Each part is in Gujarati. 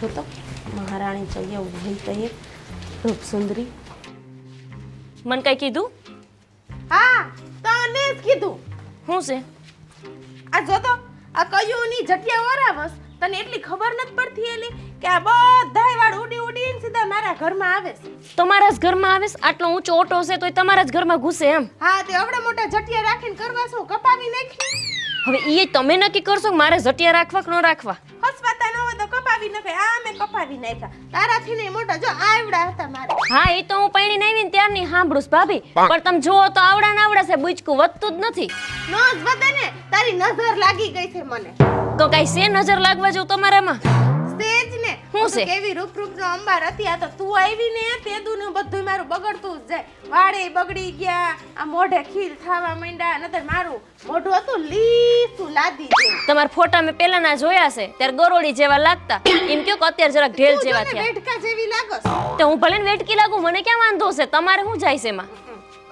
છો તો મહારાણી જગ્યા ઉભી તઈએ રૂપ સુંદરી મન કઈ કીધું? હા તને જ કીધું. શું છે? આ જો તો આ કયુની જટિયા વરાવસ તને એટલી ખબર નથી પડતી એલી કે આ બધાય વાળ ઉડી ઉડીને સીધા મારા ઘરમાં આવે છે. તમારા જ ઘરમાં આવે છે? આટલો ઊંચો ઓટો છે તોય તમારા જ ઘરમાં ઘૂસે એમ? હા તે આવડા મોટા જટિયા રાખીને કરવા શું કપાવી નાખી? હવે ઈ તમે નક્કી કરશો કે મારે જટિયા રાખવા કે ન રાખવા. હસવાતા ન હોય તો કપાવી નાખે. આ મેં કપાવી નાખ્યા તારાથી ને મોટા જો આવડા હતા મારે. હા એ તો હું પૈણીને આવીને ત્યારની સાંભળું છું ભાભી, પણ તમે જુઓ તો આવડા ને આવડા છે, બુચકું વધતું જ નથી. નો જ વધે ને, તારી નજર લાગી ગઈ છે મને. તો કઈ છે નજર લાગવા જેવું તમારામાં? સ્ટેજ ને શું છે? કેવી રૂપરૂપનો અંબાર હતી. આ તો તું આવી ને તે દુનું બધું મારું બગડતું જ જાય. વાળે બગડી ગયા, આ મોઢે ખીલ થાવા માંડ્યા, નતર મારું મોઢું હતું લીસું લાદી જેવું. તમારા ફોટા મેં પેલાના જોયા છે, ત્યારે ગરોળી જેવા લાગતા. એમ કયો કે અત્યારે જરાક ઢેલ તું જેવા જોને થયા. વેડકા જેવી લાગસ. તો હું ભલે ને વેટકી લાગુ, મને ક્યાં વાંધો છે? તમારે શું જાય છે એમાં?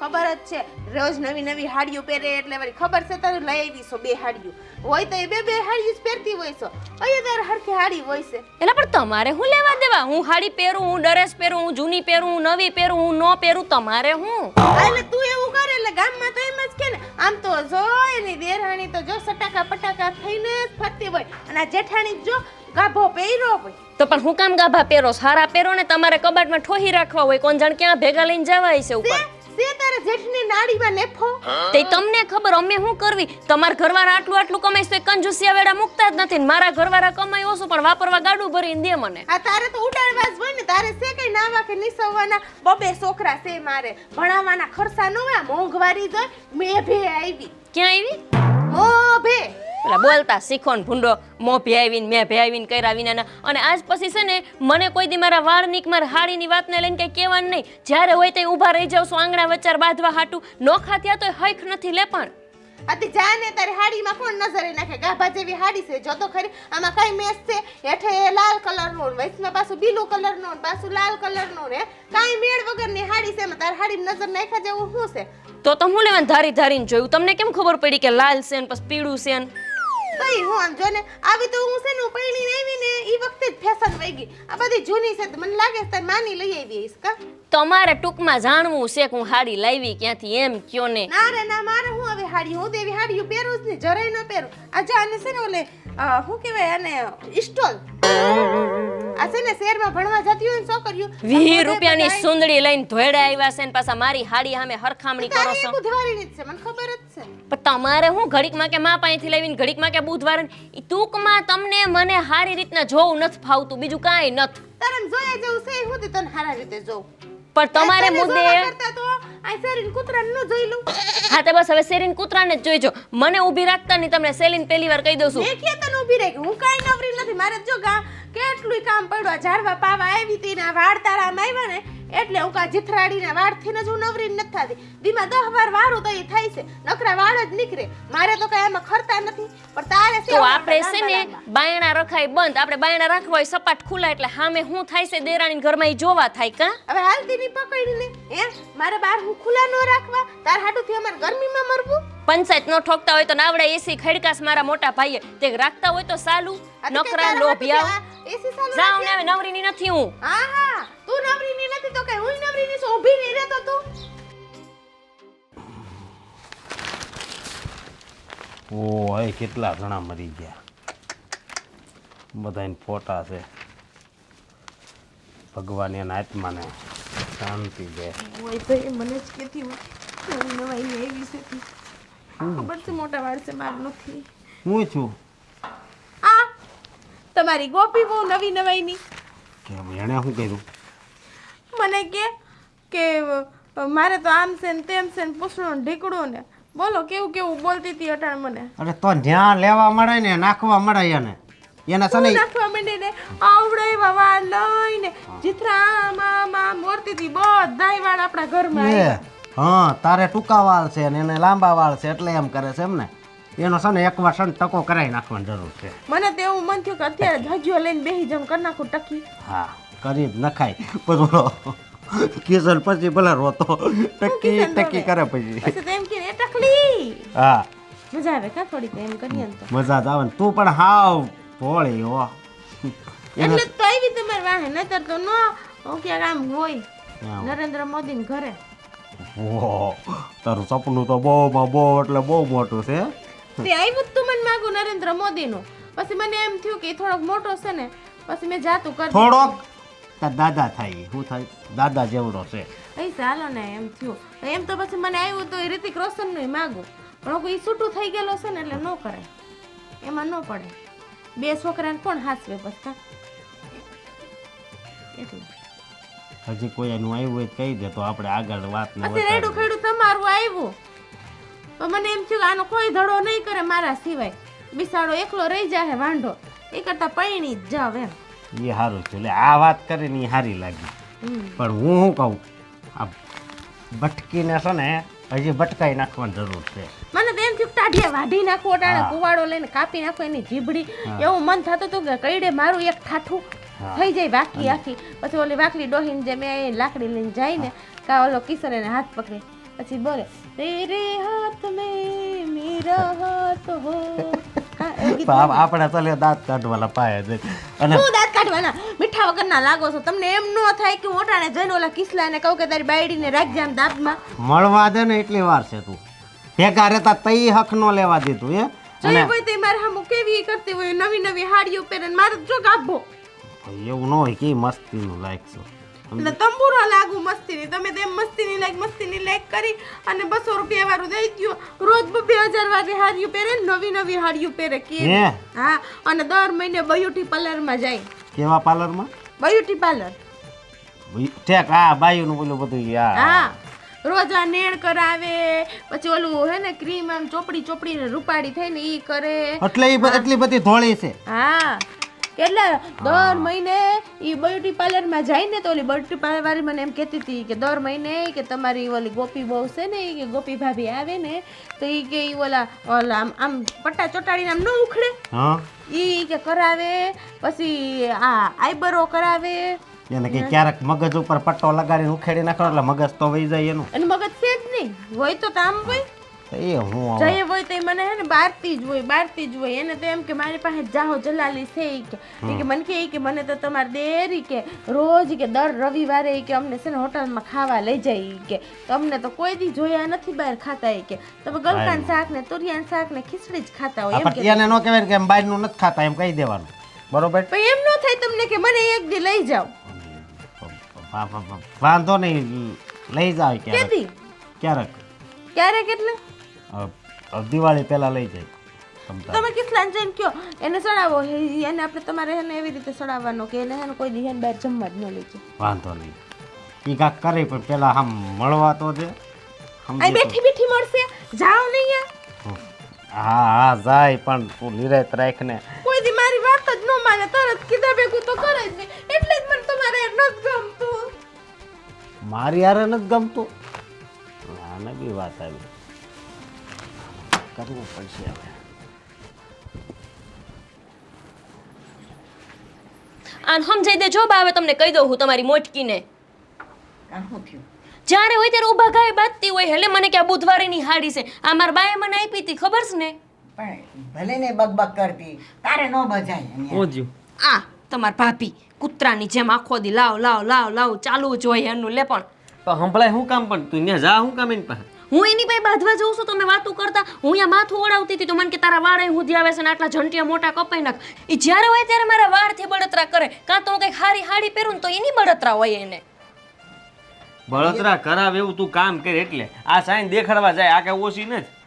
ખબર જ છે રોજ નવી નવી હાડીઓ પહેરે એટલે વળી ખબર છે તારે લઈ આવીશો બે હાડીઓ હોય તો એ બે હાડીઓ જ પહેરતી હોય છો. અહીંયા તારે હરખી હાડી હોય છે. એટલે પણ તમારે શું લેવા દેવા? હું હાડી પહેરું, હું ડ્રેસ પહેરું, હું જૂની પહેરું, હું નવી પહેરું, હું ન પહેરું, તમારે શું? એટલે તું એવું કરે એટલે ગામમાં તો એમ જ કે ને આમ તો જો એની દેરાણી તો જો સટાકા પટાકા થઈને જ ફરતી હોય અને આ જેઠાણી જો ગાભો પહેર્યો હોય. તો પણ હું કામ ગાભા પહેરો? સારા પહેરો ને, તમારે કબાટમાં ઠોહી રાખવા હોય. કોણ જાણ ક્યાં ભેગા લઈને જવાય છે ઉપર. તે તારે જેઠની નાડીમાં નેફો. તે તમને ખબર અમે શું કરવી? તમારા ઘરવાળા આટલું કમાઈશ તો કંજુસિયા વેડા મુકતા જ નથી. મારા ઘરવાળા કમાઈ ઓછું પણ વાપરવા ગાડું ભરીને દે મને. આ તારે તો ઉડાડવા જ હોય ને. તારે છે કઈ નાવા કે નિસવવાના બબે છોકરા છે મારે. ભણાવવાના ખર્ચા ન હોય. મોંઘવારી જોઈ મેભે આવી. ક્યાં આવી? મોભે. પેલા બોલતા શીખો ને ભૂંડો, મોભી આવીને મેં ભેવીને કર્યા વિના. અને આજ પછી છે ને મને કોઈ દી મારા વાળની મારા હાડીની વાતને લઈને કઈ કહેવાનું નહીં. જ્યારે હોય તે ઊભા રહી જાવ છો આંગણા વચ્ચાર બાંધવા હાટું. નોખા થયા તોય હઈખ નથી લે. પણ આતી જાને તારી હાડીમાં કોણ નજરે નાખે? ગાભા જેવી હાડી છે જો તો ખરી. આમાં કઈ મેસ છે? હેઠે લાલ કલરનો, વચમાં પાછું બીલું કલરનો, પાછું લાલ કલરનો ને કાઈ મેળ વગરની હાડી છે. એમાં તારી હાડીમાં નજર નાખ્યા જેવું શું છે? તો હું લેવાનું ધારી ધારીને જોયું? તમને કેમ ખબર પડી કે લાલ છે ને પછી પીળું છે ને? કઈ હું આમ જો ને આવી તો હું છે ને પૈણીને આવી ને ઈ વખતે જ ફેશન વઈ ગઈ. આ બધી જૂની છે મને લાગે છે તારી માની લઈ આવી હઈશ કા? તમારે ટૂંકમાં જાણવું છે કે હું હાડી લાવી ક્યાંથી, એમ કયો ને. ના રે ના, મારે હું હવે હાડી હું દેવી હાડીઓ પહેરું જ નહીં, જરાય ન પહેરું. આ જો આને છે ને ઓલે શું કહેવાય આને સ્ટોલ. આ છે ને શહેરમાં ભણવા જતી હોય ને છોકરીઓ 20 રૂપિયાની સુંદડી લઈને ધોયડા આવ્યા છે ને પાછા મારી હાડી સામે હરખામણી કરો તારી છો. બુધવારીની જ છે મને ખબર જ છે. પણ તમારે હું ઘડીકમાં કે મા પાસેથી લાવીને ઘડીકમાં કે બુધવારે ઈ ટૂંકમાં તમને મને સારી રીતના જોવું નથી ફાવતું, બીજું કાંઈ નથી. તારે એમ જોયા જેવું છે હું તને સારા રીતે જોઉં. પણ તમારે મુદ્દે કરતા તો આ શેરીન કૂતરાને ન જોઈ લઉં. હા તે બસ હવે શેરીન કૂતરાને જ જોઈજો. મને ઊભી રાખતા નહીં. તમને સેલીન પહેલી વાર કહી દઉં છું. મેં કે તને ઊભી રહી હું કાઈ નવરી નથી. મારે જો કેટલું કામ પડ્યું. આ ઝાડવા પાવા આવી હતી ને વાળ તારામાં આવ્યા ને એટલે હું કા જીથરાડીના વાળથી જ હું નવરી નથી થતી. દીમાં 10 વાર વારું તો એ થાય છે. નકરા વાળ જ નીકળે. મારે તો કઈ એમાં ખરતા નથી. પણ તારે તો આપણે છે ને બાયણા રખાય બંધ. આપણે બાયણા રાખવા હોય સપાટ ખુલ્લા એટલે સામે શું થાય છે દેરાણીના ઘરમાં ઈ જોવા થાય કા? હવે હાલતી ની પકડીને મારે બાર હું ખુલ્લા ન રાખવા. તાર હાટુથી અમાર ગરમીમાં મરવું. પંચાયત નો ઠોકતા હોય તો નાવડા એસી ખડકાસ મારા મોટા ભાઈએ તે રાખતા હોય તો સાલું. નકરા લોભિયા એસી સાલું જાવ ને હવે નવરીની નથી હું. હા હા તું નવરીની નથી તો કઈ હું નવરીની છું. ઊભી નહીં રહેતો તું. ઓય કેટલા ઘણા મરી ગયા. બધાને ફોટા છે. ભગવાન એના આત્માને શાંતિ દે. ઓય ભાઈ મને જ કેતી હોય નવાઈ ને એવી છે તી. ખબર છે મોટા વાળ છે માર નથી. હું છું આ તમારી ગોપી બહુ નવી નવાઈની. કે એણે શું કર્યું? મને કે મારે તો આમ છે ને તેમ છે ને પૂછડું ને ઢીકડું ને બોલો કેવું કેવું બોલતી હતી અટાણ મને. અરે તો જ્યાં લેવા મળે ને નાખવા મળે એને છે ને નાખવા માંડીને આવડે એવા વાળ લઈને જીથરામાં મોરતી હતી. બધાય વાળ આપણા ઘરમાં આવ્યા. હા તારે ટૂંકા વાળ છે ને એને લાંબા વાળ છે એટલે એમ કરે છે એમ ને. એનો છે ને એકવાર છે ને ટકો કરાવી નાખવાની જરૂર છે. મને તો એવું મન થયું કે અત્યારે ધજ્યો લઈને બેહી જાઉં કરી નાખું ટકી. હા કરી જ નખાય પછી કિશન પછી ભલે રોતો ટકી ટકી કરે પછી. પછી તો એમ કે એ ટકલી હા મજા આવે કા થોડી એમ કરીએ ને તો મજા જ આવે ને. તું પણ હાવ ભોળી હો. એટલે તો આવી ઈ તમારે વાહે નહીતર તો નો હું ક્યાંક આમ હોય હા. નરેન્દ્ર મોદીને ઘરે ઓહો, તારું સપનું તો બહુમાં બહુ એટલે બહુ મોટું છે. તે આવ્યું જ તું મને માગું નરેન્દ્ર મોદીનું પછી મને એમ થયું કે ઈ થોડોક મોટો છે ને પછી મેં જાતું કરી થોડોક તાર દાદા થાય શું થાય દાદા જેવડો છે. એ ચાલો ને એમ થયું એમ તો પછી મને આવ્યું તો એ રિતિક રોશનનું માગું પણ હું ઈ છૂટું થઈ ગયેલો છે ને એટલે ન કરાય એમાં ન પડે બે છોકરાને કોણ હાચવે પછી કાં? એટલે હજી કોઈ એનું આવ્યું હોય તો કહી દે તો આપણે આગળ વાત ને પછી રેડું ખેડું તમારું આવ્યું તો મને એમ થયું કે આનો કોઈ ધડો નહીં કરે મારા સિવાય બિસાડો એકલો રહી જાય વાંઢો એ કરતા પૈણી જ જાવ એમ એ સારું છે. એટલે આ વાત કરીને એ સારી લાગી. પણ હું શું કહું આ ભટકીને છે ને હજી ભટકાઈ નાખવાની જરૂર છે. મને તો એમ થયું કે ટાઢિયા વાઢી નાખો ટાણે કુવાડો લઈને કાપી નાખો એની જીભડી એવું મન થતું હતું કે કઈડે મારું એક ઠાઠું થઈ જાય વાકી આખી પછી ઓલી વાકલી ડોહીને જે મેં લાકડી લઈને જાય ને કા ઓલો કિશોર એને હાથ પકડે પછી બોલે તેરે હાથ મેં મેરા હાથ હો આપણે ચાલે દાંત કાઢવાના પાયા છે અને શું દાંત કાઢવાના મીઠા વગરના લાગો છો તમને એમ ન થાય કે ઓટાણે જઈને ઓલા કિસલાને કહું કે તારી બાયડીને રાખજે આમ દાંતમાં મળવા દે ને એટલી વાર છે તું ભેગા રહેતા તઈ હક નો લેવા દીધું હે. જોઈએ કોઈ તે મારે હમ કેવી કરતી હોય નવી નવી હાડીઓ પહેરે ને મારે જો ગાભો એવું ન હોય કે મસ્તીનું લાયક છો. એટલે તંબુરો લાગુ મસ્તીની તમે તેમ મસ્તીની લાઈક કરી અને 200 રૂપિયા વાળું દઈ દ્યો રોજ 2000 વાગે હાડીઓ પહેરે ને નવી નવી હાડીઓ પહેરે કે હે હા અને દર મહિને બ્યુટી પાર્લરમાં જાય કેવા પાર્લરમાં બ્યુટી પાર્લર ઠેક હા બાયુનું બોલું બધું યાર. હા રોજ આ નેણ કરાવે પછી ઓલું હે ને ક્રીમ આમ ચોપડીને રૂપાળી થઈને ઈ કરે એટલે એટલી બધી ધોળી છે. હા એટલે દર મહિને ઈ બ્યુટી પાર્લર માં જાય ને તો ઓલી બ્યુટી પાર્લર વાળી મને એમ કહેતી હતી કે દર મહિને કે તમારી ઓલી ગોપી બહુ છે ને ઈ કે ગોપી ભાભી આવે ને તો ઈ કે ઈ ઓલા આમ પટ્ટા ચોટાડીને આમ ન ઉખડે હા ઈ કે કરાવે પછી આ આઈબ્રો કરાવે એને કે ક્યારેક મગજ ઉપર પટ્ટો લગાડીને ઉખેડી નાખો એટલે મગજ તો વહી જાય એનું. અને મગજ છે જ નહીં હોય તો આમ હોય એ હું જઈએ હોય તો મને હે ને બારતી જ હોય એને તો એમ કે મારી પાસે જાહો જલાલી છે ઈ કે મને કે મને તો તમારે દેરી કે રોજ કે દર રવિવારે ઈ કે અમને છે ને હોટલમાં ખાવા લઈ જાય ઈ કે તમને તો કોઈ દી જોયા નથી બહાર ખાતા ઈ કે તમે ગલકાન શાક ને તુરિયાન શાક ને ખીચડી જ ખાતા હોય એમ કે એને ન કહેવાય કે એમ બહારનું નથી ખાતા એમ કહી દેવાનું બરોબર. પણ એમ ન થાય તમને કે મને એક દી લઈ જાઓ વાંધો નહીં લઈ જાવ કેદી ક્યારેક એટલે દિવાળી પહેલા લઈ જાય. તમે કિસલાન જઈને કયો એને સડાવો એને આપણે તમારે એને એવી રીતે સડાવવાનો કે એને એને કોઈ દી એને બહાર જમવા જ ન લઈ જાય. વાંધો નહીં ઈ કાક કરે પણ પેલા આમ મળવા તો દે. આ બેઠી મળશે જાઓ નહીં હા જાય પણ તું નિરાત રાખ ને. કોઈ દી મારી વાત જ ન માને તરત કીધા ભેગું તો કરે જ નહીં એટલે જ મને તમારે નથી ગમતું. મારી હારે નથી ગમતું આને બી વાત આવી કરવું પડશે હવે. આન સમજાઈ દેજો બા હવે તમને કહી દઉં હું તમારી મોટકીને જ્યારે હોય ત્યારે ઊભા ગાય બાંધતી હોય એટલે મને કે આ બુધવારેની હાડી છે આ મારા બાએ મને આપી હતી ખબર છે ને પણ ભલે ને બકબક કરતી તારે ન બજાય આ તમાર ભાભી કૂતરાની જેમ આખો દી લાવ ચાલુ જ હોય એનું લે પણ હંભળાય શું કામ પણ તું ત્યાં જા શું કામ એની પાસે હું એની પાસે બાંધવા જઉં છું તમે વાતો કરતા હું અહીંયા માથું ઓળાવતી હતી તો મને કે તારા વાળ અહીં સુધી આવે છે ને આટલા જંટિયા મોટા કપાઈ નાખ એ જ્યારે હોય ત્યારે મારા વાળથી બળતરા કરે કાં તો હું કંઈક હારી હાડી પહેરું ને તો એની બળતરા હોય એને બળતરા કરાવે એવું તું કામ કરે એટલે આ સાઈન દેખાડવા જાય આ કઈ ઓછી નથી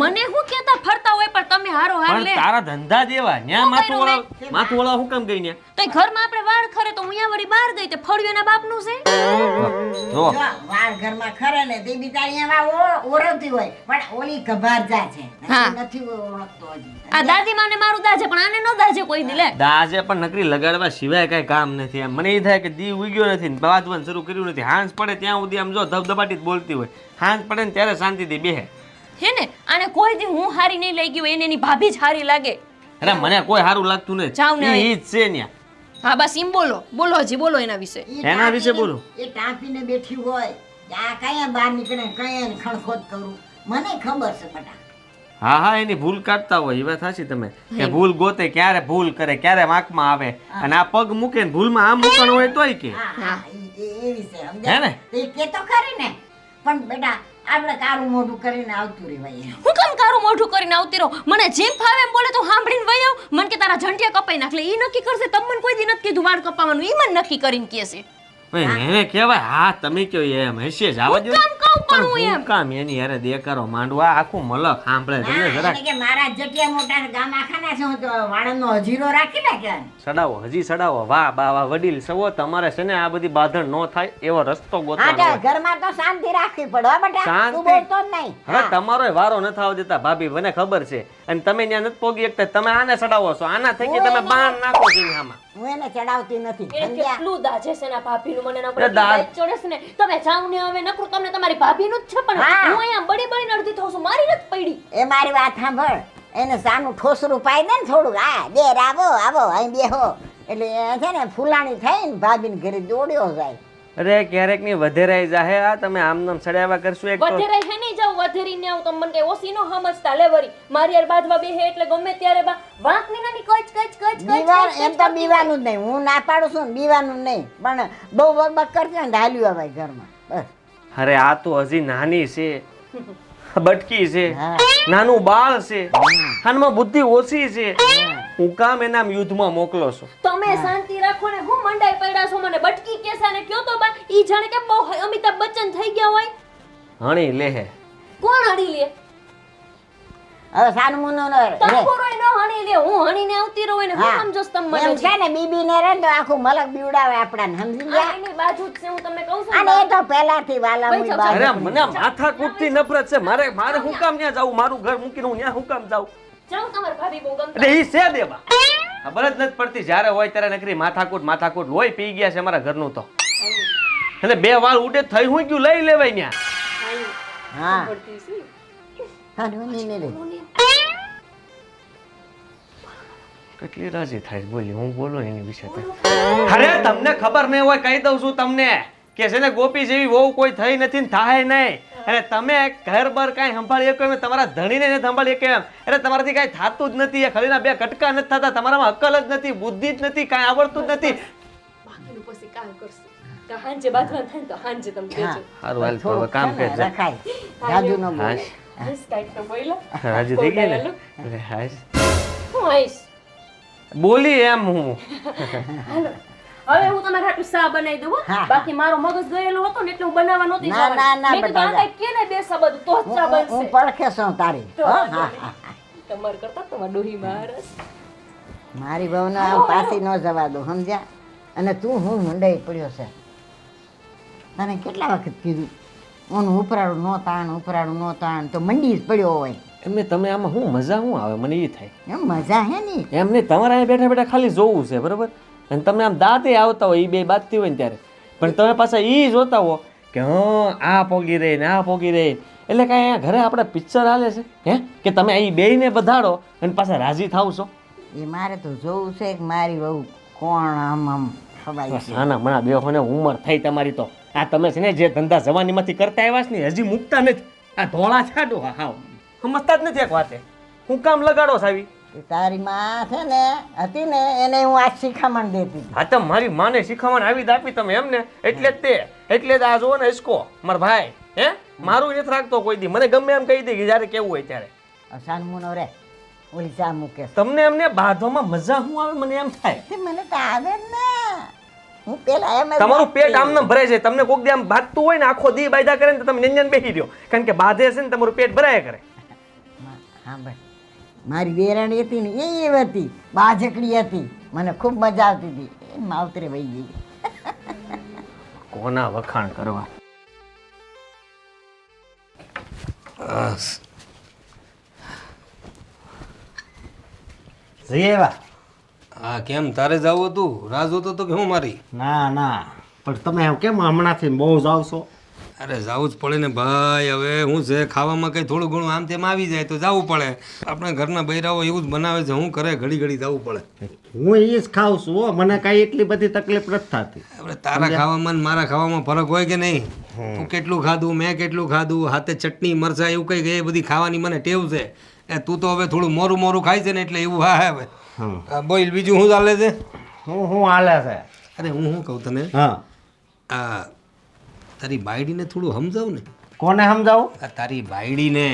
મને હું કહેતા ફરતા હોય પણ તમે હારો હાર પણ લે તારા ધંધા જેવા ન્યા માથું ઓળા શું કામ ગઈ ન્યા તો ઘરમાં આપણે વાળ ખરે તો હું અહીંયા વળી બહાર ગઈ તે ફળિયોના બાપનું છે જો જો વાળ ઘરમાં ખરે ને તે બિચારી એમાં ઓળખતી હોય પણ ઓલી કભાર જા છે હા. નથી ઓળખતો હજી આ દાદી માને મારું દાજે પણ આને ન દાજે કોઈ દી લે દાજે પણ નકરી લગાડવા સિવાય કઈ કામ નથી એમ મને એ થાય કે દી ઉગ્યો નથી ને બાંધવાનું શરૂ કર્યું નથી હાંસ પડે ત્યાં સુધી આમ જો ધબધબાટી જ બોલતી હોય હાંસ પડે ને ત્યારે શાંતિથી બેહે હે ને આને કોઈ દી હું હારી નહીં લઈ ગઈ હોય એને એની ભાભી જ હારી લાગે અરે મને કોઈ સારું લાગતું જાવ ને નથી ઈ જ છે ન્યા હા બસ એમ બોલો હજી બોલો એના વિશે એના વિશે બોલો. એ ટાંપીને બેઠી હોય કે આ કયા બહાર નીકળે કયા ખણખોદ કરું મને ખબર છે બટા હા હા એની ભૂલ કાઢતા હોય એ વાત સાચી તમે કે ભૂલ ગોતે ક્યારે ભૂલ કરે ક્યારે વાંકમાં આવે અને આ પગ મૂકે ને ભૂલમાં આમ મૂકણ હોય તોય કે એવી છે હે સમજ્યા ને? તો એ કે તો ખરી ને પણ બેટા આપણે કારું મોઢું કરીને આવતું રહેવાય હું કેમ કારું મોઢું કરીને આવતી રહો? મને જેમ ફાવે એમ બોલે તો સાંભળીને વહી આવ. મને કે તારા જંટિયા કપાઈ નાખ લે. ઈ નક્કી કરશે. તમે મને કોઈ દી નથી કીધું વાળ કપાવવાનું. ઈ મને નક્કી કરીને કહે છે. એને કહેવાય હા તમે કયો એમ હશે જ આવવા દો કામ કહું પણ હું હું એમ. કામ એની યારે દેકારો માંડવા આખું મલક સાંભળે તમે હા, જરા એને કે મારા જટિયા મોટા ગામ આખાના છે હું તો વાળંદનો હજીરો રાખી નાખ્યા સડાવો હજી સડાવો વાહ બા વાહ વડીલ સવો તમારે છે ને આ બધી બાંધણ ન થાય એવો રસ્તો હા ગોતવાનો તો હોય. ઘરમાં તો શાંતિ રાખવી પડે હો બેટા શાંતિ? તું બોલતો જ નહીં હવે તમારો વારો ન થવા દેતા ભાભી મને ખબર છે અને તમે ત્યાં નથી પોગી શકતા તમે આને સડાવો છો આના થઈ તમે બાણ નાખો છો આમાં હું એને ચડાવતી નથી એ સમજ્યા? કેટલું દાજે છે ને આ ભાભીનું મને ના એ પડે દાજ. ચડે છે ને તમે જાવ ને હવે નકરું તમને તમારી ભાભીનું જ છે પણ હા. હું અહીંયા બળી બળીને અડધી થઉં છું મારી નથી પડી. એ મારી વાત સાંભળ એને સાનું ઠોસરું પાઈ દે ને થોડુંક હા બેર આવો અહીં બેહો એટલે એ છે ને ફૂલાણી થઈને ભાભીને ઘરે દોડ્યો જાય અરે ક્યારેક ની વધેરાઈ જાહે આ તમે આમ નામ સડાવ્યા કરશું એક તો વધેરે હે નહીં જાવ વધેરી ને આવું તમે મને કઈ ઓછી નો સમજતા લે વરી મારી યાર બાજવા બેહે એટલે ગમે ત્યારે બા વાંક ની નાની કચ કચ કચ કચ બીવા કચ એમ તો બીવાનું જ નહીં હું ના પાડું છું ને બીવાનું જ નહીં પણ બહુ બકબક કરશે ને હાલ્યું આવે ઘરમાં બસ અરે આ તો હજી નાની છે બટકી છે હા. નાનું બાળ છે આનમાં બુદ્ધિ ઓછી છે હું કામ એના યુદ્ધમાં મોકલો છું તમે શાંતિ રાખો ને હું મંડાઈ પડ્યા છો મને બટકી કેસા ને કયો તો બા ઈ જાણે કે બહુ અમિતાભ બચ્ચન થઈ ગયા હોય. હણી લેહે કોણ હણી લે? હવે સાનું મુનો રે તંબુરોય ન હણી લે હું હણીને આવતી રહું ને હું સમજોસ તમે એમ મને છે ને બીબી ને રે ને તો આખું મલક બીવડાવે આપણાને સમજી ગયા એની બાજુ જ છે હું તમને કહું છું અને એ તો પહેલાથી વાલા ભાઈ, મુઈ ચાલ, અરે બાજુ મને માથા કૂટતી નફરત છે મારે મારે હું કામ ત્યાં જાવું મારું ઘર મૂકીને હું ત્યાં હું કામ જાઉં જાઉં તમારી ભાભી બહુ ગમતા એટલે ઈ છે દેવા ખબર જ નથી પડતી જ્યારે હોય ત્યારે નકરી માથાકૂટ લોહી પી ગયા છે અમારા ઘરનું તો એટલે બે વાળ ઉડે થઈ હું ગયું લઈ લેવાય ન્યા હા હા ની ને રે કેટલી રાજી થાય બોલી હું બોલું એની વિશે તો. અરે તમને ખબર નહીં હોય કહી દઉં છું તમને કે છે ને ગોપી જેવી વહુ કોઈ થઈ નથી ને થાય નહીં અને તમે ઘર બર કાંઈ સંભાળી શકો એમ તમારા ધણીને નથી સંભાળી શકો એમ એટલે તમારાથી કાંઈ થતું જ નથી એ ખલીના બે કટકા નથી થતા તમારામાં અક્કલ જ નથી બુદ્ધિ જ નથી કાંઈ આવડતું જ નથી બાકીનું પછી કામ કરશું તો હાંજે બાંધવાનું થાય ને તો હાંજે તમે હા. કહેજો સારું હાલ તો હવે કામ થોડુંક છે ને કરજે રખાય જાજુ ન બોલે હાશ હાઈસ કાંઈક તો બોલો રાજી થઈ ગઈ ને એટલે હાશ હું હાઈસ બોલી એમ હું હવે હું તમારા હાટુ સા બનાવી દઉં હો. હા. બાકી મારો મગજ ગયેલો હતો ને એટલે હું બનાવવા નહોતી ના, જવાની. ના, ના, મેં કીધું આ બધા કાંઈક કે ને બે શબ્દ તો જ ચા હું બનશે પડખે છું તારી તો હો? વાંધો હા, નહીં. હા, હા. તમાર કરતા તમાર ડોહી મારસ મારી બહુને આમ પાછી ન જવા દો સમજ્યા અને તું હું મંડાઈ પડ્યો છે તને કેટલા વખત કીધું ઓનું ઉપરાડું નો તાણ તો મંડી જ પડ્યો હોય એમને તમે આમાં શું મજા શું આવે મને એ થાય એમ મજા હે ને એમ નહીં તમારે અહીં બેઠા બેઠા ખાલી જોવું છે બરોબર અને તમે આમ દાંતે આવતા હોય એ બે બાજતી હોય ને ત્યારે પણ તમે પાછા એ જોતા હો કે હા આ પોગી રહી ને આ પોગી રહી એટલે કાંઈ અહીંયા ઘરે આપણે પિક્ચર હાલે છે હે કે તમે અહીં બેયને બધાડો અને પાછા રાજી થાવ છો એ મારે તો જોવું છે કે મારી બહુ કોણ આમ ખવાય છે નાના મણા બે હોને ઉંમર થઈ તમારી તો આ તમે છે ને જે ધંધા જવાનીમાંથી કરતા આવ્યા છે ને હજી મૂકતા નથી આ ધોળા છાડો હા સમજતા જ નથી એક વાતે હું કામ લગાડો સાવી એ તારી માં છે ને હતી ને એને હું આ શીખામણ દેતી હતી. હા તો મારી માને શીખવણ આવી જ આપી તમે એમને એટલે જ તે એટલે જ આ જુઓ ને હિસકો મારા ભાઈ હે મારું નથી રાખતો કોઈ દી મને ગમે એમ કહી દે કે જ્યારે કેવું હોય ત્યારે સાનમુનો રે ઓલી ચા મૂકે છે. તમને એમને બાંધવામાં મજા શું આવે મને એમ થાય તે મને તો આવે જ ને હું પેલા એમ જ તમારું પેટ વાગતી. આમને ભરાય છે તમને કોક દી આમ બાંધતું હોય ને આખો દી બાયદા કરે ને તો તમે નંજન બેસી રહ્યો કારણ કે બાંધે છે ને તમારું પેટ ભરાય કરે હા ભાઈ મારી દેરાણી હતી ને એ એવી હતી બાજકડી હતી મને ખૂબ મજા આવતી હતી એ માવતરે વહી ગઈ કોના વખાણ કરવા જઈએ એવા હા કેમ તારે જવું હતું રાહ જોતો તો કે હું મારી ના ના પણ તમે કેમ હમણાંથી બહુ જાવ છો અરે જવું જ પડે ને ભાઈ હવે હું છે ખાવામાં કંઈ થોડું ઘણું આમ તેમ આવી જાય તો જવું પડે આપણા ઘરના બૈરાઓ એવું જ બનાવે છે હું કરે ઘડી ઘડી જવું પડે હું એ જ ખાઉં છું હો મને કાંઈ એટલી બધી તકલીફ નથી થતી આપણે તારા ખાવામાં ને મારા ખાવામાં ફરક હોય કે નહીં તું કેટલું ખાધું મેં કેટલું ખાધું હાથે ચટણી મરચાં એવું કંઈ એ બધી ખાવાની મને ટેવ છે એ તું તો હવે થોડું મોરું મોરું ખાય છે ને એટલે એવું હા હવે હમ. બોલ બીજું શું ચાલે છે? હું હાલે છે? અરે હું શું કહું તને હા, આ તારી બાયડીને થોડું સમજાવ ને. કોને સમજાવું? આ તારી બાયડીને.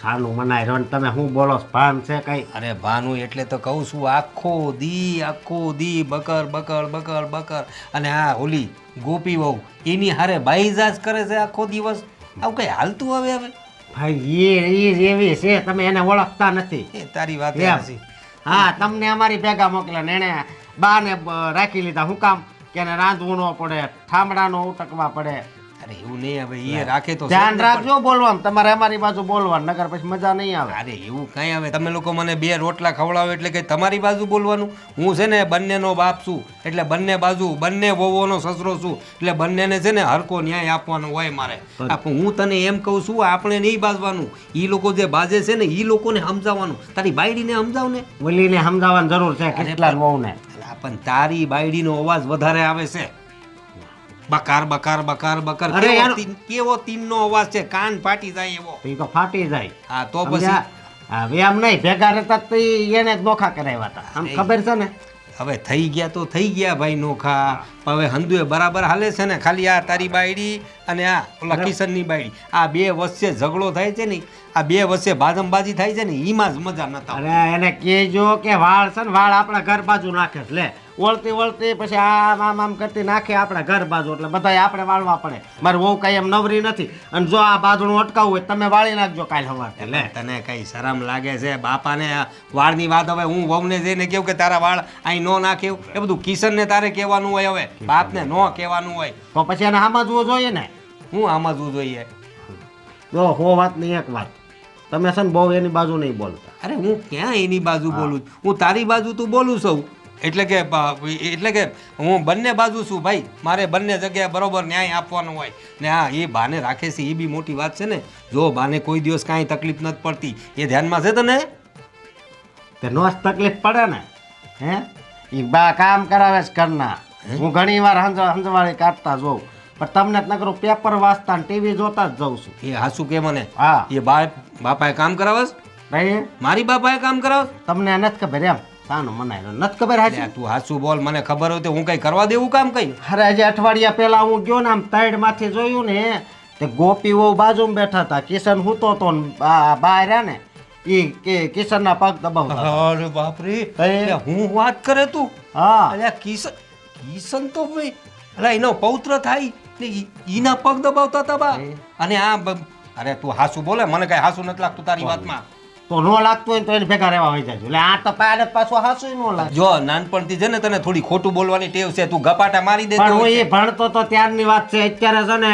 સાનું મનાય રહ્યો ને તમે શું બોલો છો? ભાન છે કઈ? અરે ભાનું એટલે તો કહું છું આખો દી બકર બકર બકર બકર અને આ ઓલી ગોપી વહુ એની હારે બાઈજાજ કરે છે આખો દિવસ. આવું કઈ હાલતું હવે ભાઈ એ એવી છે, તમે એને ઓળખતા નથી. એ તારી વાત એમ. હશે. હા, તમને અમારી ભેગા મોકલે ને એને બાને રાખી લીધા. શું કામ? કે એને રાંધવું ન પડે, ઠામડાનો ઉટકવા પડે. અરે એવું નહીં હવે એ રાખે તો ધ્યાન છે ને રાખજો બોલવાનું, તમારે અમારી બાજુ બોલવાનું, નગર પછી મજા નહીં આવે. અરે એવું કઈ આવે તમે લોકો મને 2 રોટલા ખવડાવો એટલે કે તમારી બાજુ બોલવાનું. હું છે ને બંનેનો બાપ છું એટલે બંને બાજુ બંને વહુઓનો સસરો છું એટલે બંનેને છે ને હરકો ન્યાય આપવાનો હોય મારે. હું તને એમ કહું છું આપણે નહીં બાજવાનું, એ લોકો જે બાજે છે ને એ લોકોને સમજાવવાનું. તારી બાયડીને સમજાવ ને. ઓલીને સમજાવવાની જરૂર છે કેટલા વહુને. પણ તારી બાયડીનો અવાજ વધારે આવે છે. બકાર બકાર બકાર બકાર અરે યાર. કેવો તીનનો અવાજ છે, કાન ફાટી જાય એવો. તો એ તો ફાટી જાય. હા તો પછી સમજ્યા? હવે આમ નહીં ભેગા રહેતા તો ઈ એને જ નોખા કરાવ્યા હતા. આમ ખબર છે ને? હવે થઈ ગયા તો થઈ ગયા ભાઈ નોખા. હવે હંદુએ બરાબર હાલે છે ને. ખાલી આ તારી બાયડી અને આ ઓલા કિશનની બાયડી આ 2 વચ્ચે ઝઘડો થાય છે ને, આ 2 વચ્ચે બાજમબાજી થાય છે ને, એમાં જ મજા નતા. અરે એને કહેજો કે વાળ છે ને વાળ આપણા ઘર બાજુ નાખે છે. લે વળતી વળતી પછી આમ આમ કરતી નાખે આપણા ઘર બાજુ, એટલે બધાય આપણે વાળવા પડે. મારી વહુ કઈ એમ નવરી નથી, અને જો આ બાજુનું અટકાવવું હોય તમે વાળી નાખજો કાલ સવારથી. લે તને કઈ શરમ લાગે છે બાપાને આ વાળની વાત? હવે હું વહુને જઈને કહું કે તારા વાળ અહીં નો નાખ્યું, એ બધું કિશનને તારે કહેવાનું હોય. હવે બાપને નો કહેવાનું હોય. તો પછી એને સમજવું જોઈએ ને. હું સમજવું જોઈએ? જો હો વાતની એક વાત, તમે છે ને બહુ એની બાજુ નહીં બોલતા. અરે હું ક્યાં એની બાજુ બોલું છું? હું તારી બાજુ તું બોલું છું. એટલે કે હું બંને બાજુ છું ભાઈ. મારે બંને જગ્યાએ બરોબર ન્યાય આપવાનો હોય ને. હા, એ બાને રાખે છે એ બી મોટી વાત છે ને. જો બાને કોઈ દિવસ કાંઈ તકલીફ નથી પડતી એ ધ્યાનમાં છે તને? તે નો જ તકલીફ પડે ને. હે ઈ બા કામ કરાવે છે ઘરના. હું ઘણી વાર હંજવાળી કાઢતા જોઉં, પણ તમને જ નકરું પેપર વાંચતા ને ટીવી જોતા જ જઉં છું. એ હાસુ કે મને? હા. એ બાપાએ કામ કરાવસ? ભાઈ મારી બાપાએ કામ કરાવસ? તમને નથી ખબર એમ? સાનું મનાય નથી ખબર. હાચી તું હાસુ બોલ, મને ખબર હોય તો હું કઈ કરવા દેવું કામ કઈ? અરે હજી અઠવાડિયા પહેલા હું ગયો ને આમ તાઈડ માંથી જોયું ને, તે ગોપી વહુ બાજુમાં બેઠા હતા. કિશન હૂતો તો ને બહાર રહ્યા ને ઈ કે કિશનના પગ દબાવતા. અરે બાપ રે, એ. હું વાત કરે તું? હા અલ્યા કિશન તો ભાઈ અલા એનો પૌત્ર થાય ને ઈના પગ દબાવતા હતા બા. અને અરે તું હાસુ બોલે, મને કઈ હાસુ નથી લાગતું તારી વાતમાં. તો નો લાગતું હોય તો એને ભેગા રહેવા હોય જાય. એટલે આ તો પાડે પાછો હાસુય નો લાગે. જો નાનપણથી છે ને તને થોડી ખોટું બોલવાની ટેવ છે, તું ગપાટા મારી દે. પણ હું એ ભણતો તો ત્યારની વાત છે. અત્યારે છે ને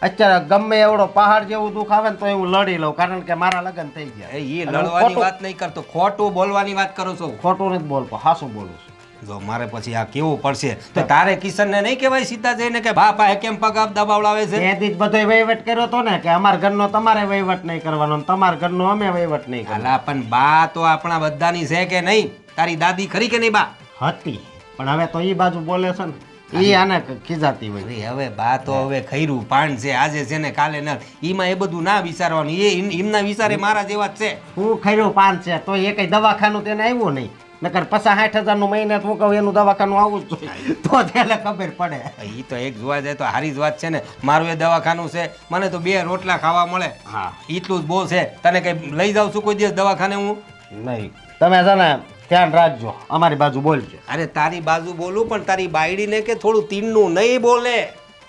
અત્યારે ગમે એવડો પહાડ જેવું દુઃખ આવે ને તો હું લડી લઉં, કારણ કે મારા લગ્ન થઈ ગયા. એ લડવાની વાત નહીં કરતો, ખોટું બોલવાની વાત કરો છો. ખોટું નથી બોલતો, હાસું બોલું છું. જો મારે પછી આ કેવું પડશે તો તારે કિશનને નહીં કહેવાય સીધા જઈને કે બાપા કેમ પગ દબાવડાવે છે? એથી જ બધો વહીવટ કર્યો તો ને કે અમારા ઘરનો તમારે વહીવટ નહીં કરવાનો ને તમારા ઘરનો અમે વહીવટ નહીં કરવાનો. અલા પણ બા તો આપણા બધાની છે કે નહીં? તારી દાદી ખરી કે નહીં બા? હતી, પણ હવે તો ઈ બાજુ બોલે છે ને ઈ આને ખીજાતી હોય. અરે હવે બા તો હવે ખૈરું પાણ છે, આજે છે ને કાલે ન. ઈમાં એ બધું ના વિચારવાનું. એમના વિચારે મારા જેવા જ છે. હું ખર્યું પાન છે તો એ કઈ દવાખાનું તેને આવ્યું નહીં, નકર 50-60 હજારનું મહિને હું કહું એનું દવાખાનું આવવું જ જોઈએ તો તેને ખબર પડે. એ તો એક જોવા જાય તો હારી જ વાત છે ને. મારું એ દવાખાનું છે, મને તો 2 રોટલા ખાવા મળે. હા એટલું જ બહુ છે. તને કઈ લઈ જાઉં છું કોઈ દિવસ દવાખાને હું? નહીં, તમે છે ને ધ્યાન રાખજો, અમારી બાજુ બોલજો. અરે તારી બાજુ બોલું પણ તારી બાયડીને કે થોડું તીનનું નહીં બોલે.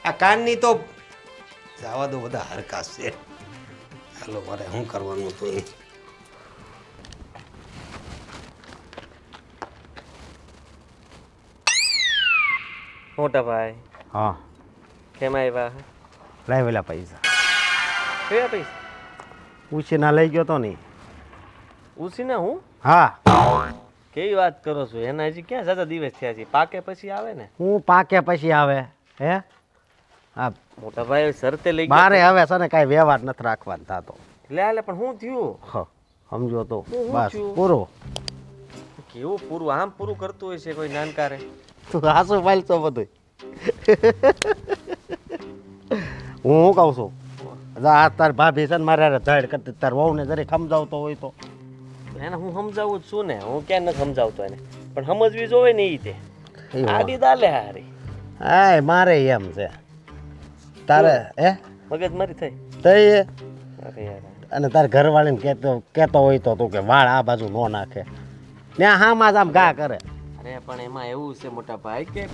આ કાનની તો જવા દો, બધા હરકાશ છે. ચાલો મારે શું કરવાનું તો એ. મોટા ભાઈ હા કેમ આવ્યા? લાવેલા પૈસા કયા પૈસા? ઉછીના લઈ ગયો તો નહીં. ઉસીને હું? હા કેવી વાત કરો છો? એના હજી ક્યાં જાજા દિવસ થયા છે? પાકે પછી આવે ને? હું પાકે પછી આવે હે? હા મોટા ભાઈ શરતે લઈ મારે હવે છે ને કાંઈ વ્યવહાર નથી રાખવાનો થતો. લે પણ શું થયું? હ સમજો તો હું બસ થયું? પૂરું. કેવું પૂરું? આમ પૂરું કરતું હોય છે કોઈ નાનકારે? તું હાસુ પાલ તો બધું હું શું કહું છું, આ તાર ભાભી છે ને મારે હારે ઝાડ કરતી તાર વહુને જરીક સમજાવતો હોય તો એને હું સમજાવું જ છું ને, હું ક્યાં ન સમજાવતો એને, પણ સમજવી જોવે ને એ તે એ વાત. આડી દાલે હારી હા મારે એમ છે તારે હે મગજ મારી થઈ. તઈ અરે યાર, અને તાર ઘરવાળીને કહેતો હોય તો તું કે વાળ આ બાજુ ન નાખે ત્યાં હામાં જ આમ ઘા કરે. અરે પણ એમાં એવું છે મોટા ભાઈ કે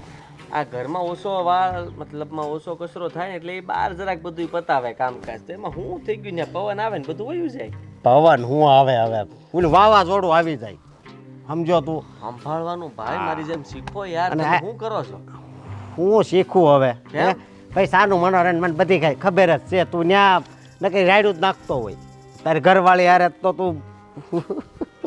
આ ઘરમાં ઓછો વાળ મતલબમાં ઓછો કચરો થાય ને એટલે એ બહાર જરાક બધું પતાવે કામકાજ, તો એમાં હું થઈ ગયું ને પવન આવે ને બધું વયું જાય. પવન હું આવે હવે પેલું વાવાઝોડું આવી જાય સમજો તું. સંભાળવાનું ભાઈ મારી જેમ શીખો યાર. અને તમે આ- શું કરો છો? હું શીખું હવે કેમ? હે? ભાઈ સાનું મનોરંજન મને બધી કઈ ખબર જ છે. તું ન્યા નકરી રાયડું જ નાખતો હોય તારી ઘરવાળી હારે તો તું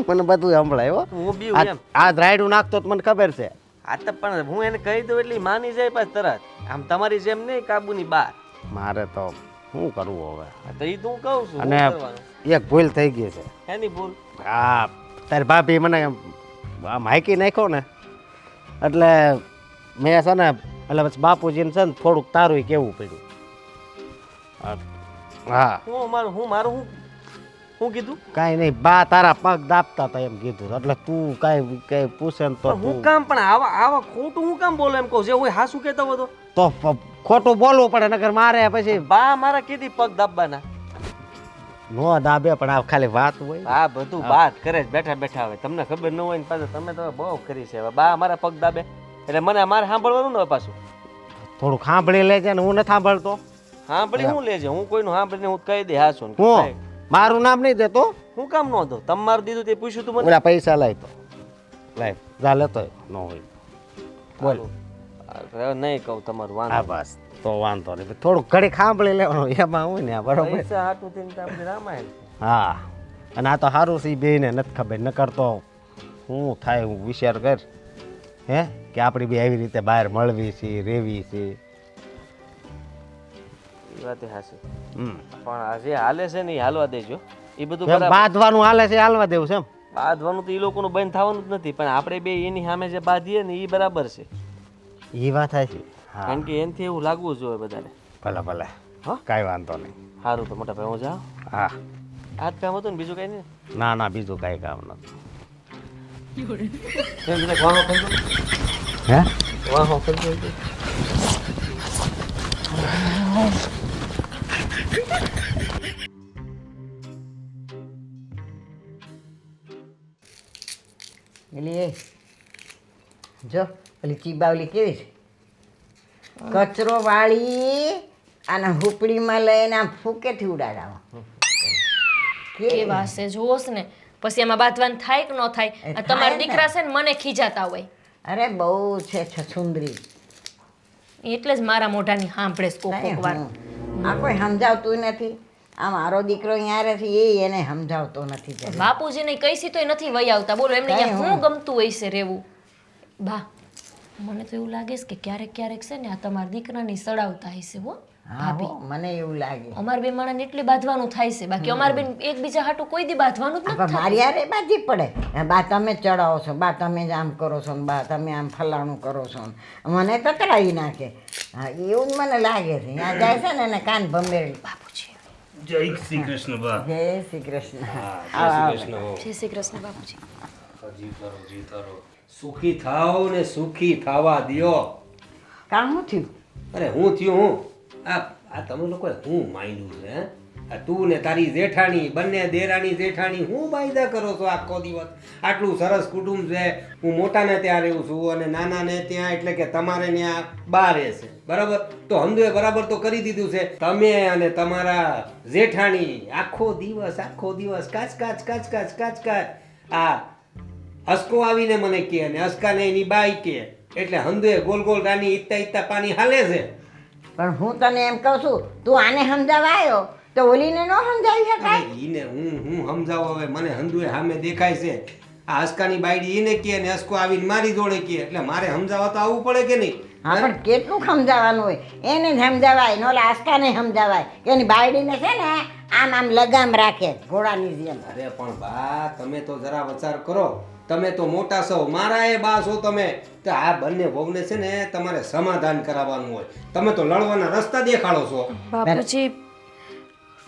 મને બધું સંભળાય હો. હું બી આ એમ આ રાયડું નાખતો તો મને ખબર છે. આ તો પણ હું એને કહી દઉં એટલે ઈ માની જાય પાછ તરત. આમ તમારી જેમ નહીં કાબુની બહાર. મારે તો શું કરવું હવે. તો એ તો હું કહું છું અને શું કરવાનું? એક ભૂલ થઈ ગઈ છે. એની ભૂલ. હા તારી ભાભી મને આમ હાંકી નાખ્યો ને એટલે મેં છે ને એટલે પછી બાપુજીને છે ને થોડુંક તારું કેવું પડ્યું. હા હું મારું હું કીધું? કાંઈ નહીં બા તારા પગ દાબતા હતા એમ કીધું એટલે તું કાંઈ કઈ પૂછે ને તો પણ હું તું કામ પણ આવા ખોટું હું કામ બોલો એમ કહું જે હું હાસું કહેતો હતો. તો ખોટું બોલવું પડે નકર મારે પછી બા મારા કીધી પગ દાબવાના. નો દાબે પણ આ ખાલી વાત હોય. આ બધું વાત કરે છે બેઠા બેઠા. હવે તમને ખબર ન હોય ને પાછું તમે તો બહુ કરી છે. હવે બા મારા પગ દાબે એટલે મારે સાંભળવાનું ને હવે પાછું. થોડું સાંભળી લેજે ને હું નથી સાંભળતો. સાંભળી હું લેજે, હું કોઈનું સાંભળીને હું કહી દે હાસું. હું મારું નામ નહીં દેતો. હું કામ ન દઉં? તમારું દીધું તે પૂછ્યું તું મને. ઓલા પૈસા લાય તો લાય જા લેતો ન હોય બોલ. હવે નહીં કહું તમારું હા વાંધો. બસ તો વાંધો નહીં થોડુંક ઘડી સાંભળી લેવાનું એમાં હોય ને આ બરોબર. પૈસા હાટું થઈને તો આપણી રામાયણ છે. હા અને આ તો સારું છે બે ને નથી ખબર ન કરતો શું થાય હું વિચાર કર હે કે આપણી બે આવી રીતે બહાર મળવી છે રેવી છે. એ વાત હાસી. હમ પણ આ જે હાલે છે ને એ હાલવા દેજો. એ બધું એમ બરાબર. બાંધવાનું હાલે છે હાલવા દેવું છે એમ. બાંધવાનું તો એ લોકોનું બંધ થવાનું જ નથી, પણ આપણે બે એની સામે જે બાંધીએ ને એ બરાબર છે. એ વાત થાય છે. હા કારણ કે એનાથી એવું લાગવું જોઈએ બધાને. ભલે ભલે હા? કાંઈ વાંધો નહીં. સારું તો મોટા ભાઈ હું જાઉં. હા આ જ કામ હતું ને બીજું કઈ નહીં? ના ના બીજું કાંઈ કામ નથી. વાહો કરજો. હે વાહો કરજો. એટલે જો પેલી ચીબાવલી કેવી છે કચરો વાળી અને હુપડીમાં લઈને આમ ફૂકેથી ઉડાડાવો. કેવા છે જોશ ને પછી એમાં બાંધવાનું થાય કે ન થાય. આ થાય તમારા ને. દીકરા છે ને મને ખીજાતા હોય અરે બહુ છે છછુંદરી. એટલે જ મારા મોઢાની સાંભળે છે કોક કોક વાર. આ કોઈ સમજાવતું નથી. આ મારો દીકરો અહીંયા રહે છે એ એને સમજાવતો નથી જરા. બાપુજીને કઈસી તોય નથી વહી આવતા. બોલો એમને કાંઈ અહીંયા હું. શું ગમતું હોય છે રહેવું? બા મને તો એવું લાગે છે કે ક્યારેક ક્યારેક છે ને આ તમારા દીકરાની સડાવતા હશે હો હા હો, મને એવું લાગે. અમાર બે માણસને એટલી બાંધવાનું થાય છે, બાકી અમાર બેન એકબીજા હાટું કોઈ દી બાંધવાનું જ પણ નથી મારી હારે બાજી પડે. બા તમે ચડાવો છો, બા તમે જ આમ કરો છો ને બા તમે આમ ફલાણું કરો છો ને મને તકરાવી નાખે. હા એવું જ મને લાગે છે. ત્યાં જાય છે ને એને કાન ભંભેરી. બાપુજી. જય શ્રી કૃષ્ણ બા. જય શ્રી કૃષ્ણ. જય શ્રી કૃષ્ણ હો. જય શ્રી કૃષ્ણ બાપુજી. જીતારો સુખી થાવ ને સુખી થવા દ્યો. કામ શું થયું? અરે હું થયું હું આ તમે લોકોએ હું માન્યું છે હે? આ તું ને તારી જેઠાણી બંને દેરાણી જેઠાણી હું વાયદા કરો છો આખો દિવસ? આટલું સરસ કુટુંબ છે. હું મોટાને ત્યાં રહું છું અને નાનાને ત્યાં એટલે કે તમારે ત્યાં બા રહેશે બરાબર. તો હંધુએ બરાબર તો કરી દીધું છે. તમે અને તમારા જેઠાણી આખો દિવસ કાચ કાચ કાચ કાચ કાચ કાચ. આ અસકો આવીને મને કહે અને અસકાને એની બાઈ કહે એટલે હંધુએ ગોલ ગોલ રાની ઈત્તા ઈત્તા પાણી હાલે છે. પણ હું તને એમ કહું છું તું આને સમજાવવા આવ્યો તો ઓલીને ન સમજાવી શકાય? અરે ઈને હું સમજાવો હવે મને હંધુએ સામે દેખાય છે. આ અસકાની બાયડી ઈને કહે ને અસકો આવીને મારી જોડે કહે એટલે મારે સમજાવવા તો આવવું પડે કે નહીં? હા પણ કેટલું સમજાવવાનું હોય? એને જ સમજાવાય ને ઓલા આસ્કાને સમજાવાય. એની બાયડીને છે ને આમ આમ લગામ રાખે ઘોડાની જેમ. અરે પણ બા તમે તો જરા વિચાર કરો. તમે તો મોટા છો, મારા એ બા છો તમે. તો આ બંને વહુને છે ને તમારે સમાધાન કરાવવાનું હોય. તમે તો લડવાના રસ્તા દેખાડો છો. બાપુજી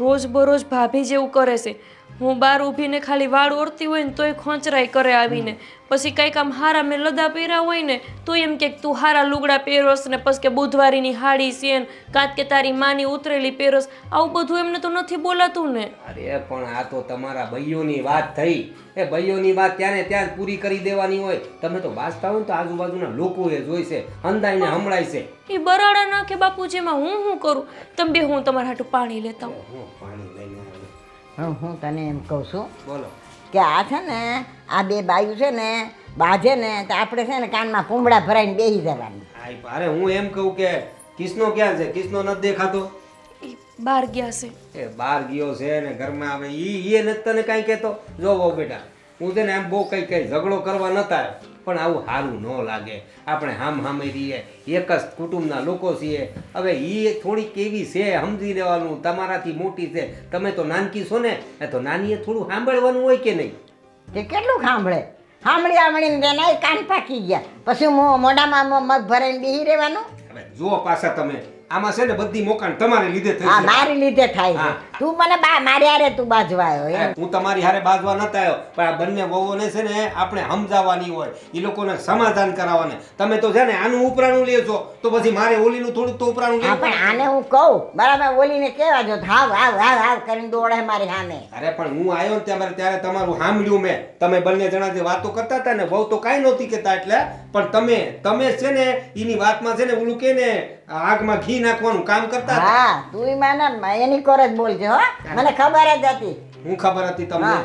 રોજ બરોજ ભાભી જેવું કરે છે. હું બહાર ઊભીને ખાલી વાળ ઓળતી હોય ને તોય ખોંચરાઈ કરે આવીને. પછી કંઈક આમ હારા મેં લદા પહેર્યા હોય ને તો એમ કે તું હારા લુગડા પહેરોસ ને પછી કે બુધવારીની હાડી છે ને કાંત કે તારી માની ઉતરેલી પહેરોસ. આવું બધું એમને તો નથી બોલાતું ને. અરે પણ આ તો તમારા ભાઈઓની વાત થઈ. એ ભાઈઓની વાત ત્યાં ત્યાં જ પૂરી કરી દેવાની હોય. તમે તો બાજતા હોય ને તો આજુબાજુના લોકોએ જોઈશે, અંધાઈને હમણાય છે. એ બરાડા નાખે બાપુજીમાં હું શું કરું? તમે બે હું તમારા હાટું પાણી લેતા હું. હું પાણી લઈને આવ્યો. હું તને એમ કહું છું બોલો. કે આ છે ને આ બે બાયું છે ને બાજે ને તો આપણે છે ને કાનમાં પૂંબડા ભરાઈને બેસી જવાની. અરે હું એમ કહું કે કિસનો ક્યાં છે? કિસનો નથી દેખાતો? એ બહાર ગયા છે. એ બહાર ગયો છે ને ઘરમાં આવે એ નથી તને કાંઈ કહેતો? જો બહુ બેટા, હું છે ને એમ બહુ કઈ ઝઘડો કરવા નતા આવ્યો, પણ આવું સારું ન લાગે. આપણે હામે રહીએ, એક જ કુટુંબના લોકો છીએ. હવે એ થોડીક એવી છે, સમજી લેવાનું. તમારાથી મોટી છે, તમે તો નાનકી છો ને, તો નાનીએ થોડું સાંભળવાનું હોય કે નહીં? તે કેટલું સાંભળે? સાંભળીને તેના કાન પાકી ગયા, પછી મોઢામાં મગ ભરાઈને બેસી રહેવાનું. હવે જો પાછા તમે આમાં છે ને બધી મોકાણ તમારે લીધે થઈ હા, છે. મારી લીધે થાય છે. હા. તું મને મારી હારે તું બાજવા આવ્યો એમ. હું તમારી હારે બાજવા નતા આવ્યો, પણ આ બંને વહુઓને છે ને આપણે સમજાવવાની હોય, એ લોકોને સમાધાન કરાવવાને. તમે તો છે ને આનું ઉપરાણું લે છો, તો પછી મારે ઓલીનું થોડુંક તો ઉપરાણું હા, લેવું પણ પડે. આને હું કહું બરાબર, ઓલીને કેવા જો હાવ હાવ હાવ હાવ કરીને દોડે મારી સામે. અરે પણ હું આવ્યો ને ત્યારે તમારું સાંભળ્યું મેં. તમે બંને જણા જે વાતો કરતા હતા ને, વહુ તો કાંઈ નહોતી કહેતા એટલે, પણ તમે છે ને એની વાતમાં છે ને ઓલું કે ને આગમાં ઘી નાખવાનું કામ કરતા હતા. હા, તું મને એની કોર જ બોલજે હો, મને ખબર જ હતી. હું ખબર હતી તમને? હા.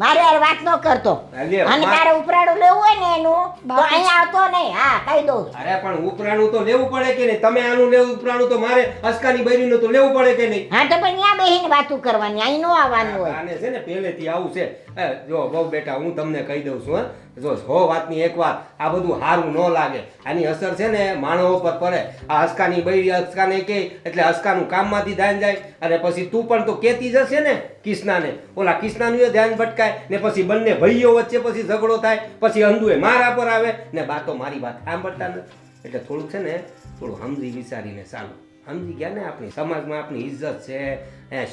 મારે યાર વાત ન કરતો. અરે, અને તારે ઉપરાડું લેવું હોય ને એનું તો અહીંયા આવતો નહીં. હા, કહી દઉં. અરે પણ ઉપરાણું તો લેવું પડે કે નહીં? તમે આનું લેવું ઉપરાણું તો મારે અસ્કાની બૈરીનું તો લેવું પડે કે નહીં? હા, તો પણ ત્યાં બેસીને વાતું કરવાની, અહીં ન આવવાનું હોય. આને છે ને પહેલેથી આવું છે. જો બહુ બેટા, હું તમને કહી દઉં છું. જો હો વાતની એક વાત, આ બધું સારું ન લાગે. આની અસર છે ને માણસો પર પડે. આ અસ્કાની બૈરી અસ્કાને કહે એટલે અસ્કાનું કામમાંથી ધ્યાન જાય, અને પછી તું પણ તો કહેતી જ હશે ને કિસનાને. ઓલા કિસનાનું એ ધ્યાન ભટકાય ને પછી બંને ભાઈઓ વચ્ચે પછી ઝઘડો થાય, પછી અંધુએ મારા પર આવે ને બા તો મારી વાત સાંભળતા નથી. એટલે થોડુંક છે ને થોડું સમજી વિચારીને ચાલો. સમજી ગયા ને? આપણી સમાજમાં આપણી ઇજ્જત છે,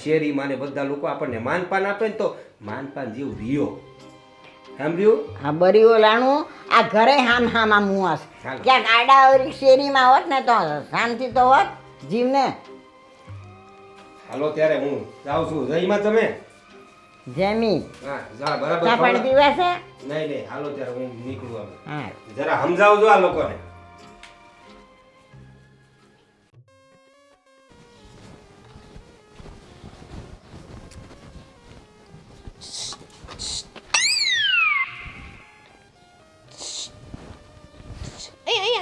શેરીમાં ને બધા લોકો આપણને માનપાન આપે ને તો માનપાન જેવું રહ્યો. સાંભળ્યું? આ બરીઓ લાણું આ ઘરે હામ મુઆસ. ચાલો. ક્યાંક આડાવરી શેરીમાં હોત ને તો શાંતિ તો હોત જીવને. હાલો ત્યારે હું જાઉં છું. જઈમાં તમે? જેમી હા, જા બરાબર. ચા પાણી પીવા છે? નહીં, હાલો ત્યારે હું નીકળું હવે. હા. જરા સમજાવજો આ લોકોને.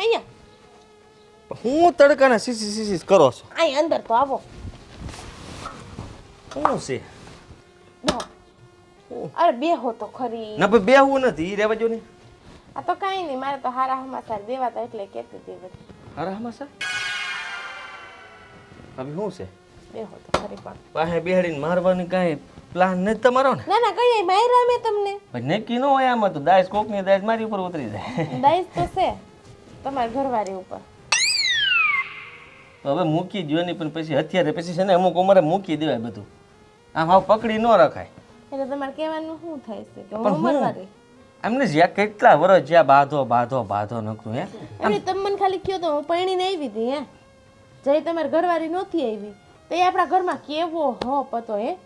અહીંયા હું તડકાના સીસી કરો છો? અહીં અંદર તો આવો. શું છે? બેહો. અરે બેહો તો ખરી. ના ભાઈ બેહવું નથી, ઈ રહેવા જો ને. આ તો કાંઈ નહીં, મારે તો હારા સમાચાર દેવાતા એટલે કહેતી હતી બધી. અરે હમાસા હવે શું છે? બેહો તો ખરી પણ. પાસે બેહાડીને મારવાની કાંઈ પ્લાન નથી તમારો ને? ના ના કઈ માયરા મેં તમને. ભાઈ નક્કી ન હોય આમાં તો. દાઈસ કોકની દાઈસ મારી ઉપર ઉતરી જાય. દાઈસ તો છે તમારી ઘરવાળી ઉપર. તો હવે મૂકી દો નહીં, પણ પછી હથિયારે પછી છે ને અમુક ઉંમરે મૂકી દેવાય બધું. આમ હાવ પકડી ન રખાય. એટલે તમારે કહેવાનું શું થાય છે કે પણ હું હું ઉંમરવાળી? એમને જ્યાં કેટલા વર્ષ જ્યાં બાધો નકરું હે. અરે તમે મને ખાલી કયો તો હું પરણીને આવી હતી હે. જઈ તમારી ઘરવાળી નહોતી આવી તો એ આપણા ઘરમાં કેવો હો પતો હે.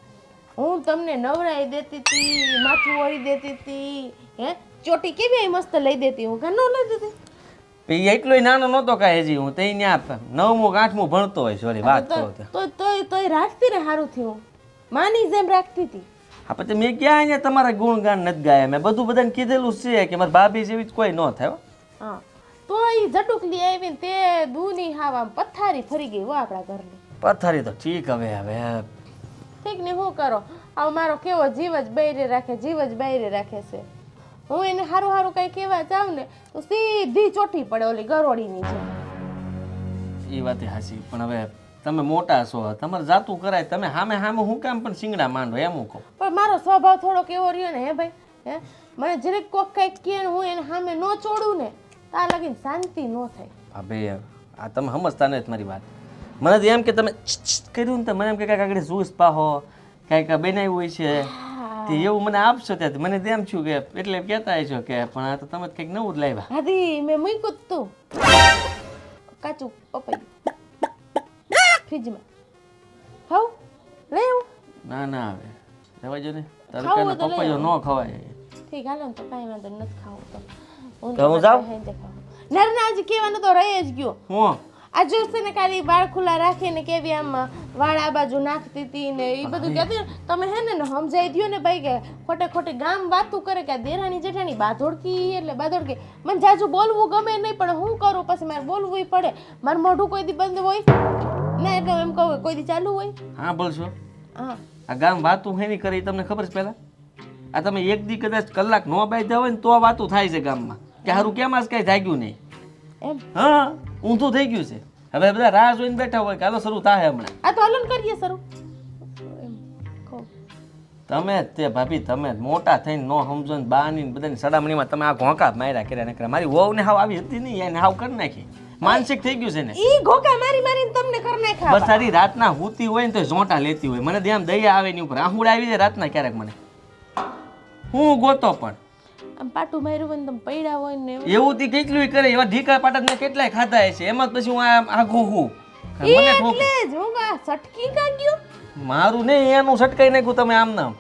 હું તમને નવરાઈ દેતી હતી, માથું ઓળી દેતી હતી, હે ચોટી કેવી મસ્ત લઈ દેતી, હું ઘરનો લઈ દેતી. એ એટલો નાનો નહોતો કાંઈ હજી. હું તઈ ત્યાં 9મું 8મું ભણતો હોય. સોરી વાત કરો તો. તોય રાખતી ને સારું થયું. માની જેમ રાખતી હતી. હા પછી મેં ક્યાં અહીંયા તમારા ગુણગાન નથી ગાયા. મેં બધું બધાને કીધેલું છે કે મારા ભાભી જેવી જ કોઈ ન થાય હો. હા તો એ ઝટુકલી આવીને તે દૂની હાવા પથારી ફરી ગઈ હો આપણા ઘરની. પથારી તો ઠીક. હવે ઠીક ને શું કરો? આવ મારો કેવો જીવ જ બૈરે રાખે છે. હું એને હારું હારું કઈ કહેવા જાઉં ને તો સીધી ચોટી પડે ઓલી ગરોડીની છે. એ વાત હાચી, પણ હવે તમે મોટા છો, તમારે જાતું કરાય. તમે હામે હું કામ પણ સિંગડા માંડો એમ હું કહું. પણ મારો સ્વભાવ થોડોક એવો રહ્યો ને હે ભાઈ, હે મને જરીક કોક કંઈક કહે ને હું એને સામે ન ચોડું ને તાર લગીને શાંતિ ન થાય. ભાભી આ તમે સમજતા નથી મારી વાત. મને તો એમ કે તમે કર્યું ને તો મને એમ કે કાંઈક આગળ જ્યુસ પાહો કાંઈક બનાવ્યું હોય છે તે એવું મને આપશો ત્યાં મને તો એમ છું કે એટલે કહેતા હશો કે પણ આ તો તમે કંઈક નવું જ લાવ્યા. હાથી મેં મૂક્યું જ તું કાચું પપૈયું ફ્રીજમાં ખાવ લઈ આવું ના ના હવે રહેવા જો ને ખાવું તડકાનો તો લઈ પપૈયો ન આવો. ખવાય. ઠીક હાલો ને તો કાંઈ વાંધો નહીં, નથી ખાવું તો તો હું જાઉં? નરના હજી કહેવાનું તો રહી જ ગયો. હું આ જોશે ને ખાલી વાળ ખુલ્લા રાખીને કેવી આમ વાળ આ બાજુ નાખતી હતી ને એ બધું કહેતી ને, તમે હે ને સમજાઈ દો ને ભાઈ કે ખોટે ખોટી ગામ વાતું કરે કે આ દેરાણી જેઠાણી બાધોડકી એટલે બાધોડકી. મને જાજુ બોલવું ગમે નહીં પણ હું કરું પછી મારે બોલવું પડે. મારું મોઢું કોઈ દી બંધ હોય ને એટલે એમ કહું કોઈ દી ચાલુ હોય. હા બોલશો હા આ ગામ વાતું હે નહીં કરી તમને ખબર છે પહેલા? આ તમે એક દી કદાચ કલાક નો બાંધ્યા હોય ને તો આ વાતું થાય છે ગામમાં કે હારું કેમ આજ કાંઈ જાગ્યું નહીં. એમ હા ઊંધું થઈ ગયું છે. હવે બધા રાહ જોઈને બેઠા હોય કે હાલો શરૂ થાય હમણાં. આ તો હલન કરીએ શરૂ એમ કહું. તમે જ તે ભાભી તમે જ મોટા થઈને નો સમજો ને બાની ને બધાની સડામણીમાં તમે આ ઘોંકા માર્યા કર્યા નકરા. મારી વહુને હાવ આવી હતી નહીં એને હાવ કરી નાખી. માનસિક થઈ ગયું છે ને. ઈ ઘોકા મારી મારીને તમને કર નાખ્યા. બસ સારી રાતના હુતી હોય ને તો ઝોંટા લેતી હોય. મને ધ્યાન દયા આવે ની ઉપર આહુડ આવી જાય રાતના ક્યારેક મને. હું ગોતો પણ આમ પાટું માર્યું હોય ને તમે પૈડા હોય ને એવું. એવું તી કેટલું કરે એવા ઢીકા પાટા કેટલાય ખાધા હશે એમાં જ પછી હું આઘું હું ઈ મને ઠોક એટલે જ હું આ સટકી કાઢ્યું. મારું નહીં એનું સટકાઈ નાખ્યું તમે આમ નામ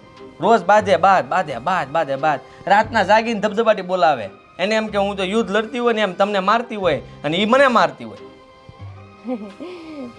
રોજ બાધે રાતના જાગીને ધબધબાટી બોલાવે એને એમ કે હું તો યુદ્ધ લડતી હોય ને એમ તમને મારતી હોય અને એ મને મારતી હોય.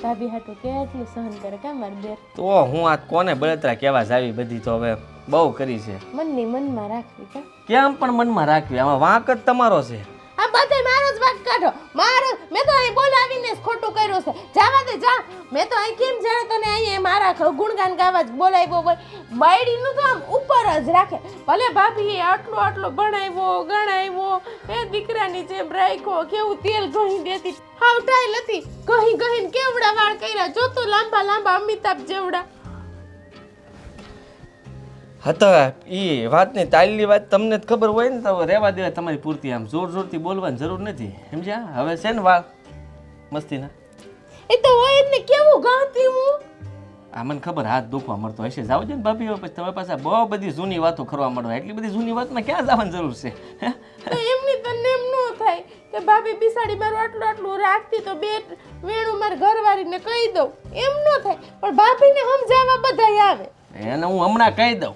ભાભી હાટું કેટલું સહન કરે કામ માર બેર. તો હું આ કોને બળતરા કેવા જાવી બધી તો હવે બહુ કરી છે. મનની મનમાં રાખવી કા. કેમ પણ મનમાં રાખવી આમાં વાંક જ તમારો છે. આ બધે મારો જ વાંક કાઢો મારો. મેં તો અહીં બોલાવીને જ ખોટું કર્યું છે. જાવા દે જા. મેં તો અહીં કેમ જાણે તને અહીંયા મારા ગુણગાન ગાવા જ બોલાવ્યો હોય. બાયડીનું તો આમ ઉપર જ રાખે. ભલે ભાભીએ આટલો આટલો ભણાવ્યો ગણાવ્યો એ દીકરાની જેમ રાખ્યો કેવું તેલ ઘહી દેતી હાવ ટાઈલ હતી ઘહી ઘહીને કેવડા વાળ કર્યા જો તો લાંબા લાંબા અમિતાભ જેવડા. હતા એ વાતની તાલની વાત તમને જ ખબર હોય ને તો રહેવા દેવા તમારી પૂરતી આમ જોર જોરથી બોલવાની જરૂર નથી સમજ્યા. હવે છે ને વાળ મસ્તીના એ તો હોય જ ને કેવું ગાતી હું. આ મને ખબર હાથ દુખવા મળતો હશે જાવ છે ને ભાભી હવે પછી તમારી પાસે બહુ બધી જૂની વાતો કરવા મળવા એટલી બધી જૂની વાતમાં ક્યાં જવાની જરૂર છે. તો એમની તને એમ ન થાય કે ભાભી બિસાડી મારું આટલું આટલું રાખતી તો બે વેણું મારા ઘરવાળીને કહી દઉં એમ ન થાય પણ ભાભીને સમજાવવા બધાય આવે. એને હું હમણાં કહી દઉં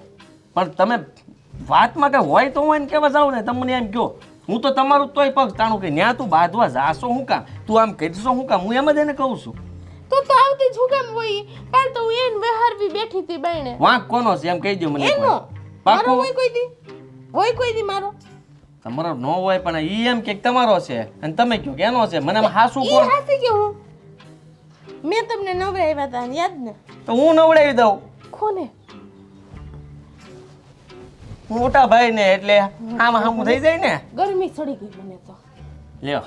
પણ તમે વાતમાં કઈ હોય તો હું એને કહેવા જાઉં ને તમને એમ કહો હું તો તમારું તોય પગ તાણું કે ન્યા તું બાંધવા જાશો હું કામ તું આમ કહીશો હું કામ હું એમ જ એને કહું છું. તો આવતી જ હું કેમ હોય કાલ તો હું એને વહારવી બેઠી હતી બાયણે. વાંક કોનો છે એમ કહી દો મને એનો મારો હોય કોઈ દી મારો તમારો ન હોય પણ ઈ એમ કે તમારો છે અને તમે કહો કે એનો છે મને આમ હાસું ઈ કોણ હાસી કે હું મેં તમને નવરાવ્યા હતા યાદ ને. તો હું નવડાવી દઉં કોને મોટા ભાઈ ને એટલે આમાં હામું થઈ જાય ને. ગરમી ચડી ગઈ મને તો. લ્યો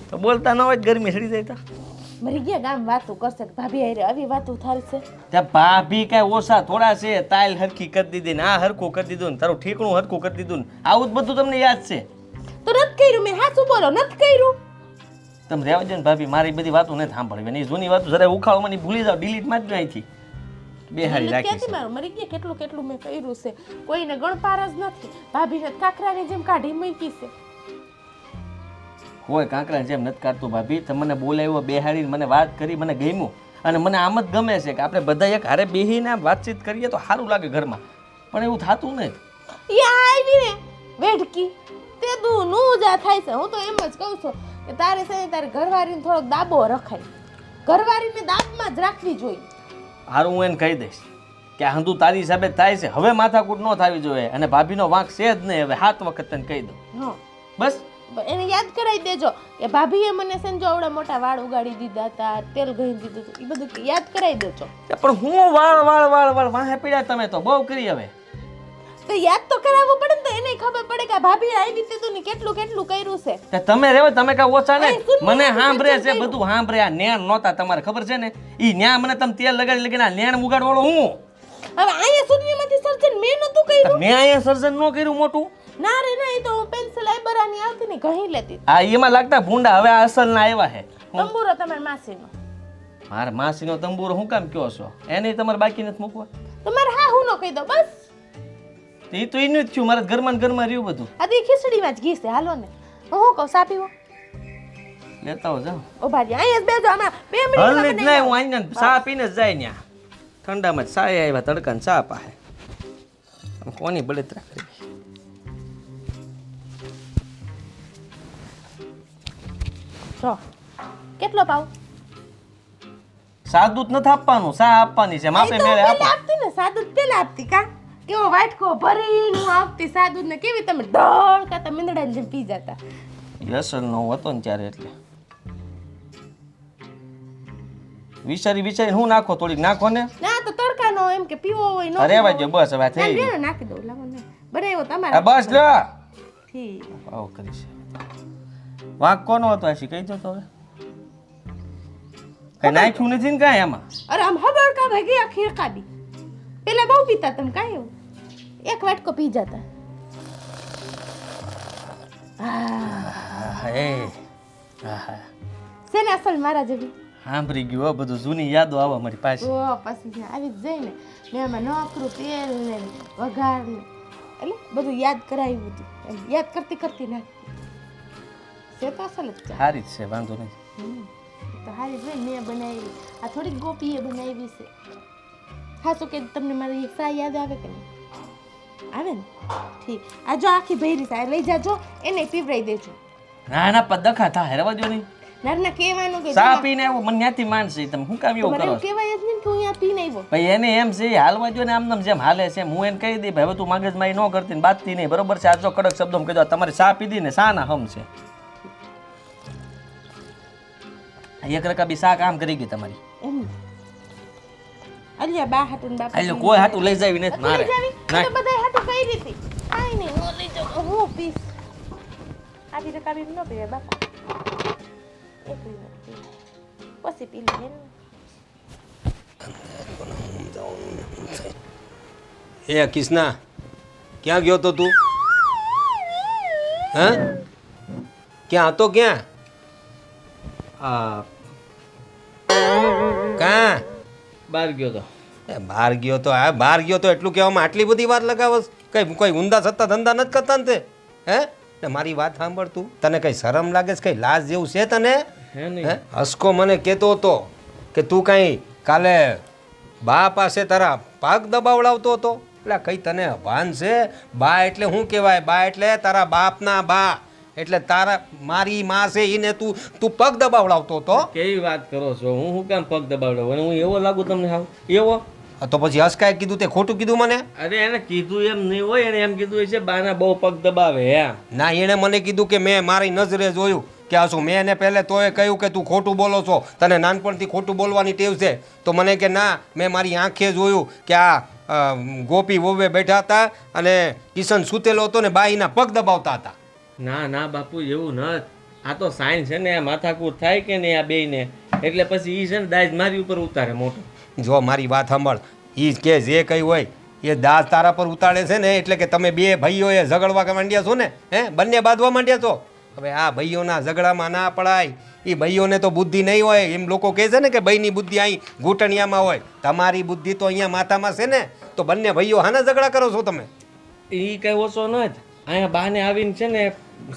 તો બોલતા ન હોય તો ગરમી સડી જાય તો મરી ગયા ગામ વાતું કરશે કે ભાભી હારે આવી વાતું થાલશે. ત્યાં ભાભી કાંઈ ઓછા થોડા છે તાલ હરખી કરી દીધી ને આ હરખું કરી દીધું ને તારું ઠીકણું હરખું કરી દીધું ને આવું જ બધું તમને યાદ છે. તો નથી કર્યું મેં હાસું બોલો નથી કર્યું. તમે રહેવા દો ને ભાભી મારી બધી વાતો નથી સાંભળવી ની જૂની વાતો જરા ઉખાડવાની ભૂલી જાવ ડિલીટ માં જ અહીંથી બેહારી રાખી ક્યાંથી છે. મારું મરી ગયા કેટલું કેટલું મેં કર્યું છે કોઈને ગણપાર જ નથી. ભાભીને કાકરાની જેમ કાઢી મૂકી છે. કોઈ કાંકરા જેમ નથી કાઢતું ભાભી તમને બોલાવ્યો બેહાડીને મને વાત કરી મને ગમ્યું અને મને આમ જ ગમે છે કે આપણે બધા એક હારે બેહીને વાતચીત કરીએ તો સારું લાગે ઘરમાં પણ એવું થતું નહીં. ઈ આવી ને વેડકી તે તું નું જા થાય છે. હું તો એમ જ કહું છું કે તારે છે ને તારે ઘરવાળીને થોડોક દાબો રખાય. ઘરવાળીને દાબમાં જ રાખવી જોઈએ. હારું હું એને કહી દઈશ કે આ હંધું તારી હિસાબે થાય છે હવે માથાકૂટ ન થવી જોઈએ અને ભાભીનો વાંક છે જ નહીં હવે 7 વખત તને કહી દઉં હા બસ. એને યાદ કરાવી દેજો કે ભાભીએ મને છે ને જો આવડા મોટા વાળ ઉગાડી દીધા હતા તેલ ઘહી દીધું હતું એ બધું યાદ કરાવી દેજો. પણ હું વાળ વાળ વાળ વાળ વાહે પીડ્યા તમે તો બહુ કરી હવે. તો યાદ તો કરાવવું પડે ને તો એને ખબર પડે કે ભાભી આવી દીધું ને કેટલું કેટલું કર્યું છે. તે તમે રેવા તમે કાંઈ ઓછા ને અહીં સુન મને મને સાંભળે વચન છે કહ્યું. બધું સાંભળે. આ નેણ નહોતા તમારે ખબર છે ને ઈ ન્યા મને તમે તેલ લગાડી લગીને આ નેણ ઉગાડવાળો હું. હવે અહીંયા શૂન્યમાંથી સર્જન મેં નહોતું કર્યું. મેં અહીંયા સર્જન ન કર્યું મોટું. ના રે ના એ તો હું પેન્સિલ આઈબરાની આવતી ને ઘહી લેતી. આ એમાં લાગતા ભૂંડા હવે આ અસલ ના આવ્યા છે. તંબુરો તમારી માસીનો મારા માસીનો તંબુરો હું કામ કયો છો એને તમારે બાકી નથી મૂકવા તમારે હા હું નો કહી દો બસ. એ તો એનું જ થયું મારા ઘરમાં ને ઘરમાં રહ્યું બધું આ દી ખીચડીમાં જ ઘી છે હાલો ને. હું કહું સા પીવો? લેતા હો જાઓ ઉભા રહી અહીંયા જ બેજો હમણાં 2 મિનિટમાં હલ જ બનાવી નહીં દઉં. હું આઈને ચા પીને જ જાય ત્યાં ઠંડામાં ચા આવ્યા તડકાને ચા પાહે આમ કોની બળતરા કરી જો કેટલો પાવ? સાદું જ નથી આપવાનું ચા આપવાની છે માપે એ તો મેળે પેલા આપો આપતી ને સાદું જ પેલા આપતી કા કેવો વાટકો ભરીને હું આપતી સાદું ને કેવી તમે ડળ કાતા મીંદડાની જેમ પી જતા. વ્યસનનો હતો ને ત્યારે એટલે વિચારીને હું નાખો થોડીક નાખો ને ના તો તડકાનો એમ કે પીવો હોય નો અરે ભાઈ બસ હવે થઈ ના ગયું બેનો નાખી દઉં લાવો ને બનાવ્યો આ તમારા બસ લ્યો ઠીક. આવો કરી છે વાંક કોનો હતો આશી કહી દો તો હવે કઈ નાખ્યું નથી ને કાંઈ એમાં અરે આમ હબડકા ભાગી આ ખીરકાડી પેલા બહુ પીતા તમે કાંઈ એવું એક વાટકો પી જતા. હે આહા છે ને અસલ મારા જેવી. સાંભળી ગયું હો બધું જૂની યાદો આવે મારી પાસે ઓ પછી આવી જ જાય ને મેં એમાં નોકરું તેલ ને વઘાર ને એટલે બધું યાદ કરાવ્યું હતું એમ યાદ કરતી કરતી નાખતી છે તો અસલ જ ચા. સારી જ છે વાંધો નહીં હમ. તો હારી જ હોય મેં બનાવી આ થોડીક ગોપીએ બનાવી છે. ખાસું કે તમને મારી એક સા યાદ આવે કે નહીં આવે ને ઠીક આ જો આખી ભૈરી સા લઈ જાજો એને પીવડાવી દેજો. ના ના પણ દખા થાય રવા દો નહીં નારના કહેવાનું કે ચા પીને આવો મને ત્યાંથી માનશે તમે શું કામ એવું મને કરો એવું કહેવાય જ નહીં કે હું અહીંયા પીને આવ્યો. ભાઈ એને એમ છે હાલવા જો ને આમ જેમ હાલે છે હું એને કહી દઈ ભાઈ હવે તું મગજમારી ન કરતી ને બાતતી નહીં બરોબર છે આ જો કડક શબ્દોમાં કહી દો તમારે ચા પીધી ને શા ના હમ છે એક રકા બી શા કામ કરી ગઈ તમારી એમ અલ્યા બા હાટું બાપા એટલે કોઈ હાટું લઈ જાવી નથી મારે મારે બધા હાટું કઈ રીતે કાઈ નહીં હું લઈ જાઉં હું પીસ આધી રકાબી ન પીવે બાપા એટલી નથી પછી પી લે એ કિસના ક્યાં ગયો તો તું હા ક્યાં હતો ક્યાં આ કાં બહાર ગયો તો એ બહાર ગયો તો આ બહાર ગયો તો એટલું કહેવામાં આટલી બધી વાત લગાવસ કઈ કોઈ ઊંધા સત્તા ધંધા નથી કરતા ને તે હે ને મારી વાત સાંભળ તું તને કઈ શરમ લાગે છે કઈ લાજ જેવું છે તને હે નહીં હે હસકો મને કહેતો હતો કે તું કાંઈ કાલે બા પાસે તારા પાક દબાવડાવતો હતો એટલે કઈ તને ભાન છે બા એટલે શું કહેવાય બા એટલે તારા બાપના બા એટલે તારા મારી માં છે એને તું પગ દબાવડાવતો હતો કેવી વાત કરો છો હું શું કામ પગ દબાવડો અને હું એવો લાગુ તમને હાવ એવો તો પછી હસકાએ કીધું તે ખોટું કીધું મને અરે એને કીધું એમ નહીં હોય એને એમ કીધું છે બાના બહુ પગ દબાવે એમ ના એણે મને કીધું કે મેં મારી નજરે જોયું કે આ શું મેં એને પહેલે તોય કહ્યું કે તું ખોટું બોલો છો તને નાનપણથી ખોટું બોલવાની ટેવ છે તો મને કે ના મેં મારી આંખે જોયું કે આ ગોપી વોવે બેઠા હતા અને કિશન સૂતેલો હતો ને બાઈના પગ દબાવતા હતા ના ના બાપુ એવું નથી આ તો સાયન્સ છે ને આ માથાકૂટ થાય કે નહીં આ બેયને એટલે પછી ઈ છે ને દાજ મારી ઉપર ઉતારે મોટો જો મારી વાત સાંભળ એ કે જે કંઈ હોય એ દાસ તારા પર ઉતારે છે ને એટલે કે તમે બે ભાઈઓએ ઝઘડવા માંડ્યા છો ને હે બંને બાંધવા માંડ્યા છો હવે આ ભાઈઓના ઝઘડામાં ના પડાય એ ભાઈઓને તો બુદ્ધિ નહીં હોય એમ લોકો કહે છે ને કે ભાઈની બુદ્ધિ અહીં ઘૂંટણિયામાં હોય તમારી બુદ્ધિ તો અહીંયા માથામાં છે ને તો બંને ભાઈઓ હાના ઝઘડા કરો છો તમે એ કઈ ઓછો ન જ અહીંયા બહાને આવીને છે ને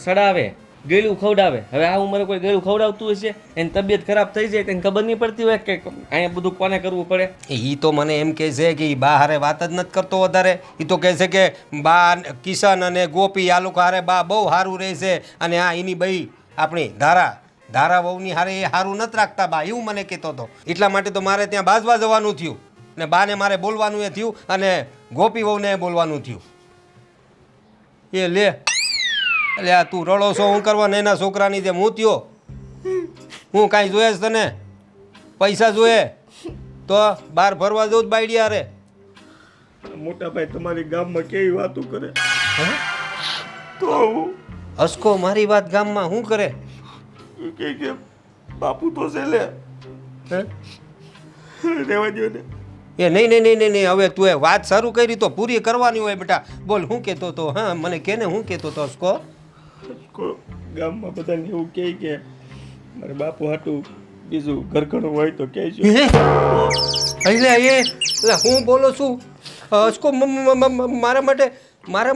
સડાવે ગળ્યું ખવડાવે હવે આ ઉંમરે કોઈ ગળ્યું ખવડાવતું હશે એની તબિયત ખરાબ થઈ જાય તેને ખબર નહીં પડતી હોય કે અહીંયા બધું કોને કરવું પડે એ તો મને એમ કહે છે કે એ બા હારે વાત જ નથી કરતો વધારે એ તો કહે છે કે બા કિશન અને ગોપી આ લોકો હારે બા બહુ સારું રહે છે અને આ એની બઈ આપણી ધારા વહુની હારે એ સારું નથી રાખતા બા એવું મને કહેતો હતો એટલા માટે તો મારે ત્યાં બાજવા જવાનું થયું ને બાને મારે બોલવાનું એ થયું અને ગોપી વહુને બોલવાનું થયું એ લે એટલે આ તું રડો છો હું કરવા ને એના છોકરાની જેમ હું થયો હું કાંઈ જોઈએ છે તને પૈસા જોઈએ તો બહાર ફરવા જવું જ બાયડિયા રે મોટા ભાઈ તમારી ગામમાં કેવી વાતો કરે હસકો મારી વાત ગામમાં શું કરે કે બાપુ તો છે લે રેવા દો ને એ નહીં હવે તું એ વાત શરૂ કરી તો પૂરી કરવાની હોય બેટા બોલ શું કહેતો તો હા મને કેને શું કહેતો તો હસકો ગામમાં બધાને એવું કહે કે મારે બાપુ હાટું બીજું ઘરઘણું હોય તો કહેજો. એટલે હું બોલો છું અસકો મારા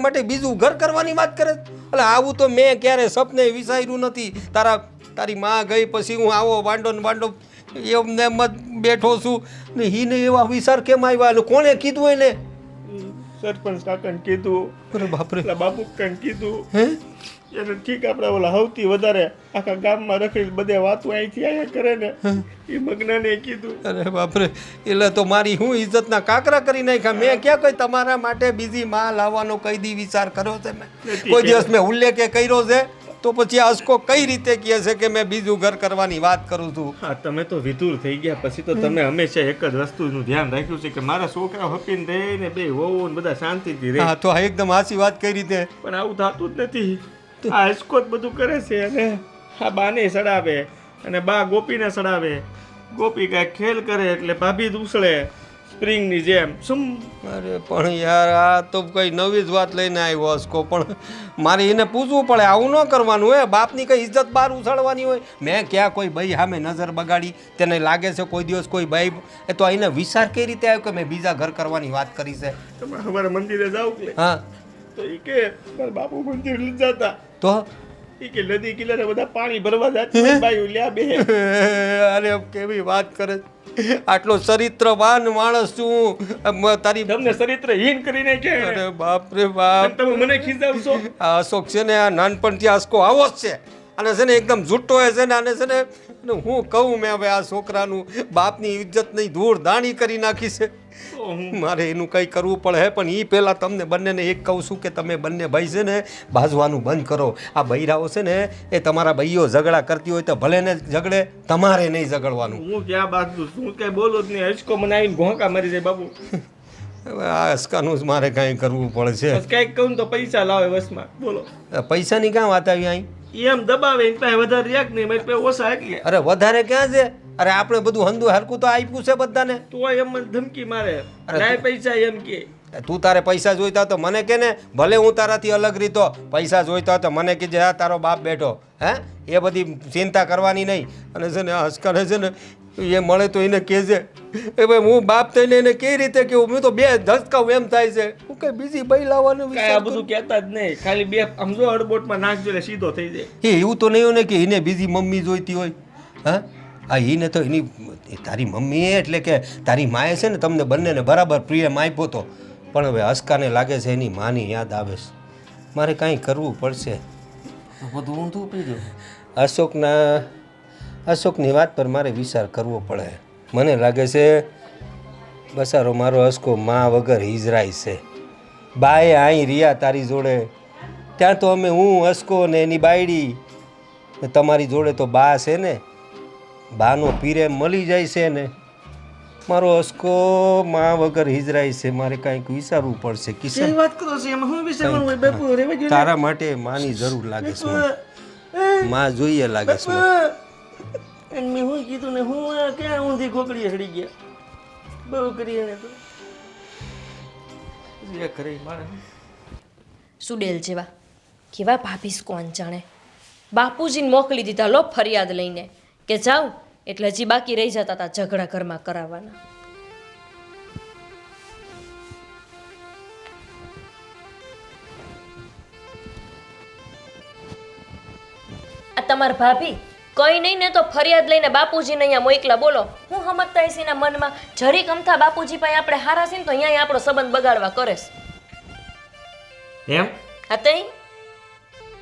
માટે બીજું ઘર કરવાની વાત કરે છે? એટલે આવું તો મેં ક્યારે સપને વિચાર્યું નથી. તારી માં ગઈ પછી હું આવો વાંડો ને વાંડો એમને એમ જ બેઠો છું ને હીને એવા વિચાર કેમ આવ્યા અને કોણે કીધું એને? સરપંચ કાકાને કીધું, અરે બાપરે. પેલા બાપુ કાકાને કીધું. હે એને ઠીક આપણે ઓલા સૌથી વધારે આખા ગામમાં રખડી બધે વાતો અહીંથી અહીંયા કરે ને એ મગ્નને કીધું. અરે બાપરે. એટલે તો મારી હું ઇજ્જતના કાકરા કરી નાખ્યા. મેં ક્યાં કોઈ તમારા માટે બીજી માં લાવવાનો કઈ દી વિચાર કર્યો છે? મેં કોઈ દિવસ મેં ઉલ્લેખ કર્યો છે? તો પછી આસકો કઈ રીતે કહે છે કે મેં બીજું ઘર કરવાની વાત કરું છું? હા, તમે તો વિધુર થઈ ગયા પછી તો તમે હંમેશા એક જ વસ્તુનું ધ્યાન રાખ્યું છે કે મારા છોકરા હપીને રહે ને બે વહુ બધા શાંતિથી રહે. હા તો આ એકદમ સાચી વાત કરી તે. પણ આવું થતું જ નથી. આ હસકો જ બધું કરે છે અને આ બાને સડાવે અને બા ગોપીને સડાવે. ગોપી કાંઈક ખેલ કરે એટલે ભાભી દૂસળે સ્પ્રિંગની જેમ સુમ. અરે પણ યાર આ તો કઈ નવી જ વાત લઈને આવ્યો હસકો. પણ મારે એને પૂછવું પડે, આવું ન કરવાનું હોય. બાપની કઈ ઇજ્જત બહાર ઉછાળવાની હોય? મેં ક્યાં કોઈ ભાઈ સામે નજર બગાડી? તેને લાગે છે કોઈ દિવસ કોઈ ભાઈ એ તો એને વિચાર કઈ રીતે આવ્યો કે મેં બીજા ઘર કરવાની વાત કરી છે? તમે અમારા મંદિરે જાવ કે હા તો એ કે મારા બાપુ મંદિર લઈ જતા તો એ કે નદી કિનારે બધા પાણી ભરવા જતા બાયું લ્યા બે. અરે કેવી વાત કરે! આટલો ચરિત્રવાન માણસ છું તારી. તમને ચરિત્રહીન કરીને કે અરે બાપ રે બાપ. તમે મને ખીજાવશો. આ અશોક છે ને આ નાનપણથી આસકો આવો જ છે અને છે ને એકદમ જૂઠો છે ને આને છે ને હું કહું મેં હવે આ છોકરાનું બાપની ઇજ્જત નહીં ધૂળ દાણી કરી નાખી છે. મારે એનું કંઈ કરવું પડે. પણ એ પહેલાં તમને બંનેને એક કહું છું કે તમે બંને ભાઈ છે ને બાજવાનું બંધ કરો. આ બૈરાઓ છે ને એ તમારા ભાઈઓ ઝઘડા કરતી હોય તો ભલે ને ઝઘડે, તમારે નહીં ઝઘડવાનું. હું ક્યાં બાજુ હું કઈ બોલું જ નહીં. હસકો મને આવીને ઘોંકા મારી જાય બાબુ. હવે આ હસકાનું જ મારે કાંઈ કરવું પડશે. બસ કંઈક કહું તો પૈસા લાવે વસમાં. બોલો પૈસાની ક્યાં વાત આવી અહીં? એમ દબાવે એની પાસે વધારે યાક નહીં મારી પાસે ઓછા એટલે. અરે વધારે ક્યાં છે? અરે આપણે બધું હંધું હરકું તો આપ્યું છે બધાને. તો એમ જ ધમકી મારે લાય પૈસા એમ કે. તું તારે પૈસા જોઈતા તો મને કે ને, ભલે હું તારાથી અલગ રીતો. પૈસા જોઈતા હોય તો મને કહેજે હા તારો બાપ બેઠો. હે એ બધી ચિંતા કરવાની નહીં. અને છે ને હસકાને છે ને એ મળે તો એને કહેજે એ ભાઈ હું બાપ થઈને એને કઈ રીતે કેવું? મેં તો બે ધસકાવું એમ થાય છે. હું કઈ બીજી બઈ લાવવાનું કાંઈ આ બધું કહેતા જ નહીં. ખાલી બે આમ જો અડબોટમાં નાખજો એટલે સીધો થઈ જાય. એવું તો નહીં હોય ને કે એને બીજી મમ્મી જોઈતી હોય. હા હા એને તો એની તારી મમ્મી એટલે કે તારી માએ છે ને તમને બંનેને બરાબર પ્રેમ આપ્યો હતો. પણ હવે હસકાને લાગે છે એની માની યાદ આવે છે. મારે કાંઈ કરવું પડશે. બધું ઊંધું પી ગયું. અશોકની વાત પર મારે વિચાર કરવો પડે. મને લાગે છે બસારો મારો હસકો મા વગર હિજરાય છે. બાએ અહીં રહ્યા તારી જોડે, ત્યાં તો અમે હું હસકો ને એની બાયડી ને તમારી જોડે તો બા છે ને. બાનો પીરે મળી જાય છે ને. મારો હસકો મા વગર હિજરાય છે. મારે કાંઈક વિચારવું પડશે. કિશન વાત કરો છો એમાં હું વિચારવાનું હોય બાપુ? રેવા જો. તારા માટે માની જરૂર લાગે છે મને. માં જોઈએ લાગે છે મને. મેં હું કીધું ને હું ક્યાં ઊંધી ખોકડીએ ચડી ગયા. બહુ કરી એને તો જે કરે મારે. સુડેલ જેવા કેવા ભાભીસ કોણ જાણે. બાપુજીને મોકલી દીધા લો ફરિયાદ લઈને કે જાઓ. એટલે હજી બાકી રહી જતા હતા ઝઘડા ઘરમાં કરાવવાના. આ તમારા ભાભી કઈ નહીં ને તો ફરિયાદ લઈને બાપુજીને અહીંયા મોકલા. બોલો હું સમજતા હશે એના મનમાં જરી કમથા બાપુજી પાસે આપણે હારા છે ને તો અહીંયા આપણો સંબંધ બગાડવા કરે છે. એમ હા તઈ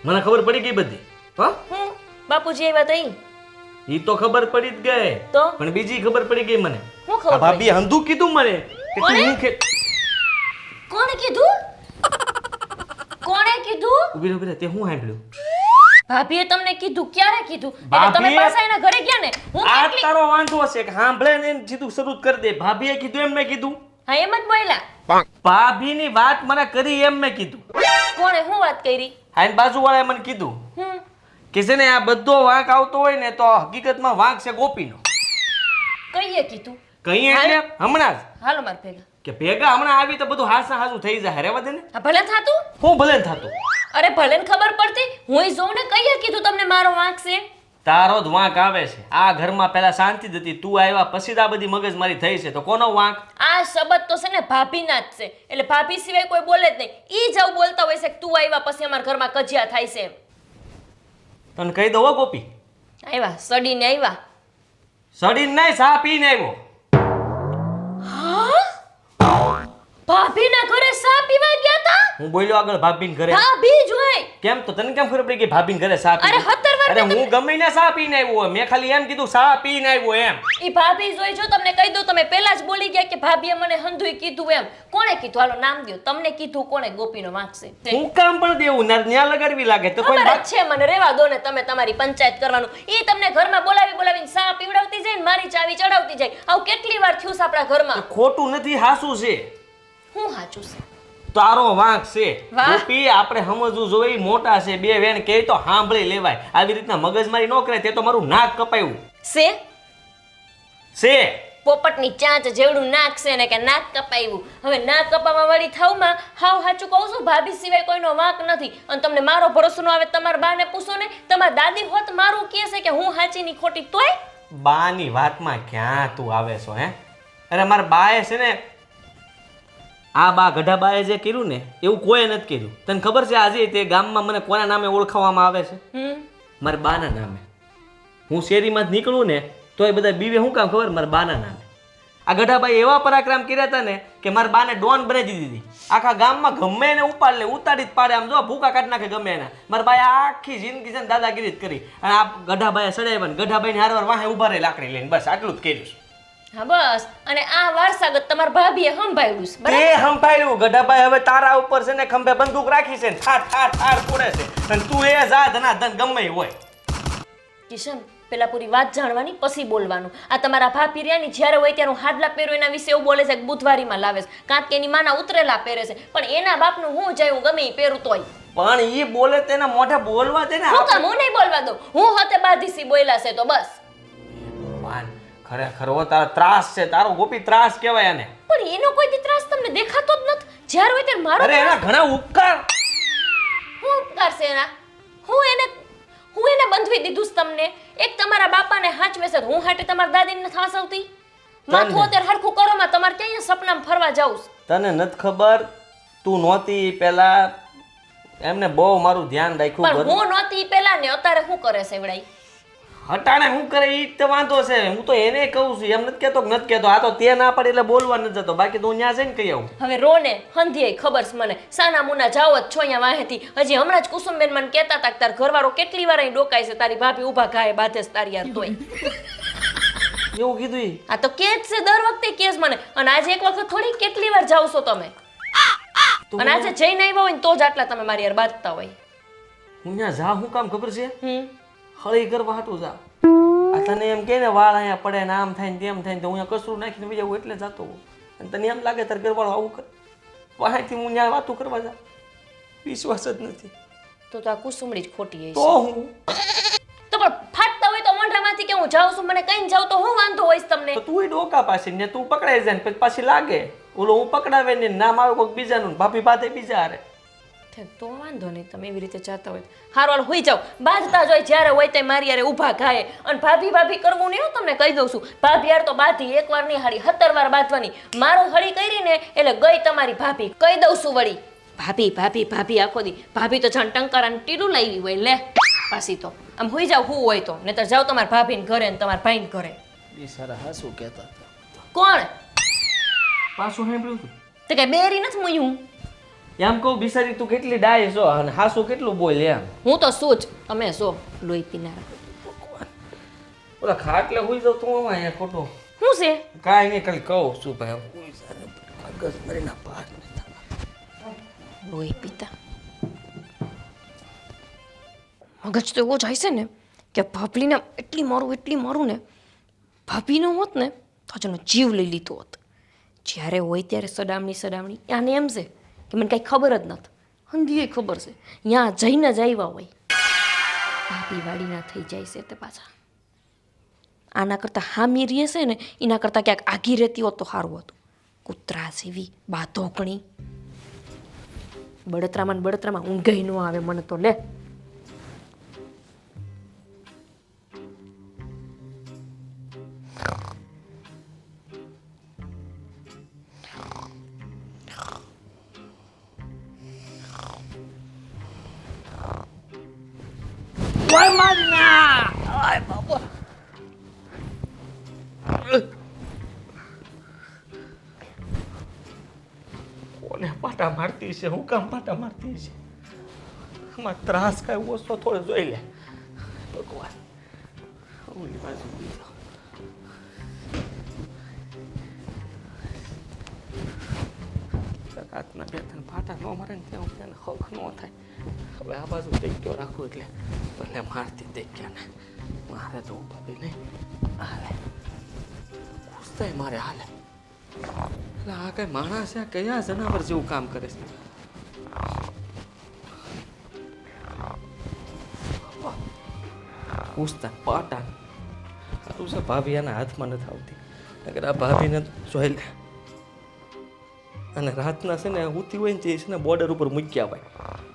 મને ખબર પડી ગઈ બધી. હા હું બાપુજી આવ્યા તઈ ઈ તો ખબર પડી જ ગઈ. તો પણ બીજી ખબર પડી ગઈ મને. હું ખબર ભાભી હંધું કીધું મને કે તું હું કે કોણે કીધું? કોણે કીધું? ઉભી રહે તે હું સાંભળ્યું. ભાભીએ તમને કીધું? ક્યારે કીધું? એટલે તમે ભાભીએ- પાછા એના ઘરે ગયા ને. હું આ કેટલી- તારો વાંધો હશે કે સાંભળે ને સીધું શરૂ કરી દે. ભાભીએ કીધું એમ મેં કીધું. હા એમ જ બોલ્યા. ભાભીની વાત મને કરી એમ મેં કીધું. કોણે હું વાત કરી? આ બાજુવાળાએ મને કીધું હમ કે છે ને આ બધો વાંક આવતો હોય ને તો હકીકતમાં વાંક છે ગોપીનો. કઈએ કીધું? કઈ એટલે હમણાં જ હાલો માર ભેગા. કે ભેગા હમણાં આવી તો બધું હાસા હાસું થઈ જાય. રેવા દે ને. હા ભલે થાતું. હું ભલે થતું. અરે ભલે ને ખબર પડતી. હુંય જોઉં ને કઈએ કીધું તમને મારો વાંક છે. તારો જ વાંક આવે છે. આ ઘરમાં પહેલા શાંતિ જ હતી, તું આવ્યા પછી જ આ બધી મગજમારી થઈ છે, તો કોનો વાંક? આ શબ્દ તો છે ને ભાભીના જ છે, એટલે ભાભી સિવાય કોઈ બોલે જ નહીં. ઈ જ આવું બોલતા હોય છે કે તું આવ્યા પછી અમારા ઘરમાં કજિયા થાય છે એમ. તને કહી દો હો ગોપી, આવ્યા સડીને આવ્યા. સડીને નહીં, ચા પીને આવ્યો. ભાભીના ઘરે સા પીવા ગયા તા? હું બોલ્યો આગળ ભાભીને ઘરે? ભાભી જ હોય. કેમ તો તને કેમ ખબર પડી કે ભાભીને ઘરે ચા પી? અરે 17 વાર અરે હું ગમે ને ચા પીને આવ્યો હોય. મેં ખાલી એમ કીધું ચા પીને આવ્યો એમ. ઈ ભાભી જોઈ જો તમને કહી દઉં, તમે પહેલા જ બોલી ગયા કે ભાભીએ મને હંધુય કીધું એમ. કોણે કીધું? હાલો નામ દ્યો. તમને કીધું કોણે? ગોપીનો વાંક છે. હું કામ પણ દેવું ન્યા લગાડવી લાગે તો કોઈ ખબર જ છે મને, રેવા દો ને તમે તમારી પંચાયત કરવાનું. ઈ તમને ઘરમાં બોલાવીને સા પીવડાવતી જાય ને મારી ચાવી ચડાવતી જાય. આવું કેટલી વાર થયું છે આપણા ઘરમાં. ખોટું નથી, હાસું છે. હું સાચું છે? તારો વાંક છે. વાહ. ગોપી આપણે સમજવું જોઈએ, મોટા છે, બે વેણ કહે તો સાંભળી લેવાય. આવી રીતના મગજમારી ન કરે તે તો મારું નાક કપાયું છે. પોપટની ચાંચ જેવડું નાક છે ને કે નાક કપાવ્યું. હવે નાક કપાવવા વાળી થાવમાં હાવ સાચું કહું છું, ભાભી સિવાય કોઈનો વાંક નથી. અને તમને મારો ભરોસો ન આવે તમારા બાને પૂછો ને, તમારા દાદી હોત મારું કહે છે કે હું સાચી ની ખોટી તોય. બાની વાતમાં ક્યાં તું આવે છો હે? અરે મારા બાએ છે ને, આ બા ગઢા બાએ જે કર્યું ને એવું કોઈ નથી કર્યું. તને ખબર છે આજે તે ગામમાં મને કોના નામે ઓળખાવવામાં આવે છે? મારા બાના નામે. હું શેરીમાં જ નીકળું ને તો એ બધા બીવે શું કામ ખબર? મારા બાના નામે. આ ગઢાભાઈ એવા પરાક્રમ કર્યા હતા ને કે મારા બાને ડોન બનાવી દીધી. આખા ગામમાં ગમે એને ઉપાડ લે, ઉતારી જ પાડે. આમ જો ભૂકા કાઢી નાખે ગમે એના. મારા બાએ આખી જિંદગી છે ને દાદાગીરી જ કરી. અને આ ગઢાભાઈએ સડાવ્યા ને ગઢાભાઈને હારવાર વાહે ઉભા રહી લાકડી લઈને. બસ આટલું જ કર્યું છે. હા બસ. અને આ વારસાગત તમારા ભાભીએ સંભાળ્યું છે, બરાબર? તે સંભાળ્યું. ગઢાભાઈ હવે તારા ઉપર છે ને ખંભે બંદૂક રાખી છે ને ઠાર ફોડે છે. અને તું એ જા ધનાધન ગમે ઈ હોય. કિશન, પેલા પૂરી વાત જાણવાની પછી બોલવાનું. આ તમારા ભાભી રહ્યાની જ્યારે હોય ત્યારે હું હાડલા પહેરું એના વિશે એવું બોલે છે કે બુધવારીમાં લાવે છે, કાંક એની માના ઉતરેલા પહેરે છે. પણ એના બાપનું હું જાય હું ગમે ઈ પહેરું તોય. પણ ઈ બોલે તેના મોઢે બોલવા દે ને. હું કામ હું નહીં બોલવા દઉં? હું હતે બાધીસી બોલ્યા છે તો બસ. પાન ખરેખર હો તારો ત્રાસ છે. તારો ગોપી ત્રાસ કહેવાય આને. પણ એનો કોઈ દી ત્રાસ તમને દેખાતો જ નથી. જ્યારે હોય ત્યારે મારો અરે એના ઘણા ઉપકાર. હું ઉપકાર છે એના? હું એને બંધવી દીધું છે તમને. એક તમારા બાપાને હાચવે છે, હું હાટે તમારા દાદીને થાસવતી. માથું અત્યારે હરખું કરો માં તમારે ક્યાં સપનામાં ફરવા જાઉં છે? તને નથી ખબર, તું નહોતી પેલા એમને બહુ મારું ધ્યાન રાખ્યું. પણ હું નહોતી પેલા ને અત્યારે શું કરે છે વડાઈ? હટાણે શું કરે ઈ જ તો વાંધો છે. હું તો એને કહું છું, એમ નથી કહેતો કે નથી કહેતો. આ તો તે ના પડે એટલે બોલવા નથી જતો. બાકી તો હું ત્યાં જઈને કહી આવું. હવે રોને હંધીએ ખબર છે મને. સાના મુના જાવ જ છો અહીંયા વાહેથી. હજી હમણાં જ કુસુમબેન મને કહેતા હતા કે તાર ઘરવાળો કેટલી વાર અહીં ડોકાય છે, તારી ભાભી ઊભા ઘાએ બાધે છે તારી યાર તોય. એવું કીધું ઈ? આ તો કે જ છે, દર વખતે કેસ મને. અને આજે એક વખત થોડી કેટલી વાર જાવ છો તમે? અને આજે જઈને આવ્યા હોય ને તો જ આટલા તમે મારી યાર બાંધતા હોય. હું ત્યાં જા શું કામ ખબર છે? હળી કરવા હાટું જા. આ તને એમ કે ને વાળ અહીંયા પડે ને આમ થાય ને તેમ થાય ને તો હું અહીંયા કસરું નાખીને બીજા હું એટલે જતો હોઉં. અને તને એમ લાગે તાર ઘરવાળો આવું કરે. વાહેથી હું ત્યાં વાતું કરવા જા. વિશ્વાસ જ નથી. તો આ કુસુમડી જ ખોટી હશે. તો હું તો પણ ફાટતા હોય તો મોઢામાંથી કે હું જાઉં છું, મને કઈ જાઉં તો હું વાંધો હોય તમને? તો તું ડોકા પાસે ને તું પકડાઈ જાય ને પછી પાછી લાગે. ઓલો હું પકડાવે ને નામ આવે કોઈક બીજાનું, ભાભી બાધે બીજા હારે. તો વાંધો નહીં, તમે એવી રીતે જાતા હોય. હારવાળ હોઈ જાવ, બાંધતા જ હોય જ્યારે હોય તે મારી યારે ઊભા ખાય. અને ભાભી કરવું નહીં, હું તમને કહી દઉં છું. ભાભી યાર તો બાંધી એક વાર નહીં હાડી 17 વાર બાંધવાની. મારું હળી કરી ને એટલે ગઈ તમારી ભાભી. કહી દઉં છું વળી, ભાભી આખો દી. ભાભી તો જાણ ટંકારાનું ટીડું લાવી હોય લે પાછી. તો આમ હોઈ જાવ હું હોય તો, નહીતર જાવ તમારા ભાભીને ઘરે ને તમારા ભાઈને ઘરે. બિચારા હાસુ કહેતા હતા. કોણ પાછું સાંભળ્યું તું? તો કઈ બેરી નથી મુયું. એમ કહું બિચારી તું કેટલી ડાય છો અને હાસુ કેટલું બોલે એમ. હું તો શું જ, તમે શું લોહી પીનારા. ઓલા ખાટલે હોઈ જાવ તું અહીંયા ખોટો. શું છે? કાંઈ નહીં, ખાલી કહું છું ભાઈ. મગજ મરીના પાર લોહી પીતા મગજ તો એવો જાય છે ને કે ભાભીને એટલી મારું ને, ભાભી ન હોત ને તો જેનો જીવ લઈ લીધો હોત. જ્યારે હોય ત્યારે સડામણી આને એમ છે કે મને કાંઈ ખબર જ નથી. હંધીએ ખબર છે, ત્યાં જઈને જ આવ્યા હોય. ભાભી વાડીના થઈ જાય છે તે પાછા. આના કરતાં હામી રહે છે ને એના કરતાં ક્યાંક આઘી રહેતી હોત તો સારું હતું. કૂતરા જેવી બાધોકણી. બળતરામાં ઊંઘઈ ન આવે મને તો લે. ઓય મારી ના ઓય બાપા કોને પાટા મારતી છે હું કામ પાટા મારતી છે આમાં ત્રાસ કાંઈ ઓછો થોડો જોઈ લે ભગવાન ઓલી બાજુ બીજો રાતના બે ત્રણ પાટા ન મારે ને ત્યાં તેને હક ન થાય હવે આ બાજુ દેખ્યો રાખું એટલે ભલે મારતી દેખ્યા ને મારે તો ઉપાધી નહીં હાલે પૂછતાય મારે હાલે એટલે આ કઈ માણસ છે કયા જનાવર જેવું કામ કરે છે પૂછતા પાટા સારું છે ભાભી એના હાથમાં નથી આવતી અગર આ ભાભીને જોઈ લે અને રાતના છે ને ઉતી હોય ને તે છે ને બોર્ડર ઉપર મૂક્યા હોય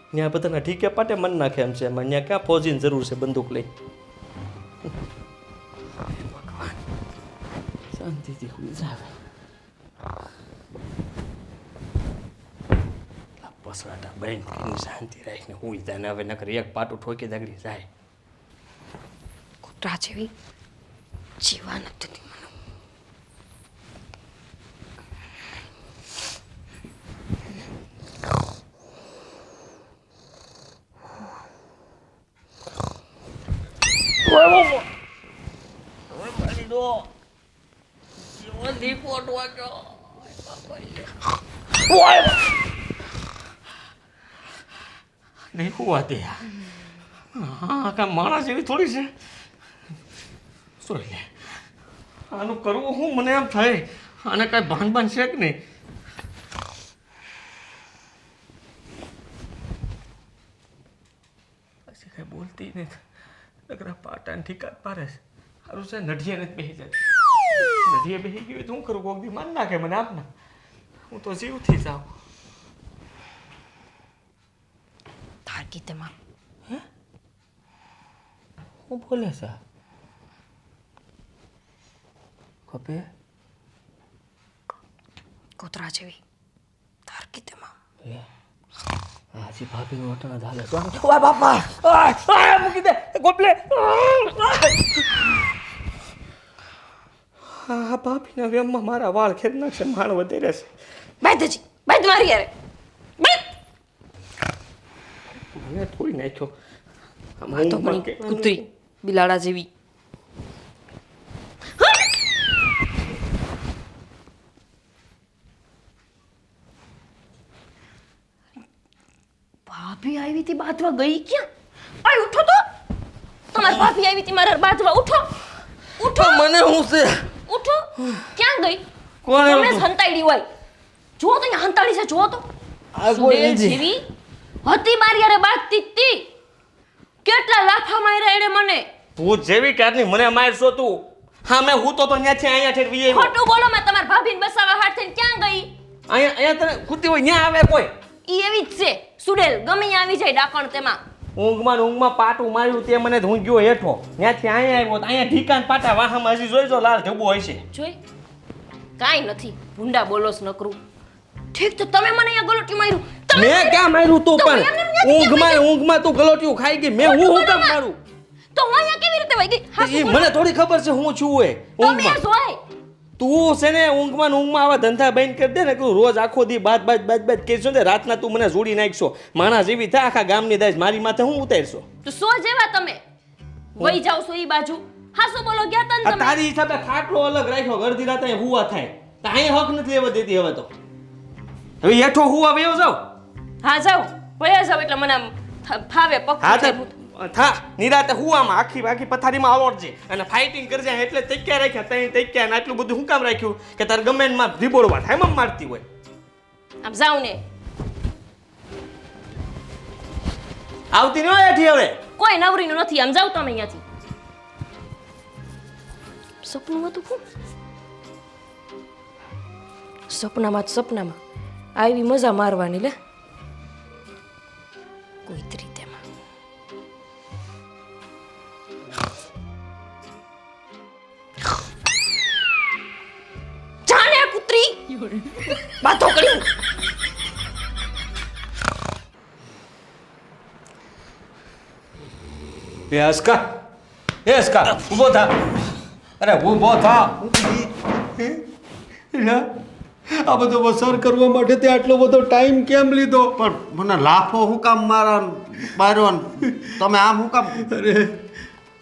ત્યાં બધાના ઠીકે પાટે મન નાખે એમ છે એમાં ત્યાં ક્યાં ફોજીની જરૂર છે બંદૂક લઈ ભગવાન શાંતિથી હુઈ જાવે પસરાટા બંધ કરીને શાંતિ રાખીને હુઈ જાય ને હવે નકર એક પાટું ઠોકી દગડી જાય કૂતરા જેવી જીવા નથી મને નહીં હુવા દે હા કાંઈ માણસ એવી થોડી છે સોરી લે આનું કરવું હું મને એમ થાય આને કાંઈ ભાન છે કે નહીં પછી કાંઈ બોલતી નથી નકરા પાટાને ઠીકા પારે છે સારું છે નઢીએ નથી બેસી જતી નઢીએ બેસી ગયું તો હું કરું કોક દી માન નાખે મને આપના હું તો જીવથી જાઉં તારકી તેમાં હું બોલે છે કપે કૂતરા જેવી તારકી તેમાં હાજી ભાભીનું વટણ જ હાલે ઓય બાપા ઓય મૂકી દે ગોપલે હા ભાભીના વેમમાં મારા વાળ ખેર નાખશે માણ વધેરે છે બાંધજી બાંધ મારી યાર બાંધ મને થોડી નાખ્યો આ તો પણ કૂતરી બિલાડા જેવી ભાભી આવી હતી બાંધવા ગઈ ક્યાં આય ઉઠો તો તમારી ભાભી આવી હતી મારા બાંધવા ઉઠો ઉઠો મને હું છે ઉઠો ક્યાં ગઈ કોણ તમે હંતાડી હોય જો તો અહીંયા હંતાડી છે જો તો આ કોઈ સુડેલ નથી. જેવી હતી મારી યારે બાંધતી તી કેટલા લાફા માર્યા એણે મને તું જેવી કારની મને મારશો તું હા મેં હું તો ત્યાંથી અહીંયા ઠેરવી આવ્યો ખોટું બોલો મેં તમારા ભાભીને બસાવા હાથ થઈને ક્યાં ગઈ અહીંયા તને કૂતી હોય ત્યાં આવે કોઈ ઈ એવી જ છે સુડેલ ગમે ત્યાં આવી જાય ડાકણ તેમાં ઊંઘમાં પાટું માર્યું તે મને હું ગયો હેઠો ત્યાંથી અહીંયા આવ્યો તો અહીંયા ઢીકાન પાટા વાહામાં હજી જોઈજો લાલ ઢબો હોય છે જોઈ કાંઈ નથી ભૂંડા બોલોસ નકરું ઠીક તો તમે મને અહીંયા ગલોટી માર્યું તમે મેં ક્યાં માર્યું તું તો પણ એમને એમ નથી ઊંઘમાં તું ગલોટિયું ખાઈ ગઈ મેં હું કામ મારું તો હું અહીંયા કેવી રીતે વઈ ગઈ હા એ મને થોડી ખબર છે હું છું એ તમે ઊંઘમાં જોય તું છે ને ઊંઘમાં આવા ધંધા બંધ કરી દે ને તું રોજ આખો દી બાદ કહેશો ને રાતના તું મને જોડી નાખશો માણસ જેવી થાય આખા ગામની દાઈશ મારી માથે હું ઉતારશો તો સો જેવા તમે વઈ જાવ છો ઈ બાજુ હા શું બોલો ગયા તન આ તમે તારી હિસાબે ખાટલો અલગ રાખ્યો ગરદી રાતે હુવા થાય તો અહીંયા હક નથી લેવા દેતી હવે તો હવે હેઠો હુવા વયો જાવ હા જાવ વયા જાવ એટલે મને આમ ફાવે પગ હા તો થા નિરાતે હુવામાં આખી પથારીમાં આવડજે અને ફાઇટિંગ કરજે એટલે તૈક્યા રાખ્યા તઈ તૈક્યા ને આટલું બધું હું કામ રાખ્યું કે તાર ગમે ને માં રીબોડવા થાય એમ મારતી હોય આમ જાવ ને આવતી ન હોય એઠી હવે કોઈ નવરીનું નથી આમ જાવ તમે અહીંયાથી સપનું હતું શું સપનામાં જ સપનામાં આવી મજા મારવાની લે કોઈ રીતે જાને કુતરી બાતો કરી એ હસકા ઊભો થા. અરે ઊભો થા. આ બધો વસાર કરવા માટે તે આટલો બધો ટાઈમ કેમ લીધો? પણ મને લાફો હું કામ માર્યો ને તમે આમ હું કામ? અરે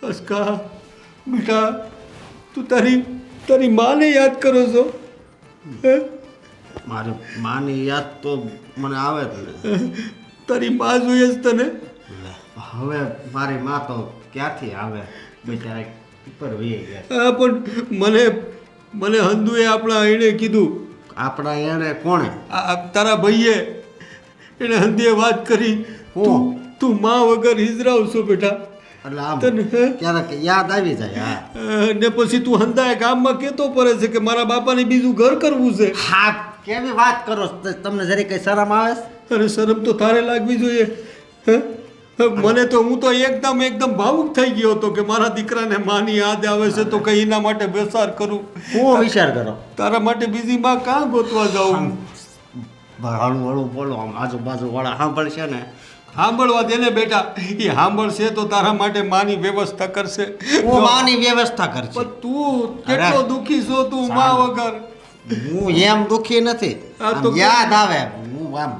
હસકા બેટા, તું તારી માને યાદ કરો છો? હે? મારી માની યાદ તો મને આવે જ ને. તારી માં જોઈએ જ તને. હવે મારી માં તો ક્યાંથી આવે, બિચારા ઉપર વી ગયા. હા, પણ મને હંદુએ આપણા એણે કીધું. આપણા એને કોણે? આ તારા ભાઈએ એને હંદીએ વાત કરી. તું માં વગર હિજરાવશો બેટા. એટલે આમ તને હે? ક્યારેક યાદ આવી જાય. હા ને પછી તું હંદાએ ગામમાં કહેતો પડે છે કે મારા બાપાને બીજું ઘર કરવું છે. હા, કેવી વાત કરો છો? તમને જરી કઈ શરમ આવે છે? અરે શરમ તો તારે લાગવી જોઈએ. હે? મને તો હું તો એકદમ ભાવુક થઈ ગયો હતો કે મારા દીકરાને માની યાદ આવે છે તો કઈ એના માટે બેસાર કરું. હું વિચાર કરો? તારા માટે બીજી માં કાં ગોતવા જાઉં? હળું હળું બોલો, આમ આજુબાજુ વાળા સાંભળશે ને. સાંભળવા દે ને બેટા, એ સાંભળશે તો તારા માટે માની વ્યવસ્થા કરશે. હું માની વ્યવસ્થા કરશે. પણ તું કેટલો દુખી છો તું માં વગર. હું એમ દુખી નથી, હા, આમ તો યાદ આવે. હું આમ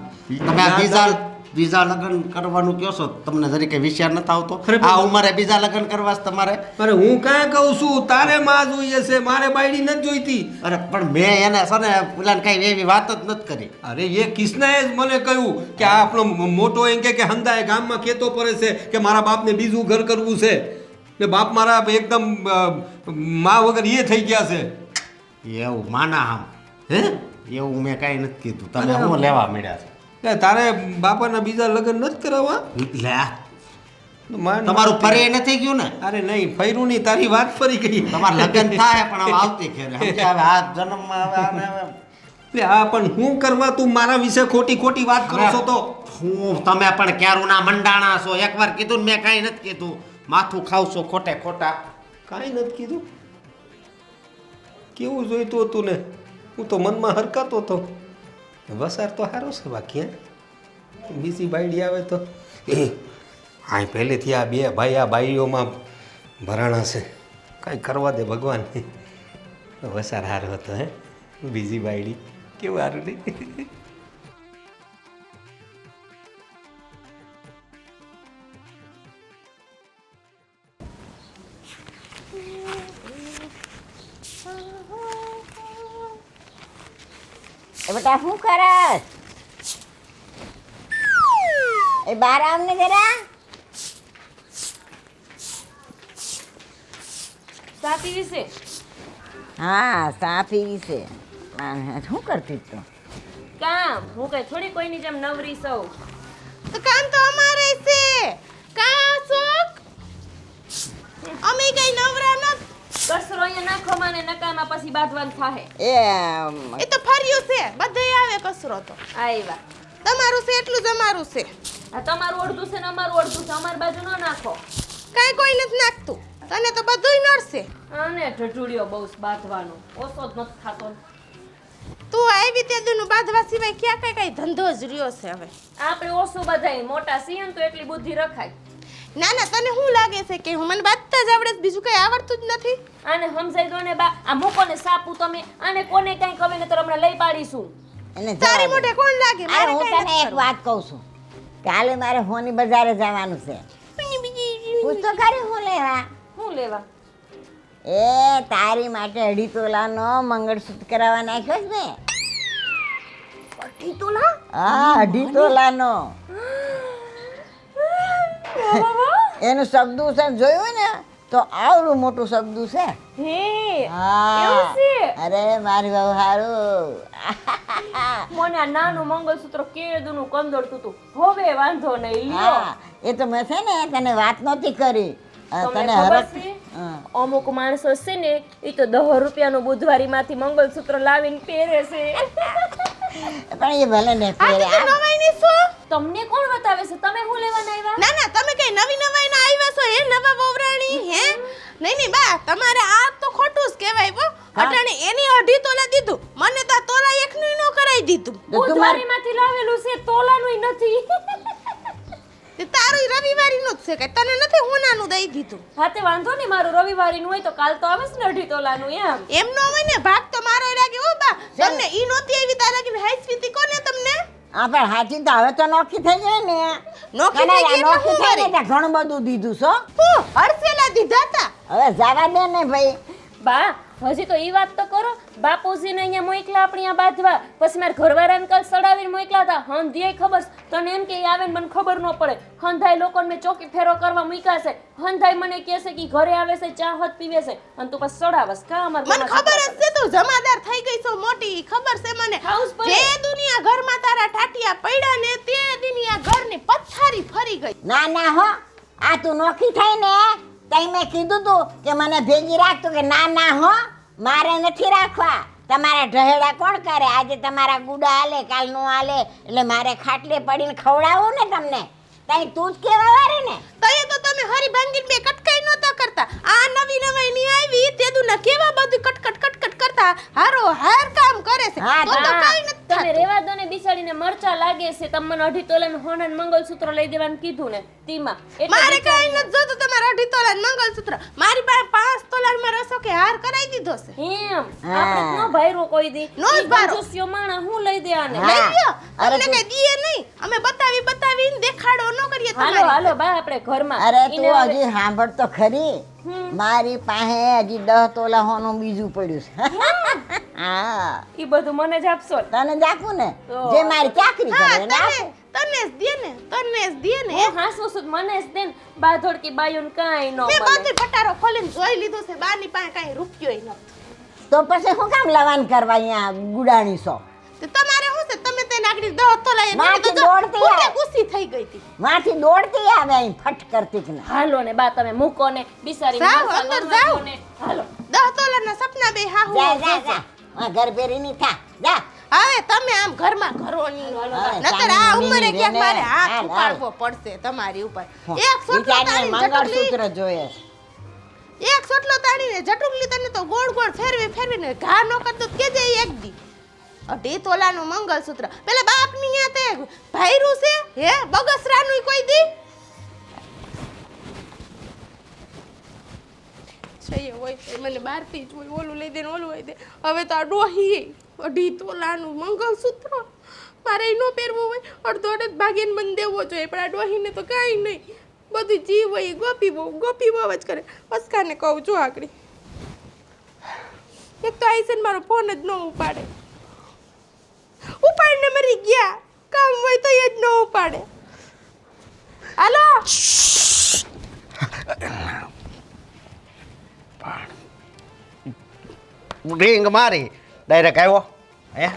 તમે આ બીજા લગ્ન કરવાનું કહો છો, તમને જરી કઈ વિચાર નથી આવતો? આ ઉંમરે બીજા લગ્ન કરવા છે તમારે? અરે હું કાંઈ કહું છું, તારે માં જોઈએ છે, મારે બાયડી નથી જોઈતી. અરે પણ મેં એને છે ને પેલાને કઈ એવી વાત જ નથી કરી. અરે એ કિસનાએ જ મને કહ્યું કે આ આપણો મોટો એમ કે હંદાએ ગામમાં કહેતો પડે છે કે મારા બાપને બીજું ઘર કરવું છે ને બાપ મારા એકદમ માં વગર એ થઈ ગયા છે. એવું માના આમ હે? એવું મેં કઈ નથી કીધું. તમે હું લેવા મળ્યા ને તારે બાપાના બીજા લગ્ન નથી કરાવવા? છે? લે, તમારું ફરી નથી ગયું ને? અરે નહીં, ફર્યું નહીં, તારી વાત ફરી ગઈ. તમારે લગ્ન થાય પણ હવે આવતી ખેરે સમજ્યા? હવે આ જન્મમાં હવે આને હવે એટલે હા, પણ હું કરવા તું મારા વિશે ખોટી વાત કરો છો તો? હું તમે પણ ક્યારુના મંડાણા છો. એકવાર કીધું ને મેં કાંઈ નથી કીધું. માથું ખાવ છો ખોટે ખોટા. કાંઈ નથી કીધું. કેવું જોઈતું હતું ને, હું તો મનમાં હરકાતો હતો. વસાર તો સારો છે બાકી. બીજી બાયડી આવે તો હા, પહેલેથી આ બે ભાઈ આ બાઈઓમાં ભરાણા છે. કાંઈ કરવા દે ભગવાન. વસાર સારો હતો હે, બીજી બાયડી કેવું સારું નહીં. એ બેટા શું કરસ? એ બાર આમને જરા. સાપી વિશે હા, સાફી વિશે શું કરતી તું? કામ હું કઈ થોડી કોઈની જેમ નવરી સૌ. તો કામ તો અમારે છે. કા સુખ? અમે કઈ નવરા નથી. કસરો અહીંયા નાખો માને નકામાં પછી બાંધવાનું થાહે. એ તો ફર્યું છે, બધે આવે કસરો તો. આવ્યા તમારું છે એટલું જ અમારું છે. આ તમારું અડધું છે ને અમારું અડધું છે. અમારી બાજુ ન નાખો. કાંઈ કોઈ નથી નાખતું. તને તો બધુંય નડશે. અને ઢઢુડિયો બહુ બાંધવાનું ઓછો જ નથી થતો. તું આવી તે દુનું બાંધવા સિવાય ક્યાં કઈ ધંધો જ રહ્યો છે હવે. આપણે ઓછું બધાય મોટા છીએ ને તો એટલી બુદ્ધિ રખાય. ના ના, તને શું લાગે છે કે હું મને બાંધતા જ આવડે છે, બીજું કઈ આવડતું જ નથી? આને સમજાઈ દો ને બા. આ મૂકો ને સાપું તમે. આને કોને કઈ ખબર ને તો હમણાં લઈ પાડીશું. એને તારી મોઢે કોણ લાગે? મારે હું કાંઈ તને નથી એક વાત કહું છું. કાલે મારે હોની બજારે જવાનું છે. પૂછ તો ખરી હું લેવા? શું લેવા? એ તારી માટે 2.5 તોલાનો મંગળસૂત્ર કરાવવા નાખ્યો છે ને. 2.5 તોલા? હા, 2.5 તોલાનો. એનું સગદું છે જોયું ને તો આવડું મોટું સગદું છે. હે હા, એવું છે? અરે મારી બહુ સારું. મને આ નાનું મંગળસૂત્ર કેદુનું કંદોડતું હતું. હવે વાંધો નહીં, લ્યો. હા, એ તો મેં છે ને તને વાત નહોતી કરી. તમને તને ખબર હરખ છે? અમુક માણસો છે ને એ તો 10 રૂપિયાનું બુધવારીમાંથી મંગળસૂત્ર લાવીને પહેરે છે. પણ એ ભલે ને પહેરે. આ નવાઈની શું? તમને કોણ બતાવે છે? તમે શું લેવાના આવ્યા? ના ના, તમે કઈ નવી નવાઈના આવ્યા છો હે નવા વવરાણી હે? નહીં બા, તમારે આ તો ખોટું જ કહેવાય હો. અટાણે એની 2.5 તોલા દીધું, મને તો આ તોલા એકનું નો કરાઈ દીધું. તો તું મારી બુધવારીમાંથી લાવેલું છે, તોલાનું નથી. તે તારું રવિવારીનું જ છે કે તને નથી હોનાનું દઈ દીધું. હા તે વાંધો નહીં, મારું રવિવારીનું હોય તો કાલ તો આવે છે ને 2.5 તોલાનું એમ. એમ નો હોય ને, ભાગ તો મારો લાગે. ઓ બા, તમને ઈ નોતી આવી તારા કે હાઈ સ્વીટી કોને તમને આ પણ હાચી તો હવે તો નોખી થઈ જાય ને. નોખી થઈ ગઈ એટલે નોખી હું થઈ વળી? ને ઘણું બધું દીધું છો. હરસેલા દીધા તા. હવે જવા દે ને ભાઈ. બા હજી તો ઈ વાત તો કરો. બાપુજીને અહીંયા મોકલા આપણી આ બાંધવા, પછી મારા ઘરવાળાને કાલ સડાવીને મોકલા હતા. હંધિયાય ખબર છે તને એમ કે ઈ આવે ને મને ખબર ન પડે. હંધાઈ લોકોને મેં ચોકી ફેરો કરવા મૂક્યા છે. હંધાઈ મને કહે છે કે ઈ ઘરે આવે છે, ચા હત પીવે છે અને તું પછી સડાવસ કા અમાર મને ખબર જ છે તું જમાદાર થઈ ગઈ છો મોટી, ખબર છે મને. ખાવું જ પડે. જે દુનિયા ઘરમાં તારા ટાટિયા પડ્યા ને તે દુનિયા ઘરની પથારી ફરી ગઈ. ના ના હો, આ તું નોખી થઈ ને તઈ મેં કીધું તું કે મને ભેગી રાખતું કે ના ના હો મારે નથી રાખવા. તમારા ઢહેડા કોણ કરે? આજે તમારા ગુડા હાલે, કાલ નો હાલે, એટલે મારે ખાટલે પડીને ખવડાવું ને તમને. તઈ તું જ કેવા વારે ને. તઈએ તો તમે હરી ભાંગીને બે કટકાઈ નહોતા કરતા. આ નવી નવી ની આવી તે દુના કેવા બધું કટકટ કટકટ કરતા હારો હાર કામ કરે છે. હા, તો કાઈ નથી તમે થતું. રેવા દો ને, બિચારીને મરચા લાગે છે. તમે મને 2.5 તોલાનું હોનાનું મંગળસૂત્ર લઈ દેવાનું કીધું ને તીમાં. એટલે મારે કાઈ બિચારીને- નથી જોતું તમારા 2.5 તોલાનું મંગળસૂત્ર. મારી પાસે 5 તોલામાં રસો કે હાર કરાઈ દીધો છે. એમ આપણે નો ભાઈરો કોઈ દી. નો જ ઈ ભારો. કંજૂસિયો માણસ હું લઈ દે આને. હા. લઈ લ્યો. અરે અમને તું- કઈ દીએ નહીં. અમે બતાવીને દેખાડો ન કરીએ હાલો તમારી. હાલો બા આપણે ઘરમાં. અરે ઈને તું હવે- હજી સાંભળ તો ખરી. મારી પાસે હજી 10 તોલા હોનું બીજું પડ્યું છે. હા ઈ બધું મને જ આપશો. તને જ આપું ને, તો. જે મારી ચાકરી હા, કરે એને આપું. તને જ દે ને, તને જ દે ને. હું હાસું છું, મને જ દે ને. બા ધોળકી બાયુને કાંઈ નો મેં મળે. બધું પટારો ખોલીને જોઈ લીધું છે. બાની પાસે કાંઈ રૂપિયોય નથી. તો પછી શું કામ લવાન કરવા અહીંયા ગુડાણી છો? તે તમારે શું છે? તમે તેને આગળ 10 તોલા માથી દોડતી આવે. ગુસ્સી થઈ ગઈ હતી. માથી દોડતી આવે અહીં ફટ કરતી કે ના. હાલો ને બા તમે મૂકો ને બિચારી જાઓ, મરચાં અંદર લણવા જાઓ. દો ને. હાલો 10 તોલાના સપના બે હાહુ જા જા જા આ ઘર બેરી ની થા જા. હવે તમે આમ ઘરમાં ઘરોની હવે નતર આ ચાંદની ઉંમરે મીની ક્યાંક રેને. મારે હાથ હાલ, ઉપાડવો પડશે તમારી ઉપર. એક સોટલો વિચારીને તાણીને જટુકલી, મંગળસૂત્ર જોઈએ છે. એક સોટલો તાણીને જટુકલી તને તો ગોળ ગોળ ફેરવીને ઘા ન કરતો તો કેજે ઈ એક દી 2.5 તોલાનું મંગળસૂત્ર પેલા બાપની ન્યા તે ભાયરું છે હે બગસરાનું કોઈ દી છે હોય તો મને બહારથી જ હોય ઓલું લઈ દે ને ઓલું લઈ દે. હવે તો આ ડોહી 2.5 તોલાનું મંગળસૂત્ર મારે ઈ નો પહેરવું હોય અડધો અડધ ભાગીને મને દેવો જોઈએ પણ આ ડોહીને તો કાંઈ નહીં. બધું જીવ હોય ગોપી બહુ જ કરે. અસ્કાને કહું છું આકડી એક તો આઈસન મારો ફોન જ ન ઉપાડે. ઉપાડીને મરી ગયા. કામ હોય તો એ જ ન ઉપાડે. હાલો રિંગ મારી ડાયરેક્ટ આવ્યો હે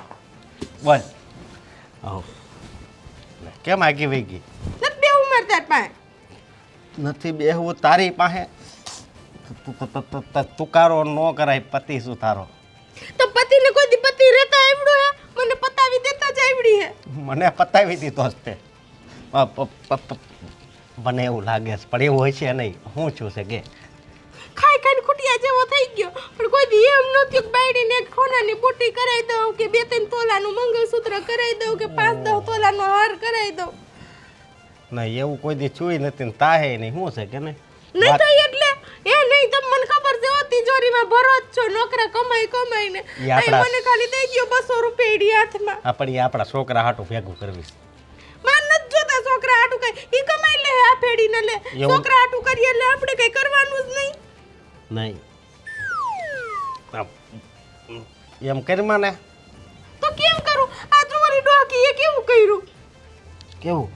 બોલ. હો કેમ આગી વહી ગઈ? નથી બે ઉંમર તાર પાસે. નથી બેહવું તારી પાસે. તુકારો ન કરાય. પતિ શું તારો? તો પતિને કોઈ દી પતિ રહેતા આવડ્યો હે? મને પતાવી દેતા જ આવડી હે. મને પતાવી દીધો જ તે. મને એવું લાગે છે પણ એવું હોય છે નહીં. હું છું છે કે ખાઈને ખૂટિયા જેવો થઈ ગયો પણ કોઈ દી એમ નહોતું કે બાયડીને એક સોનાની બુટ્ટી કરાવી દઉં કે 2-3 તોલાનું મંગળસૂત્ર કરાવી દઉં કે 5-10 તોલાનો હાર કરાવી દઉં. નહીં એવું કોઈ દી છુઈ નથી ને તાહે નહીં. શું છે કે નહીં? નહીં થાય એટલે એ નહીં તમને મને ખબર છે ઓ તિજોરીમાં ભરો જ છો નોકરા કમાઈને ઈ આપણા- મને ખાલી દઈ ગયો 200 રૂપિયા એડી હાથમાં. આપણે આપણા છોકરા હાટું ભેગું કરવી છે. માન નથી જોતા છોકરા હાટું કઈ ઈ કમાઈ લે આ ફેડી ન લે એવું? છોકરા હાટું કરીએ એટલે આપણે કઈ કરવાનું જ નહીં. નહીં એમ કરી મને તો કેમ કરું? આ ચોરી ડોકી એ કેવું કર્યું? કેવું?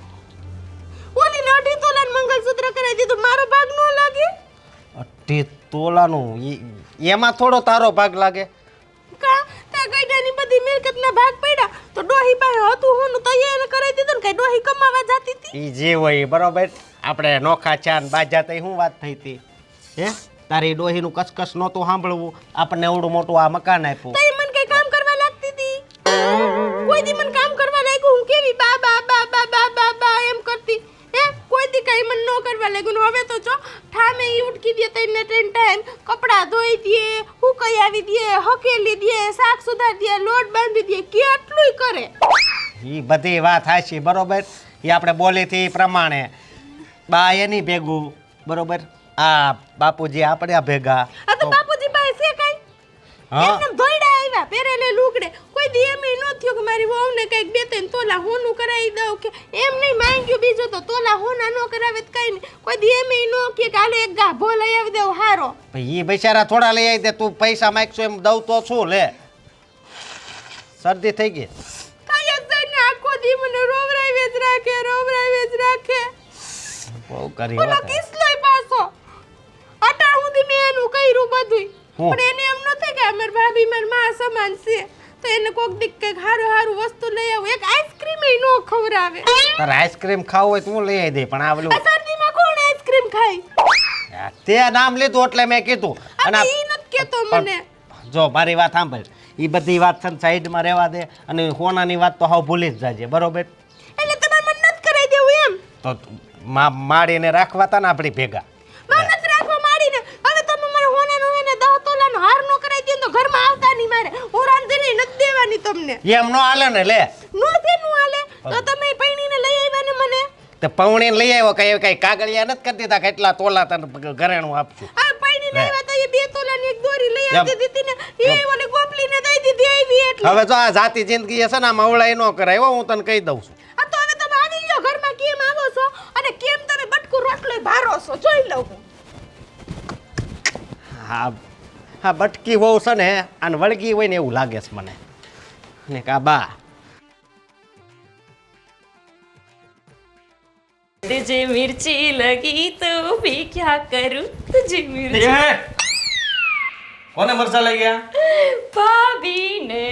ઓલીને 2.5 તોલાનું મંગળસૂત્ર કરાવી દીધું મારો ભાગ ન લાગે? 2.5 તોલાનું એમાં થોડો તારો ભાગ લાગે? કા ત્યાં ગઈડાની બધી મિલકતના ભાગ પડ્યા તો ડોહી પાસે હતું હું તો એને કરાવી દીધું ને કઈ ડોહી કમાવા જાતી હતી. એ જે હોય એ બરોબર. આપણે નોખા ચાન બાજા તઈ શું વાત થઈ હતી હે? તારી ડોહીનું કસકસ નહોતું સાંભળવું. આપણને એવડું મોટું આ મકાન આપ્યું. તો એ મને કઈ કામ કરવા લાગતી હતી? કોઈ દી મને કામ કરવા લાગ્યું હું કેવી બા બા બા બા બા બા બા એમ કરતી હે? કોઈ દી કઈ મને ન કરવા લાગ્યું ને હવે તો જો ઠામે ઈ ઉઠકી દે તઈને ત્રણ ટાઈમ કપડાં ધોઈ દે હુકાઈ આવી દે હકેલી દે શાક સુધાર દે લોટ બાંધી દે કેટલુંય કરે. એ બધી વાત હાચી બરોબર. એ આપણે બોલી હતી એ પ્રમાણે બા એની ભેગું બરોબર, આ બાપુજી આપણે ભેગા. આ તો બાપુજી પાસે છે કઈ હા એમને ધોઈડા આવ્યા પહેરેલે લુગડે કોઈ દી એમ ન થયું કે મારી વહુને કઈક બે ત્રણ તોલા હોનું કરાવી દઉં કે એમ નહીં માંગ્યું બીજું તો તોલા હોના ન કરાવે તો કઈ નહીં કોઈ દી એમ ન કે હાલે એક ગાભો લઈ આવી દઉં હારો એ બિચારા થોડા લઈ આવી દે, તું પૈસા માંગશો એમ દઉં તો શું લે. શરદી થઈ ગઈ. કઈ જ જઈને આખો દી મને રોવરાવે જ રાખે બહુ કરી બોલો કિસલોય પાછો અટા સુધી મેં એનું કર્યું બધુંય હું? પણ એને એમ ન થાય કે અમાર ભાભી માર માં સમાન છે તો એને કોક દીક કઈક હારું વસ્તુ લઈ આવું એક આઈસ્ક્રીમ એ નો ખવરાવે તારે આઈસ્ક્રીમ ખાવું હોય તો હું લઈ આવી દે, પણ આ આ પેલું શરદીમાં કોણ આઈસ્ક્રીમ ખાય તે નામ લીધું એટલે મેં કીધું. અને આ- ઈ નથી કેતો મને જો મારી વાત સાંભળ, એ બધી વાત છે ને સાઈડમાં રહેવા દે, અને હોનાની વાત તો હાવ ભૂલી જ જાજે બરોબર. એટલે તમારે મને નથી કરાઈ દેવું એમ તો માડીને રાખવા તા ને આપણી ભેગા. મારે નથી રાખવા માડીને હવે તમે મને હોનાનો હોય ને 10 તોલાનો હાર નો કરાઈ દે તો ઘરમાં આવતા નહીં મારે હું રાંધીને નથી દેવાની તમને એમ નો હાલે ને લે. નો થેનું હાલે તો તમે પૈણીને લઈ આવ્યા ને મને તે પૌણીને લઈ આવ્યો, કઈ કાગળિયા નથી કરી દીધા કેટલા તોલા તને ઘરેણું આપશું. આ પૈણીને આવ્યા તો એ 2 તોલાની એક દોરી લઈ એમ. આવી દીધી ને એ ઓલી ગોપલીને દઈ દીધી આવી એટલે હવે જો આ જાતિ જિંદગી છે ને આમાં અવળાઈ ન કરાય હો, હું તને કહી દઉં છું. આ તો હવે તમે આવી લ્યો ઘરમાં કેમ આવો છો અને કેમ તમે બટકું રોટલો ભારો છો જોઈ લઉં હું હા હા બટકી હોવ છે ને અને વળગી હોય ને એવું લાગે છે મને. ને કા બા तुझे मिर्ची लगी तो भी क्या करूं तुझे मिर्ची કોને મરચા લઈ ગયા ભાભી ને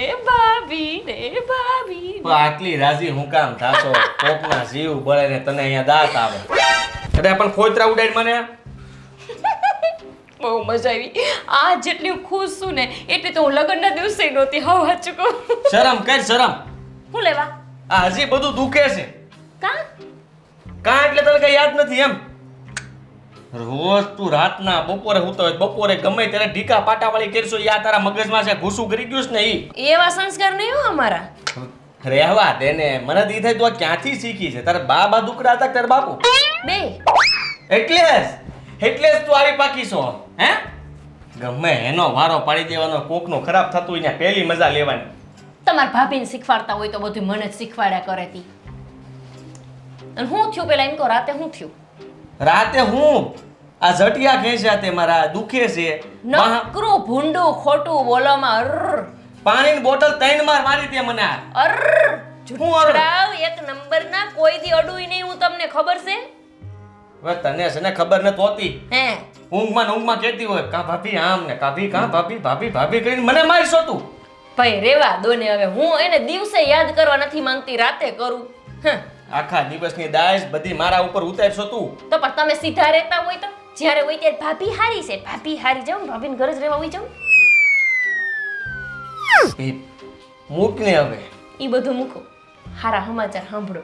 તો આટલી રાજી હું કામ થાશો કોકના જીવ બળે ને તને અહીંયા દાંત આવે અરે પણ ખોતરા ઉડાડ મને બહુ મજા આવી આ જેટલી હું ખુશ છું ને એટલે તો હું લગ્નના દિવસે નહોતી હવ હચકો શરમ કર શરમ હું લેવા આ હજી બધું દુખે છે કા કાં એટલે તને કઈ યાદ નથી એમ રોજ તું રાતના બપોરે સૂતો હોય બપોરે ગમે ત્યારે ઢીકા પાટા વાળી કરશો યા તારા મગજમાં છે ઘૂસું કરી ગયું છે ને ઈ એવા સંસ્કાર નહીં હો અમારા રહેવા દે ને મને દી થાય તું આ ક્યાંથી શીખી છે તારા બા દુકડા હતા તારા બાપુ બે એટલે જ તું આવી પાકી છો હે ગમે એનો વારો પાડી દેવાનો કોકનો ખરાબ થતું હોય ને પહેલી મજા લેવાની તમારા ભાભીને શીખવાડતા હોય તો બધું મને જ શીખવાડ્યા કરે તી અને હું થયું પેલા એમ કહો રાતે હું થયું રાતે હું આ ઝટિયા ખેંચ્યા તે મારા દુખે છે નકરું ભૂંડું ખોટું બોલવામાં અર પાણીની બોટલ 3 વાર મારી તે મને આ. અર હું અર? જુઠરાવ એક નંબરના કોઈ દી અડુય નહીં હું તમને ખબર છે હવે તને છે ને ખબર ન હોતી હે ઊંઘમાં કહેતી હોય કા ભાભી આમ ને કાભી કા ભાભી કરીને મને મારશો તું ભાઈ રેવા દો ને હવે હું એને દિવસે યાદ કરવા નથી માંગતી રાતે કરું હં. આખા દિવસની દાસ બધી મારા ઉપર ઉતારશો તું તો પણ તમે સીધા રહેતા હોય તો જ્યારે હોય ત્યારે ભાભી હારી છે ભાભી હારી જાઉં ભાભીને ઘરે જ રહેવા હોય જાઉં એ મૂક ને હવે એ બધું મૂકો હારા સમાચાર સાંભળો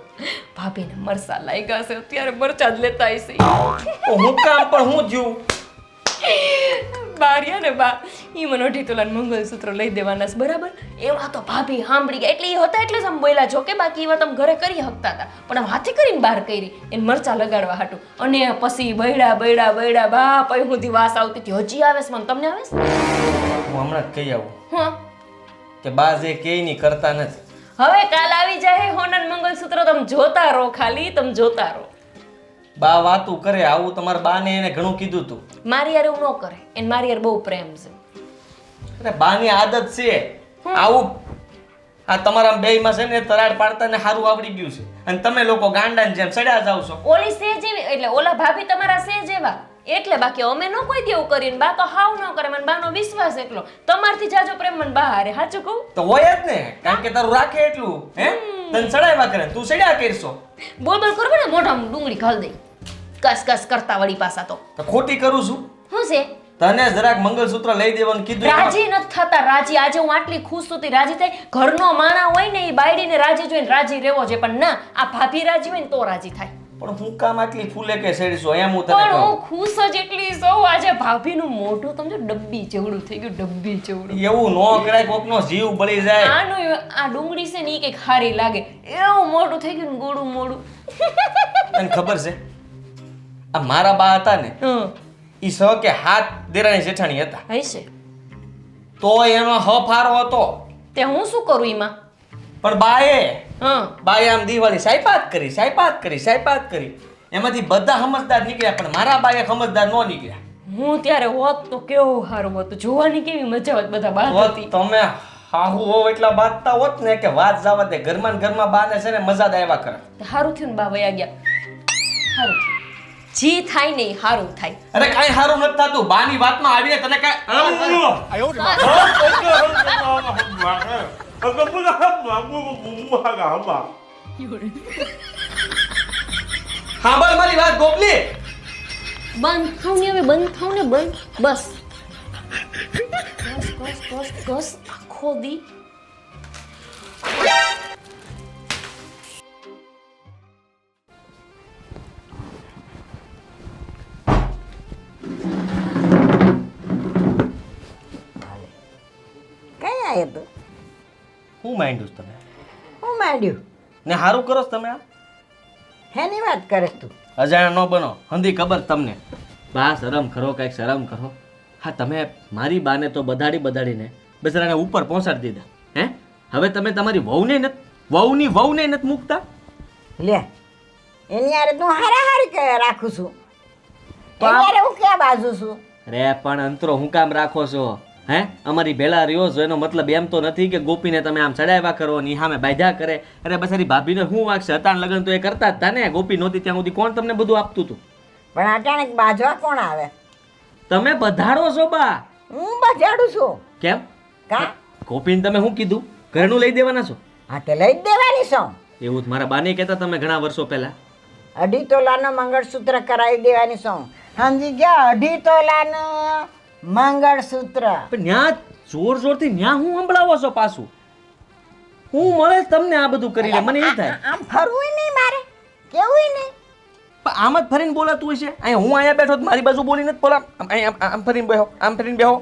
ભાભીને મરસા લાગ્યા છે અત્યારે મરચા જ લેતા હશે ઓ હું કામ પણ હું જ્યું બારિયા ને બા ઈ મને 2 તોલાનું મંગલસૂત્ર લઈ દેવાના છે બરાબર એમાં તો ભાભી સાંભળી ગયા એટલે એ હતા એટલે જ આમ બોલ્યા જો કે બાકી એવા તમે ઘરે કરી શકતા હતા પણ આમ હાથે કરીને બહાર કરી એને મરચા લગાડવા હાટું અને પછી બૈડા બા પઈ સુધી વાસ આવતી હતી હજી આવે છે મને તમને આવે છે હું હમણાં જ કહી આવું હા કે બા જે કે ની કરતા નથી હવે કાલ આવી જાય હોનન મંગલસૂત્ર તમે જોતા રહો ખાલી તમે જોતા રહો બા વાતું કરે આવું તમારા બાને એને ઘણું કીધું તું મારી યાર એવું ન કરે એને મારી યાર બહુ પ્રેમ છે અરે બાની આદત છે આવું આ તમારા બેયમાં છે ને તરાડ પાડતા ને સારું આવડી ગયું છે અને તમે લોકો ગાંડાની જેમ સડ્યા જાવ છો ઓલી સે જેવી એટલે ઓલા ભાભી તમારા સે જેવા એટલે બાકી અમે ન કોઈ દેવું કરીને બા તો હાવ ન કરે મને બાનો વિશ્વાસ એટલો તમારથી જાજો પ્રેમ મને બા હારે સાચું કહું તો હોય જ ને કારણ કે તારું રાખે એટલું હે તને સડાવ્યા કરે તું સડ્યા કરશો બોલ કરવો ને મોઢામાં ડુંગળી ઘાલ દઈ કસ કરતા વળી પાસા તો તો ખોટી કરું છું શું છે તને જરાક મંગલસૂત્ર લઈ દેવાનું કીધું રાજી નથી થતા રાજી આજે હું આટલી ખુશ છું તી રાજી થાય ઘરનો માણા હોય ને એ બાયડીને રાજી જોઈને રાજી રહેવો છે પણ ના આ ભાભી રાજી હોય ને તો રાજી થાય પણ હું કામ આટલી ફૂલે કે સેડીશો એમ હું તને પણ કહું હું ખુશ જ એટલી છું આજે ભાભીનું મોઢું સમજો ડબ્બી જેવડું થઈ ગયું ડબ્બી જેવડું એવું નો કરાય કોકનો જીવ બળી જાય આનું આ ડુંગળી છે ને ઈ કઈક ખારી લાગે એવું મોઢું થઈ ગયું ને ગોળું મોડું તને ખબર છે આ મારા બા હતા ને હં ઈ સ કે હાથ દેરાણી જેઠાણી હતા હશે તો એનો હફ હારો હતો તે હું શું કરું એમાં પણ બાએ હં આમ દિવાળી સાયપાત કરી એમાંથી બધા સમજદાર નીકળ્યા પણ મારા બાએ સમજદાર ન નીકળ્યા હું ત્યારે હોત તો કેવું સારું હતું જોવાની કેવી મજા હોત બધા બાદ તો હતી તમે હાહુ હોવ એટલા બાંધતા હોત ને કે વાત જવા દે ઘરમાં ને ઘરમાં બાને છે ને મજા જ આવ્યા કરે સારું થયું ને બા વયા ગયા સારું થયું જી થાય ને સારું થાય અરે કાંઈ સારું નથી થતું બાની વાતમાં આવીને તને સાંભળ મારી વાત ગોપલી બંધ થાવ ને હવે બંધ થાવ ને બંધ બસ બસ આખો દી કઈ આવ્યો તું હું માંડ્યું તમે હું માંડ્યું ને સારું કરો છો તમે આ હેની વાત કરીશ તું અજાણ્યા ન બનો હંધી ખબર તમને બા શરમ કરો કઈક શરમ કરો હા તમે મારી બાને તો બધાડીને બિચારાને ઉપર પહોંચાડી દીધા હે હવે તમે તમારી વહુને નથી મૂકતા લે એની યારે તું હારી રાખું છું એની યારે હું ક્યાં બાજુ છું રે પણ અંતરો હું કામ રાખો છો હે અમારી ભેળા રહ્યો છો એનો મતલબ એમ તો નથી કે ગોપીને તમે આમ ચડાવ્યા કરો ને સામે બાંધ્યા કરે અરે બસારી ભાભીને શું વાગશે અતાણ લગન તો એ કરતા જ હતા ને ગોપી નહોતી ત્યાં સુધી કોણ તમને બધું આપતું હતું પણ અચાનક બાજવા કોણ આવે તમે બધાડો છો બા હું બજાડું છું કેમ કા ગોપીને તમે શું કીધું ઘરનું લઈ દેવાના છો હા તે લઈ જ દેવાની છું એવું જ મારા બાને કહેતા તમે ઘણા વર્ષો પહેલા 2.5 તોલાનું મંગળસૂત્ર કરાવી દેવાની છું સમજી ગયા 2.5 તોલાનું મંગળસૂત્ર પણ ન્યા જોરથી ન્યા હું સંભળાવો છો પાછું હું મળે છે તમને આ બધું કરીને મને એ થાય આમ ફરવું નહીં મારે કેવું નહીં પણ આમ જ ફરીને બોલાતું હોય છે અહીંયા હું અહીંયા બેઠો તો મારી બાજુ બોલી નથી બોલા આમ ફરીને બેહો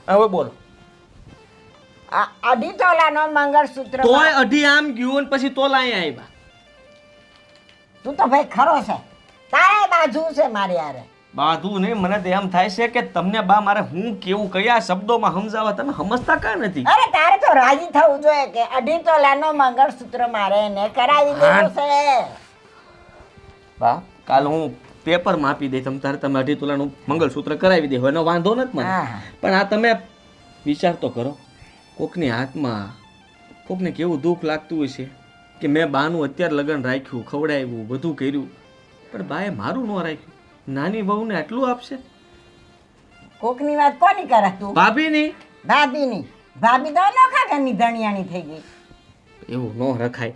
હવે બોલો 2.5 તોલાનો મંગળસૂત્ર તોય અઢી આમ ગયું ને પછી તોલા અહીંયા આવ્યા તું તો ભાઈ ખરો છે તારે બાજુ છે મારી હારે બાધું નહીં મને તો એમ થાય છે કે તમને બા મારે હું કેવું કયા શબ્દોમાં સમજાવવા તમે સમજતા કાં નથી અરે તારે તો રાજી થવું જોઈએ કે 2.5 તોલાનો મંગળસૂત્ર મારે એને કરાવી દેવું છે બા કાલ હું પેપરમાં આપી દઈ તમે તારે તમે 2.5 તોલાનું મંગળસૂત્ર કરાવી દે એનો વાંધો નથી મને હા. પણ આ તમે વિચાર તો કરો કોકની હાથમાં કોકને કેવું દુઃખ લાગતું હોય છે કે મેં બાનું અત્યારે લગ્ન રાખ્યું ખવડાવ્યું બધું કર્યું પણ બાએ મારું ન રાખ્યું નાની વહુને આટલું આપશે કોકની વાત કોની કરે તું ભાભીની ભાભીની ભાભી તો નોખા ઘરની ધણિયાણી થઈ ગઈ એવું ન રખાય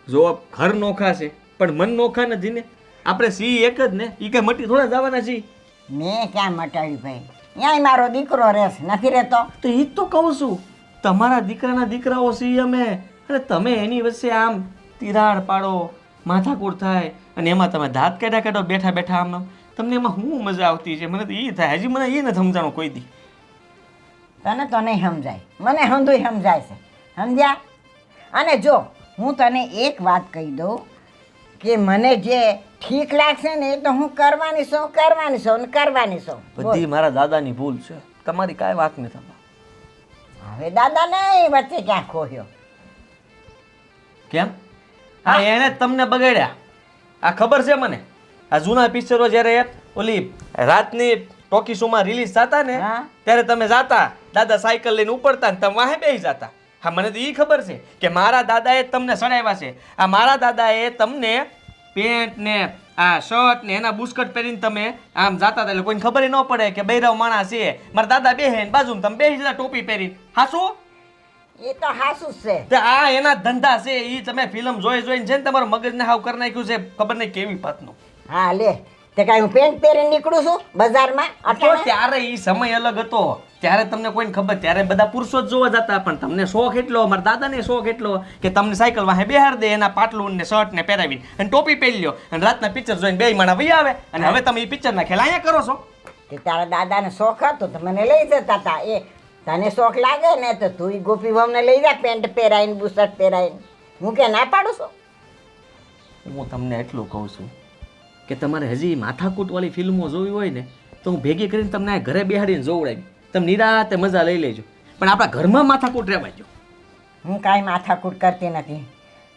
જો ઘર નોખા છે પણ મન નોખા નથી ને આપણે સી એક જ ને એ કઈ મટી થોડા જવાના છીએ મેં ક્યાં મટાડ્યું ભાઈ ત્યાંય મારો દીકરો રહેશે નથી રહેતો તો એ જ તો કહું છું તમારા દીકરાના દીકરાઓ છીએ અમે અને તમે એની વચ્ચે આમ તિરાડ પાડો માથાકૂટ થાય અને એમાં તમે દાંત કાઢ્યા બેઠા બેઠા આમ તમને એમાં શું મજા આવતી છે મને તો એ થાય હજી મને એ નથી સમજાણું કોઈ દી તને તો નહીં સમજાય મને હંધુય સમજાય છે સમજ્યા અને જો હું તને એક વાત કહી દઉં કે મને જે ઠીક લાગશે ને એ તો હું કરવાની છું બધી મારા દાદાની ભૂલ છે તમારી કાંઈ વાત નહીં થવા હવે દાદા નહીં વચ્ચે ક્યાં ખોયો કેમ હા એને જ તમને બગાડ્યા આ ખબર છે મને આ જૂના પિક્ચરો જ્યારે ઓલી રાતની ટોકી શોમાં રિલીઝ થતા ને હા. ત્યારે તમે જાતા દાદા સાયકલ લઈને ઉપડતા ને તમે વાહે બેસી જાતા હા મને તો એ ખબર છે કે મારા દાદાએ તમને સડાવ્યા છે આ મારા દાદાએ તમને પેન્ટ ને આ શર્ટ ને એના બુસ્કટ પહેરીને તમે આમ જાતા હતા એટલે કોઈને ખબર ન પડે કે બૈરાવ માણસ છે મારા દાદા બેહે ને બાજુમાં તમે બેસી જતા ટોપી પહેરીને હાસું એ તો હાસુ જ છે તે આ એના ધંધા છે એ તમે ફિલ્મ જોઈને છે ને તમારું મગજને હાવ કરી નાખ્યું છે ખબર નહીં કેવી પાતનું હા લે તે કાંઈ હું પેન્ટ પહેરીને નીકળું છું બજારમાં તો અટાણે? ત્યારે એ સમય અલગ હતો ત્યારે તમને કોઈને ખબર ત્યારે બધા પુરુષો જ જોવા જતા પણ તમને શોખ એટલો મારા દાદાને શોખ એટલો કે તમને સાયકલ વાહે બેહાર દે એના પાટલું ને શર્ટ ને પહેરાવીને અને ટોપી પહેરી લ્યો અને રાતના પિક્ચર જોઈને બે માણા વહી આવે અને હવે તમે એ પિક્ચરના ખેલ અહીંયા કરો છો કે તારા દાદાને શોખ હતો તો મને લઈ જતા હતા એ તને શોખ લાગે ને તો તું ગોપી ભાવને લઈ જા પેન્ટ પહેરાઈને બુશર્ટ પહેરાઈને હું કે ના પાડું છું હું તમને એટલું કહું છું કે તમારે હજી માથાકૂટવાળી ફિલ્મો જોવી હોય ને તો હું ભેગી કરીને તમને આ ઘરે બેહાડીને જોવડાવી. તમે નિરાતે મજા લઈ લેજો. પણ આપણા ઘરમાં માથાકૂટ રહેવા જો. હું કાંઈ માથાકૂટ કરતી નથી.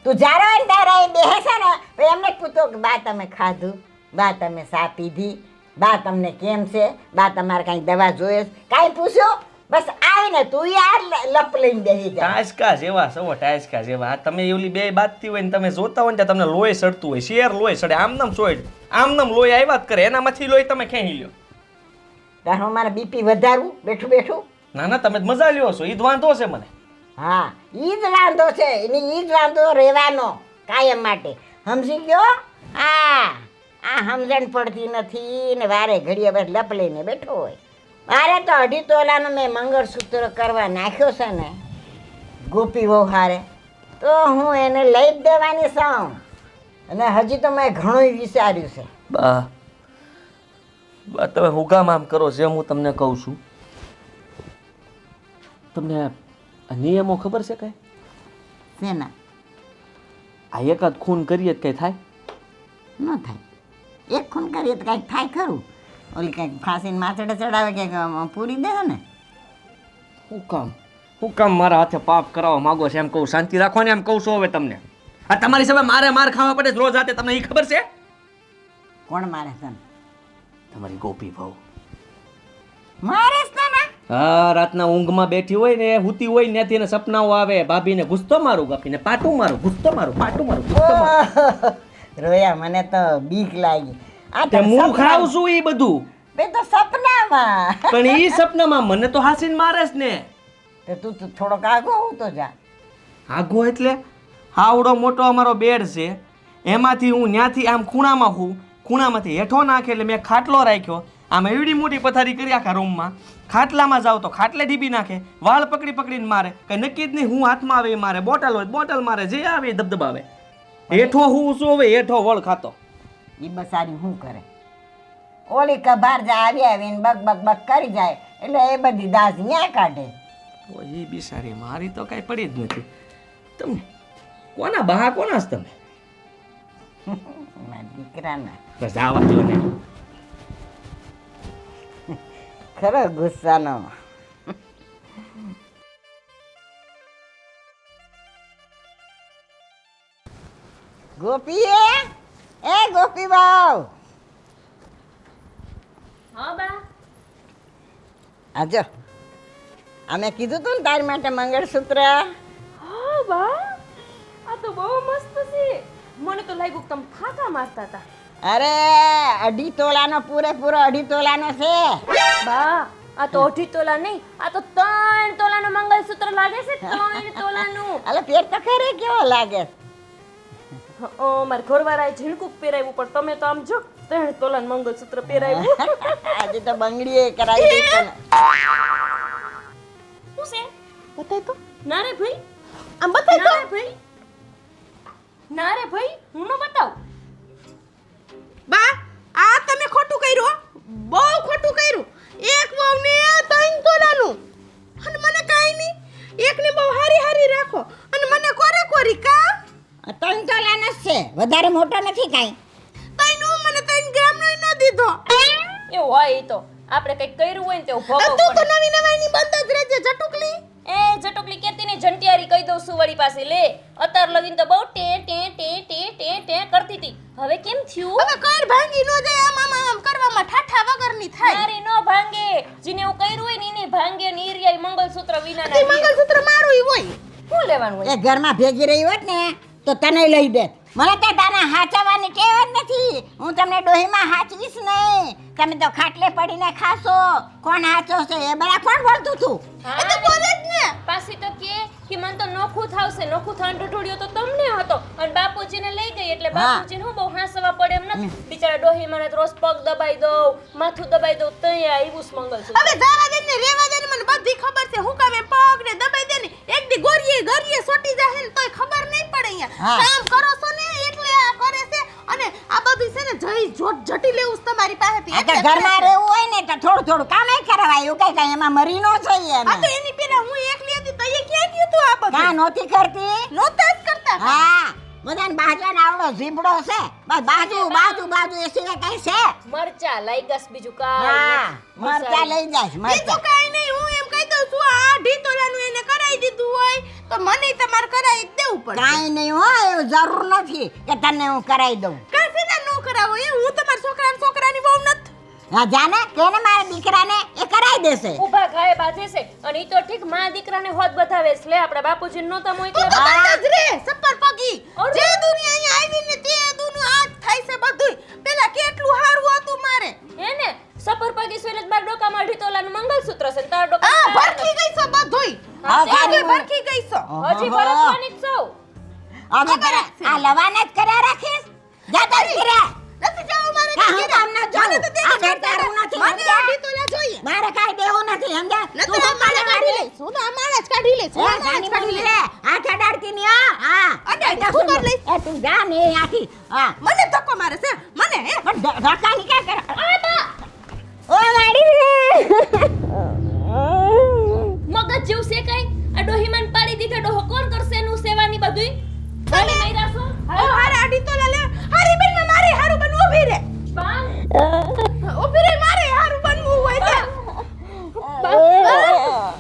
તું જ્યારે હોય ને ત્યારે અહીં બેસે ને તો એમને જ પૂછો કે બા તમે ખાધું, બા તમે ચા પીધી, બા તમને કેમ છે, બા તમારે કાંઈ દવા જોઈએ છે? કાંઈ પૂછ્યું? બસ આવીને તું યાર લપ લઈને બેસી જા. ટાયસકા જેવા સવો ટાયસકા જેવા. આ તમે એવલી બે બાતતી હોય ને તમે જોતા હોય ને ત્યાં તમને લોહી સડતું હોય. શેર લોહી સડે. આમનામ સોય આમનામ લોહી આવ્યા જ કરે. એનામાંથી લોહી તમે ખેંચી લ્યો. તારું મારે બીપી વધારવું બેઠું બેઠું? ના ના તમે જ મજા લ્યો છો. ઈ જ વાંધો છે મને. હા ઈ જ વાંધો છે. એની ઈ જ વાંધો રહેવાનો કાયમ માટે. સમજી ગયો? આ સમજણ પડતી નથી ને વારે ઘડીએ બસ લપ લઈને બેઠો હોય. મારે તો 2.5 તોલાનું મેં મંગળસૂત્ર કરવા નાખ્યો છે ને ગોપી વહુ હારે, તો હું એને લઈ જ દેવાની છું. અને હજી તો મેં ઘણું વિચાર્યું છે. બા બા તમે હું કામ આમ કરો જેમ હું તમને કહું છું. તમને આ નિયમો ખબર છે કઈ? શેના? આ એકાદ ખૂન કરીએ તો કઈ થાય? ન થાય. એક ખૂન કરીએ તો કાંઈક થાય ખરું? ઓલી કંઈક ફાંસીને માથડે ચડાવે કે પૂરી દે ને. હું કામ મારા હાથે પાપ કરાવવા માંગો છો એમ કહું? શાંતિ રાખો ને એમ કહું છું હવે તમને. આ તમારી સામે માર ખાવા પડે રોજ રાતે. તમને એ ખબર છે? કોણ મારે છે? તમારી ગોપી વહુ મારે છે ને. હા રાતના ઊંઘમાં બેઠી હોય ને હુતી હોય ને ત્યાંથી એને સપનાઓ આવે. ભાભીને ગુસ્તો મારું, ગાપીને પાટું મારું, ગુસ્તો મારું, પાટું મારું, ગુસ્તો મારું. રોયા મને તો બીક લાગી. આ તે હું ખાઉં છું ઈ બધું. બે તો સપનામાં. પણ ઈ સપનામાં મને તો હાસીને મારે છે ને. તે તું તો થોડોક આગો તો જા. આગો એટલે હાવડો મોટો અમારો બેડ છે. એમાંથી હું ન્યાથી આમ ખૂણામાં હું, ખૂણામાંથી હેઠો નાખે એટલે મેં ખાટલો રાખ્યો. આમ એવડી મોટી પથારી કરી આખા રૂમમાં. ખાટલામાં જાવ તો ખાટલે ઢીબી નાખે. વાળ પકડી પકડીને મારે. કઈ નક્કી જ નહીં. હું હાથમાં આવે એ મારે, બોટલ હોય બોટલ મારે, જે આવે એ ધબધબાવે. હેઠો હું શું હવે હેઠો વળ ખાતો. એ બસારી શું કરે? ઓલી કભાર જા આવીને બક બક બક કરી જાય એટલે એ બધી દાસ ન્યા કાઢે. એ બિચારી મારી તો કઈ પડી જ નથી. તમે કોના બહા કોના જ તમે? મારા દીકરાના બસ આવા જો ને. ખરો ગુસ્સાનો. ગોપી એ ગોપી બાવ હા બા. આજો અમે કીધું તું ને તારી માટે મંગળસૂત્ર. હા બા, આ તો બહુ મસ્ત છે. મને તો લાગ્યું કે તમે ફાંકા મારતા હતા. અરે 2.5 તોલાનો પૂરેપૂરો 2.5 તોલાનો છે. બા આ તો 2.5 તોલા નહીં, આ તો 3 તોલાનું મંગળસૂત્ર લાગે છે. 3 તોલાનું. અલે પેટ તો ખરે કેવો લાગે. મારા ઘરવાળાએ ઝીણકું પહેરાવ્યું પણ તમે તો આમ જો 3 તોલાનું મંગળસૂત્ર પહેરાવ્યું. આજે તો બંગડીએ કરાવી દઈ તને. શું છે? બતાય તો. ના રે ભાઈ, આમ બતાય ના તો. રે ભાઈ, ના રે ભાઈ, હું ન બતાવું. બા આ તમે ખોટું કર્યું. બહુ ખોટું કર્યું. એક વહુને 3 તોલાનું અને મને કાઈ નહીં. એકને બહુ હારી રાખો અને મને કોરી કા. 3 તોલાનો જ છે, વધારે મોટો નથી કાંઈ. તઈનું મને 3 ગ્રામનો ન દીધો. એ હોય ઈ તો આપણે કંઈક કર્યું હોય ને તેવું ભોગવવું તું તો પડે. નવી બંધ જ રહેજે જટુકલી. એ જટોકલી કેતી ને જંટિયારી કહી દઉં છું વળી પાસે લે. અત્યાર લગીન તો બહુ ટે ટે ટે ટે ટે ટે કરતી હતી. હવે કેમ થયું? હવે કર ભાંગી નો જાય આમ કરવામાં ઠાઠા વગરની થાય. મારી નો ભાંગે. જીને એવું કર્યું હોય ને એને ભાંગે ને ઈરિયાઈ મંગળસૂત્ર વિના એ મંગળસૂત્ર મારું ઈ હોય. શું લેવાનું હોય? એ ઘરમાં ભેગી રહી હોત ને તો તને લઈ દે. મને તો તારા હાચવાની ટેવ જ નથી. હું તમને ડોહીમાં હાચવીશ નહીં. તમે તો ખાટલે પડીને ખાશો. કોણ હાચો છે એ બરા કોણ બોલતું તું? એ તો બોલે જ ને. પાછી તો કે મન તો નોખું થાવશે. નોખું થાન ટોઠોડિયો તો તમને હતો અને બાપુજીને લઈ ગઈ એટલે બાપુજીને હું બહુ હાંસવા પડે એમ નથી. બિચારા ડોહી મને તો રોજ પગ દબાઈ દઉં, માથું દબાઈ દઉં તઈ આવ્યું છે મંગળસૂત્ર. હવે જવા દે ને રેવા દે ને મને બધી ખબર છે. હું કામે પગ ને દબાઈ દે ને એક દી ગોરીએ સોટી જાહે ને તોય ખબર નહીં પડે અહીંયા. કામ કરો છો ને એટલે આ કરે છે અને આ બધું છે ને જઈ જટી લેવું છે તમારી પાસેથી. આ તો ઘરમાં રહેવું હોય ને તો થોડું થોડું કામે કરાવાય. એવું કઈ કઈ એમાં મરી નો જોઈએ આ તો એની પેલા હું એકલી હતી તો એ ક્યાં ગયું તું આ બધું? કાં નહોતી કરતી? નહોતા જ કરતા. હા બધાને બાજવાનો આવડો જીભડો છે બસ બાજુ બાજુ બાજુ એ સિવાય કઈ છે મરચા લઈ ગસ બીજું કાંઈ હા નહીં. મરચા લઈ જાય બીજું મરચા કાંઈ નહીં, હું એમ કહી દઉં છું આ ઢીતોલાનું એને કરાવી દીધું હોય તો મને તમારે કરાવી જ દેવું પડે. કાંઈ નહીં હો એવું જરૂર નથી કે તને હું કરાવી દઉં કાંઈ સીધા ન કરાવો એ હું તમારા છોકરાની વહુ નથી. હા જાને કેને મારા દીકરાને એ કરાવી દેશે ઊભા ઘાએ બાજે છે અને ઈ તો ઠીક માં દીકરાને હોત બતાવે છે. લે આપણા બાપુજીને નહોતા મોકલ્યા. તું તો બતા જ રે સપ્પર પગી જે દુનિયા અહીંયા આવીને તે દુનિયા આ જ થાય છે બધુંય. પેલા કેટલું સારું હતું મારે. હે ને સફર પગી સુરજ બાર ડોકામાં ઢીતોલાનું મંગલસૂત્ર છે ને તાર આ ડોકામાં ભરખી ગઈ છે બધુંય. હા, બધુંય ખાલી ભરખી ગઈ છે. હજી પરસવાની જ છો. હવે આ લવાના જ કર્યા રાખીશ જાતા જ કર્યા નથી જવું મારે હા, હું ઘરે. કામ ના જાઉં. મને તો દેખી આ ઘર તારું નથી, મને સમજ્યા? આ ઢીતોલા જોઈએ. મારે કાંઈ દેવું નથી સમજ્યા નથી તું આ મારે કાઢી લઈશ. હું તો આ મારે જ કાઢી લઈશ. હું આ મારે જ કાઢી લઈશ. હાથ અડાડતી ની હા અડાડી, હું કરી લઈશ. એ તું જા ને એ આખી હા મને ધક્કો મારે છે મને હે પણ ધક્કાની ક્યાં કરે ઓ માડી મગજ જેવું છે કઈ આ ડોહીમાન પાડી દીધો ડોહો કોણ કરશે એનું સેવાની બધુંય ખાલી માર્યા છો ઓ હારે આ ઢીતોલા લે હારી બેન માં મારે હારું બનવું ઊભી રે બાન ઊભી રે મારે હારું બનવું હોય છે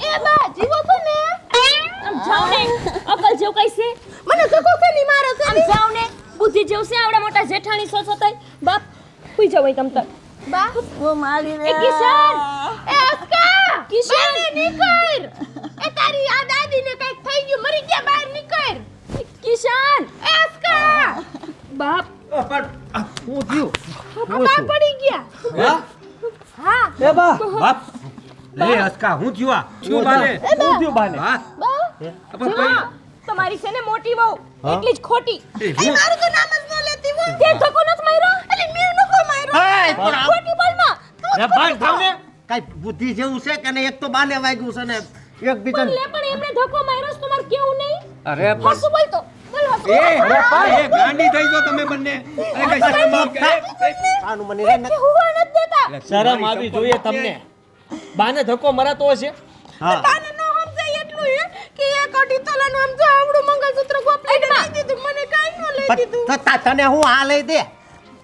એ બા જીવો તો ને આમ જાવ ને અકલ જેવું કઈ છે મને ધક્કો છે ની મારે છે આમ જાવ ને બુદ્ધિ જેવું છે આવડા મોટા જેઠાણી સોચો તઈ બાપ હુઈ જાવ તમ તક બા ઓ મારી એ કિશન એ અસ્કા કિશન! બહાર નીકળ એ તારી આ દાદી ને કઈક થઈ ગયું મરી ગયા બહાર નીકળ કિશન એ અસ્કા બાપ પણ હું થયું બા પડી ગયા હા એ બા બાપ લે અસકા હું થયું આ શું બાને શું થયું બાને હા બા જુઓ, તમારી છે ને મોટી વહુ એટલી જ ખોટી એ મારું તો નામ જ ન લેતી હું તે ધક્કો નથી માર્યો અલી મેં નકો માર્યો એય, પણ આ- ખોટી બોલમાં રે ભાઈ થાવ ને કાઈ બુદ્ધિ જેવું છે કે નહીં? એક તો બાને વાગ્યું છે ને એક બીજા લે પણ એમને ધક્કો માર્યો છે તમારે કેવું નહીં અરે હસુ બોલ તો બોલ હસુ એ ગાંડી થઈ જો તમે બંને અરે કઈ શરમ આવ કે આનું મને રે કે હુવા નથી દેતા શરમ આવી જોઈએ તમને બાને ધક્કો મરાતો હશે હા તાને નો સમજાય એટલું હે કે એક ઢીતોલાનું આમ જો આવડું મંગળસૂત્ર ગોપલાઈને લઈ દીધું મને કાઈ ન લઈ દીધું તને હું આ લઈ દે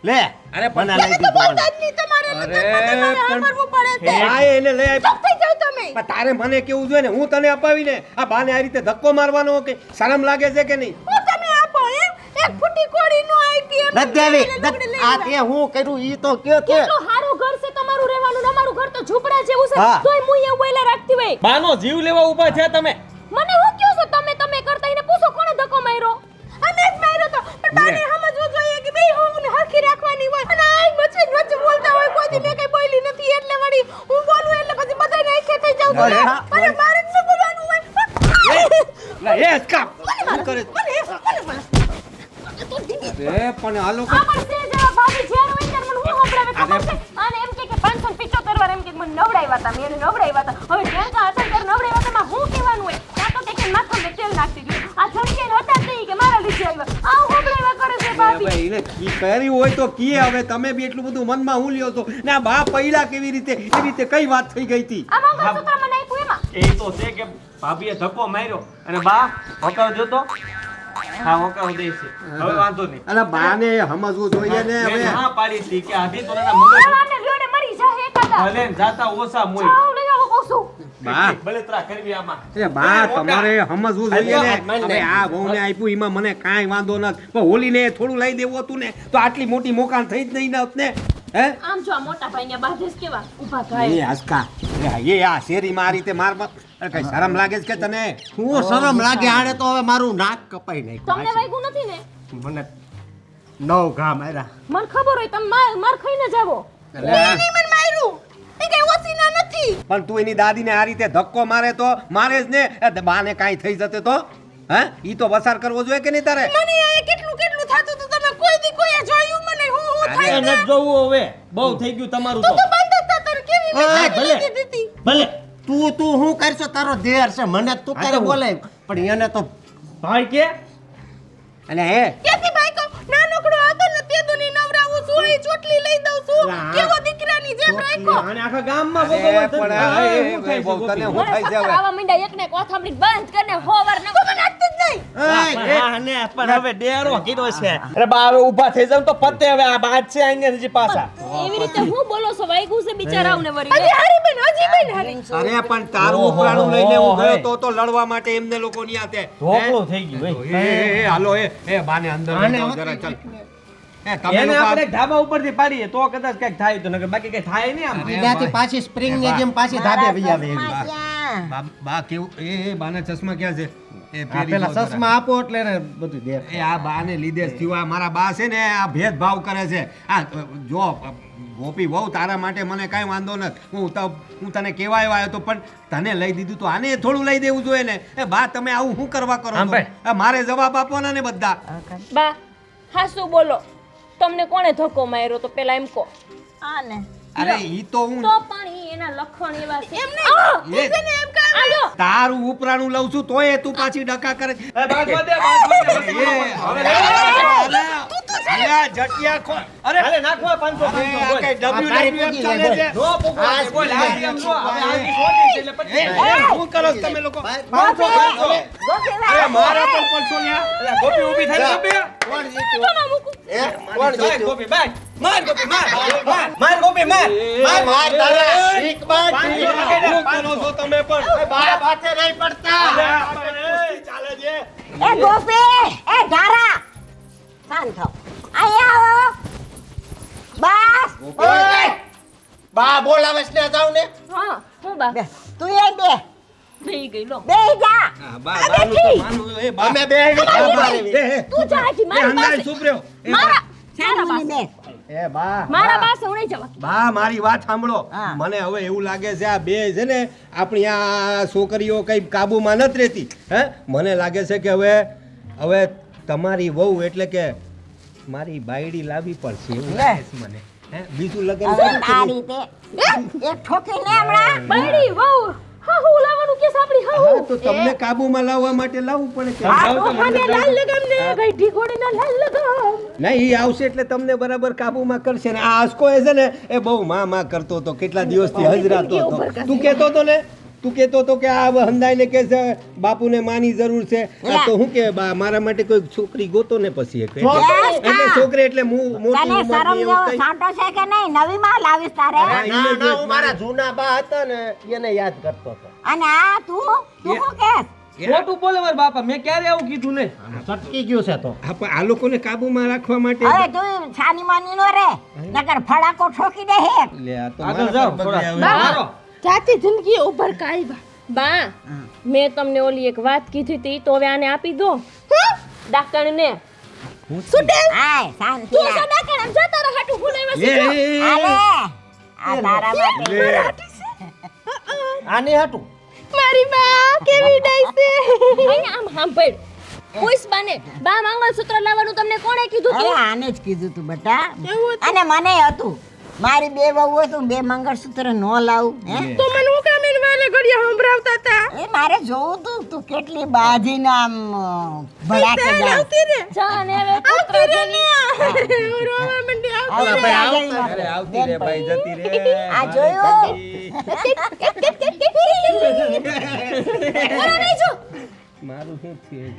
લે અરે મને તમે લઈ તો દીધું બોલતા જ નહીં તમારે અરે, તમારે પણ- સાંભળવું પડે છે આ એને લઈ આપ ચૂપ થઈ જાવ તમે પણ તારે મને કેવું જોઈએ ને હું તને અપાવીને આ બાને આ રીતે ધક્કો મારવાનો કે શરમ લાગે છે કે નહીં હું તમે આપો એમ એક ફૂટી કોડી નો આપી એમ નથી લગડે લઈ આ તે હું કર્યું ઈ તો કયો કે કેટલું સારું ઘર છે તમારું રહેવાનું ને અમારું ઘર તો ઝૂંપડા જેવું છે હા. તોય મું એવું બોલ્યા રાખતી હોય બાનો જીવ લેવા ઊભા છે તમે મને હું કયો છો તમે કરતા એને પૂછો કોણે ધક્કો માર્યો અમે જ માર્યો તો પણ બાને સમજવું જોઈએ કે બે હું હરખી રાખવાની હોય અને આ વચ્ચે જ વચ્ચે બોલતા હોય કોઈ દી મેં કઈ બોલી નથી એટલે વળી હું બોલું એટલે પછી બધાને આંખે થઈ જાવ અરે હા. મને મારે જ ન બોલવાનું હોય લા એ અસકા શું કરે છે? અરે પણ આ લોકો આ પણ છે જેવા ભાભી જ્યારે હોય ત્યારે મને હું સંભળાવે ખબર છે અને એમ કે 575 વાર એમ કે મને નવડાવ્યા હતા મેં નવડાવ્યા હતા હવે જ્યાં કા અસર કર નવડાવ્યા હતા માં હું કહેવાનું હોય ત્યાં તો કે માથામાં તેલ નાખી દીધું આ ઝડકે હતા જ નહીં કે મારા લીધે આવ્યા આ સંભળાવ્યા કરે છે ભાભી ભાઈ એને કી કરી હોય તો કીએ હવે તમે બી એટલું બધું મનમાં હું લ્યો છો ને આ બા પૈડા કેવી રીતે એવી રીતે કઈ વાત થઈ ગઈ હતી આ મંગળસૂત્ર મને આપ્યું એમાં એ તો છે કે ભાભીએ ધક્કો માર્યો અને બા હોકર જોતો હા હોકર દે છે હવે વાંધો નહીં અરે બાને સમજવું જોઈએ ને મેં હવે હા પાડી હતી કે આધી તો એના મંગળ આવાને લોડે મરી જાહે એકાદા ભલે ને જાતા ઓછા મોય આવ લઈ આવો કોસુ બા બળતરા કરવી આમાં એ બા તમારે સમજવું જોઈએ ને માન લે. હવે આ વહુને આપ્યું એમાં મને કાંઈ વાંધો નથી પણ હોલીને થોડું લઈ દેવું હતું ને તો આટલી મોટી મોકાણ થઈ જ નહીં હોત ને હે આમ જો આ મોટા ભાઈને બાધેસ કેવા ઊભા થાય એ હસકા એ આ શેરીમાં આ રીતે માર કઈ શરમ લાગે છે કે તને હું શરમ લાગે આણે તો હવે મારું નાક કપાઈ તમને નાખ્યું વાગ્યું નથી ને મને 9 ઘા માર્યા મને ખબર હોય તમે માર ખાઈને જાવો કોઈને મને માર્યું એ કઈ ઓસીના નથી પણ તું એની દાદીને આ રીતે ધક્કો મારે તો મારે જ ને એ બાને કાંઈ થઈ જતે તો હે ઈ તો વસાર કરવો જોઈએ કે નહીં તારે મને આ કેટલું કેટલું થાતું હતું તમે કોઈ દી કોઈએ જોયું મને હું થાય ને જોવું હવે બહુ થઈ ગયું તમારું તું તો બંધ હતા તને કેવી મેં ઓય, ગાડી ભલે. લીધી દીધી ભલે તું હું કરશો તારો દેર છે મને તું ક્યારે બોલાય પણ એને તો ભાઈ કે અને હે કેતી ભાઈ કો નાનકડો હતો ને તે દુની નવરાવું છું એ ચોટલી લઈ દઉં છું હા. કેવો દીકરાની જેમ રાખ્યો અને આખા ગામમાં અરે ભગવાન પણ હા, હવે એવું થાય છે, બહુ ગોપી. તને હું થાય છે હવે આવા મીંડા એકને કોથામડી બંધ કરીને હોવાર ને તો મને આપતી જ નહીં પણ હવે ડેરો કીધો છે. અરે બા હવે ઊભા થઈ જાવ તો પતે હવે આ બાદ છે અહીંયા હજી પાછા. એવી રીતે હું બોલો છો વાઈગું છે બિચારાઓને વરી હજી હારી બેન હારી અરે પણ તારું ઉપરાણું લઈને હું ગયો તો લડવા માટે એમને લોકો ની આતે ઢોકળું થઈ ગયું એ હાલો એ બાને અંદર લઈ જાઓ જરા ચાલ તમે એને લોકો આપણે ધાબા ઉપરથી પાડીએ તો કદાચ કઈક થાય તો નકર બાકી કઈ થાય નહીં આમ. ત્યાંથી પાછી સ્પ્રિંગ ની જેમ પાછી ધાબે વહી આવે એવી. બા કેવું એ બાના ચશ્મા ક્યાં છે એ આ પહેરી પેલા જાઓ જરા. ચશ્મા આપો એટલે એને બધું દેખાય. એ આ બાને લીધે જ થયું. આ મારા બા છે ને આ ભેદભાવ કરે છે. આ જો ગોપી બહુ તારા માટે મને કાંઈ વાંધો નથી. હું તને કહેવા આવ્યો તો પણ તને લઈ દીધું તો આને થોડું લઈ દેવું જોઈએ ને. એ બા તમે આવું શું કરવા કરો છો? ભાઈ. આ મારે જવાબ આપવાના ને બધા. બા હા શું બોલો તમને કોણે ધક્કો માર્યો તો પેલા એમ કહો. અરે ઈ તો હું તો પણ ઈ એના લખણ એવા છે એ તારું ઉપરાણું લઉં છું તોય તું પાછી ડકા કરે છે. એ બાજવા દે, બાજવા દે. અરે જટિયા ખો અરે હાલે નાખવા 500 આ કઈ WWF ચાલે છે? નો પોકો બોલ આ એમ નો હવે આની છોડી છે એટલે પછી શું કરો છો તમે લોકો? 500 અરે મારા પણ પડશો લ્યા. એટલે ગોપી ઊભી થઈ ગોપી કોણ જીત્યું? કોણ ચાલ જીત્યું? ગોપી બાય માર ગોપી માર માર ગોપી માર માર તારા શીખ બાદ. 500 શું કરો છો તમે પણ? બા પાસે નહીં પડતા. ચાલે છે એ ગોપી એ ધારા શાંત થાઓ અહીંયા આવો બસ ઓય! બા બોલાવે છે ને જાવ ને. હા હું બા બે તું એ બે થઈ ગઈ લો બે જા હા, બા બાનું તો માનવું. એ બા અમે બે તું જા અહીંથી મારી હંધાય પાસે ચૂપ રહ્યો. એ મારા શાની બે એ બા મારા પાસે હું નહીં જવા બા મારી વાત સાંભળો. હા. મને હવે એવું લાગે છે આ બે છે ને આપણી આ છોકરીઓ કઈ કાબુમાં નથી રહેતી. હે મને લાગે છે કે હવે તમારી વહુ એટલે કે મારી બાયડી લાવવી પડશે એવું લાગે છે મને. હે બીજું લગન હવે કરું કે તારી નહીં? તે એક ઠોકી ને હમણાં બૈડી વહુ હા હું લાવવાનું કે સાપડી હા હા, તો તમને કાબુમાં લાવવા માટે લાવવું પડે કે મને લાલ લગામ ને ગઈઢી ઘોડીના લાલ લગામ નહીં ઈ આવશે એટલે તમને બરાબર કાબુમાં કરશે ને આ આસકો એ છે ને એ બહુ માં કરતો હતો કેટલા દિવસથી હજરાતો હતો. તું કહેતો હતો ને તું કહેતો હતો કે આ હંદાઈને કે છે બાપુને માની જરૂર છે. આ તો હું કે બા મારા માટે કોઈ છોકરી ગોતો ને પછી એક એટલે છોકરી એટલે મોટી તને ઉંમરની શરમ એવું જેવો કંઈ. સાંટો છે કે નહીં નવી માં લાવીશ તારે ના ના હું મારા જૂના બા હતા ને એને યાદ કરતો હતો. અને આ તું શું કે ખોટું બોલે મારા બાપા મેં ક્યારે આવું કીધું ને ચટકી ગયું છે તો. હા, પણ આ લોકોને કાબુમાં રાખવા માટે હવે તું છાની માની નો રે નકર ફડાકો ઠોકી દે હે લે આ તો આગળ મારા જાઓ પર બગડે થોડા હવે. મારો જાતી જિંદગી ઉભર કાઈ બા બા મેં તમને ઓલી એક વાત કીધી હતી તો હવે આને આપી દો ડાકણને આય શાંતિ તું તો ડાકણ આમ જતા રહે હાટુ હું લેવા એ, આલે આ તારા માટે આની હતું મારી બા કેવી ડાઈ છે અહીંયા આમ સાંભળ પૂછ બાને બા મંગળસૂત્ર લાવવાનું તમને કોણે કીધું અરે તું આને જ કીધું તું બેટા અને મને હતું મારી બે વહુ હતું બે મંગળસૂત્ર નો લાવું હે તો મને હું કામ એને વાલે ઘડિયા સંભળાવતા હતા એ મારે જોવું તું કેટલી બાજીને આમ ભડાકે જાય આવતી રે જાને હવે પુત્ર આવતી રે ને હું રોવા મંડી આવતી આવતી રે, અરે આવતી રે ભાઈ જતી રે આ જોયું મારું શું થયું?